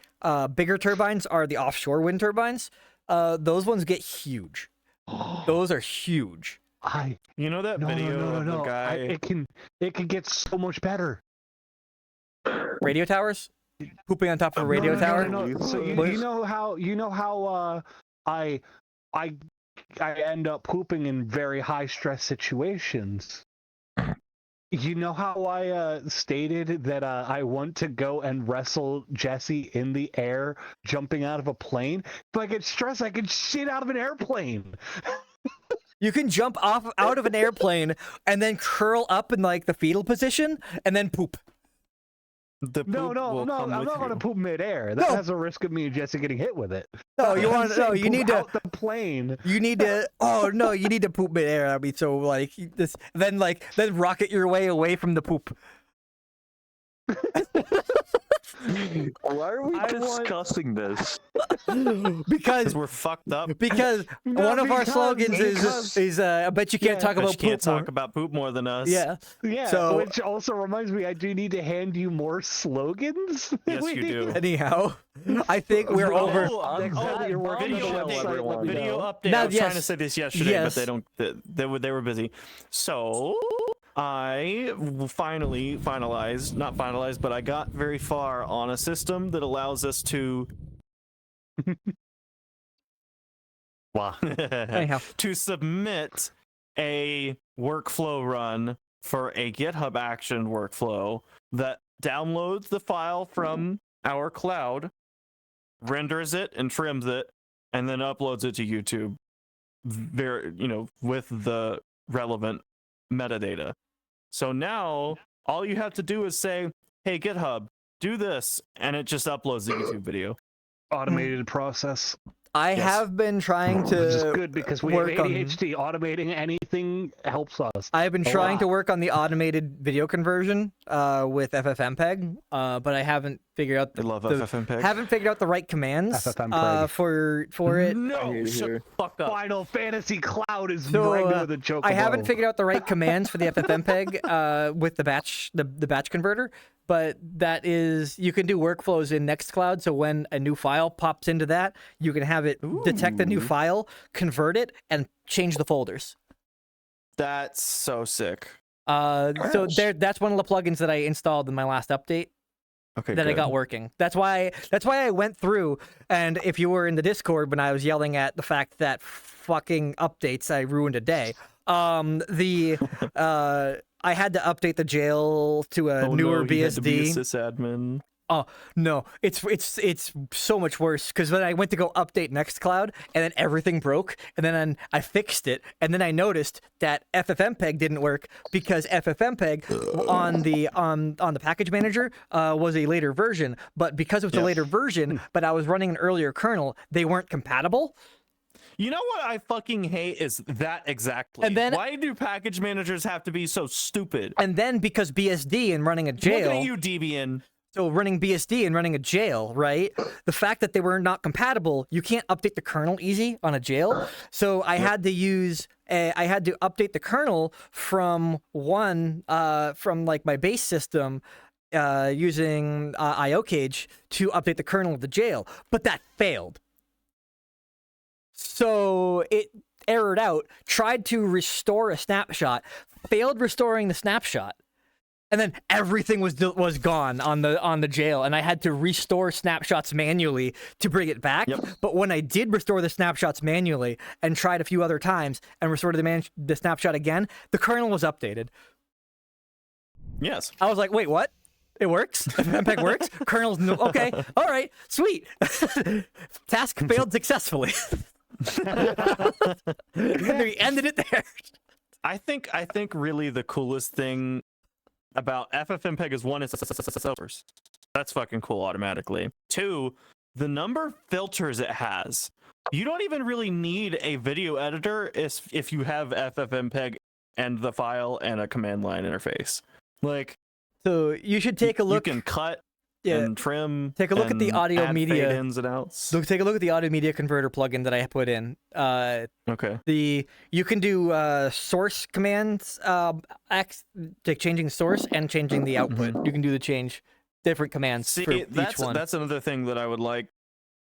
bigger turbines are the offshore wind turbines. Those ones get huge. Those are huge. You know that video of the guy? It can get so much better. Radio towers? Pooping on top of a radio tower? No. So you know how I end up pooping in very high stress situations. You know how I stated that I want to go and wrestle Jesse in the air, jumping out of a plane? If I get stressed, I can shit out of an airplane. You can jump out of an airplane and then curl up in like the fetal position and then poop. No, I'm not going to poop midair. That has a risk of me and Jesse getting hit with it. No, you need to the plane. You need to. Oh no, you need to poop midair. I mean, so like this, then rocket your way away from the poop. Why are we discussing this? Because we're fucked up. Because one of our slogans is I bet you can't talk about poop. You can't talk about poop more than us. Yeah. So, which also reminds me, I do need to hand you more slogans. Yes, you do. Anyhow, I think we're over. Video update. I was trying to say this yesterday, but they don't. They were busy. So I not finalized, but I got very far on a system that allows us to to submit a workflow run for a GitHub action workflow that downloads the file from our cloud, renders it and trims it, and then uploads it to YouTube. With the relevant metadata. So now all you have to do is say, "Hey GitHub, do this," and it just uploads the YouTube video. Automated process. I have been trying to. Which is good because we have ADHD. Automating anything helps us. I have been trying to work on the automated video conversion with FFmpeg, but I haven't figured out. I love FFmpeg. Haven't figured out the right commands for it. No, shut the fuck up. Final Fantasy Cloud is regular the joke. I haven't figured out the right commands for the FFmpeg with the batch converter. But that is, you can do workflows in Nextcloud, so when a new file pops into that, you can have it detect the new file, convert it, and change the folders. That's so sick. So that's one of the plugins that I installed in my last update. Okay, that I got working. That's why I went through, and if you were in the Discord when I was yelling at the fact that fucking updates, I ruined a day. I had to update the jail to a newer BSD. You had to be a sysadmin. Oh no, it's so much worse because when I went to go update Nextcloud and then everything broke and then I fixed it and then I noticed that FFmpeg didn't work because FFmpeg on the package manager was a later version, but because it was a later version, but I was running an earlier kernel, they weren't compatible. You know what I fucking hate is that exactly. And then- why do package managers have to be so stupid? And then because BSD and running a jail. Look at you, Debian. So running BSD and running a jail, right? The fact that they were not compatible, you can't update the kernel easy on a jail. So I had to update the kernel from like my base system using IO cage to update the kernel of the jail, but that failed. So it errored out, tried to restore a snapshot, failed restoring the snapshot. And then everything was gone on the jail, and I had to restore snapshots manually to bring it back. Yep. But when I did restore the snapshots manually and tried a few other times and restored the snapshot again, the kernel was updated. Yes. I was like, wait, what? It works? MPEG works? Kernel's okay. All right, sweet. Task failed successfully. And we ended it there. I think really the coolest thing about FFmpeg is one, it's filters. That's fucking cool automatically. Two, the number of filters it has. You don't even really need a video editor if you have FFmpeg and the file and a command line interface. Like, so you should take a look. You can cut and trim. Take a look at the audio add media fade-ins and outs. Look, take a look at the audio media converter plugin that I put in. Okay. You can do source commands, like changing source and changing the output. You can do the different commands for each one. That's another thing that I would like.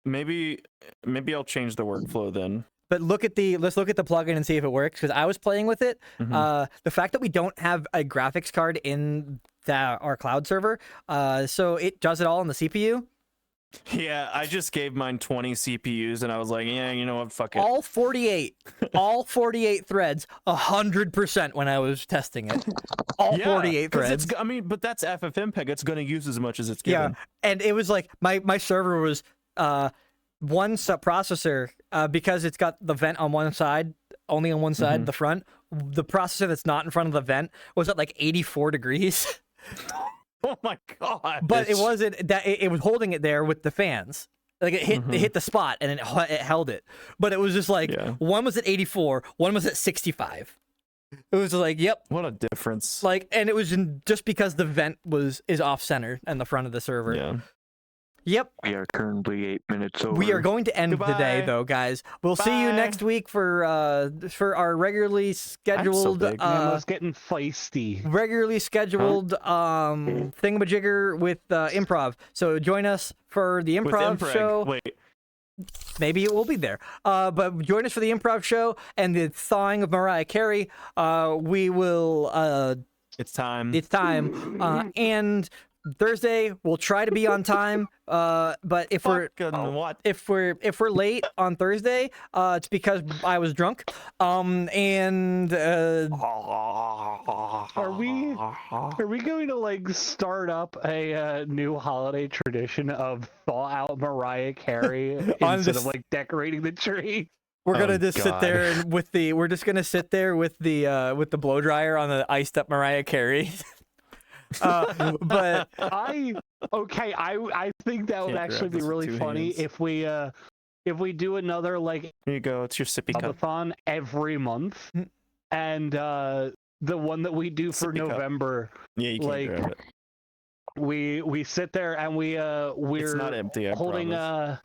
Maybe I'll change the workflow then. But let's look at the plugin and see if it works, because I was playing with it. The fact that we don't have a graphics card in our cloud server, so it does it all on the CPU. Yeah, I just gave mine 20 CPUs, and I was like, yeah, you know what, fuck it. All 48 threads, 100% when I was testing it. All 48 threads. But that's FFmpeg. It's going to use as much as it's given. Yeah, and it was like my server was one subprocessor, because it's got the vent on one side, only on one side, the front. The processor that's not in front of the vent was at like 84 degrees. Oh my god! But it wasn't that it was holding it there with the fans. Like it hit the spot and it held it. But it was just like one was at 84, one was at 65. It was like, yep. What a difference! Like, and it was just because the vent is off center in the front of the server. Yeah. Yep. We are currently 8 minutes over. We are going to end the day, though, guys. We'll see you next week for our regularly scheduled. Emma's getting feisty. Regularly scheduled thingamajigger with improv. So join us for the improv show. Wait. Maybe it will be there. But join us for the improv show and the thawing of Mariah Carey. We will. It's time. It's time. And Thursday we'll try to be on time, but if we're late on Thursday, it's because I was drunk. Are we going to like start up a new holiday tradition of thaw out Mariah Carey instead of like decorating the tree? We're gonna just sit there and with the blow dryer on the iced up Mariah Carey. But I think that would actually be really funny if we do another like here you go, it's your sippy cup every month, and the one that we do for November, you can't like grab it. we sit there and we're it's not empty, I holding promise.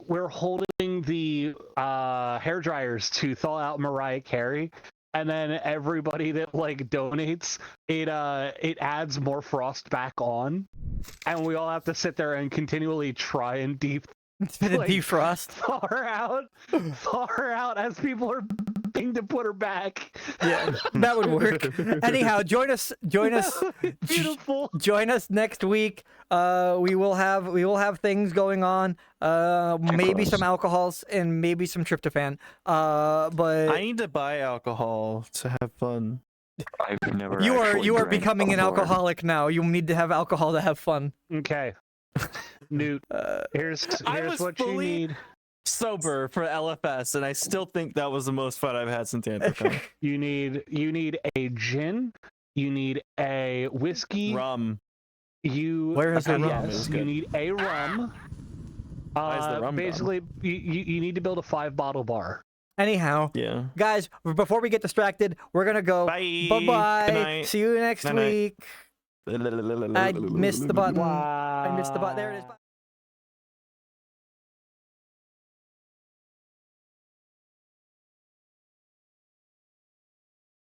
We're holding the hair dryers to thaw out Mariah Carey. And then everybody that like donates, it adds more frost back on, and we all have to sit there and continually try and defrost, thaw her out as people are being to put her back. Yeah, that would work. Anyhow, join us. Beautiful. Join us next week. We will have things going on. Maybe some alcohols and maybe some tryptophan. But I need to buy alcohol to have fun. I've never. You are becoming an alcoholic now. You need to have alcohol to have fun. Okay. Noot, here's what you need. Sober for LFS, and I still think that was the most fun I've had since Anthrocon. You need a gin. You need a whiskey. Rum. Where is the rum? Yes, you need a rum. Size the rum gun. Basically, you need to build a 5-bottle bar. Anyhow, Yeah. guys, before we get distracted, we're gonna go. Bye. Bye-bye. Good night. See you next Night-night. week. I missed the button. I missed the button. There it is. Bye.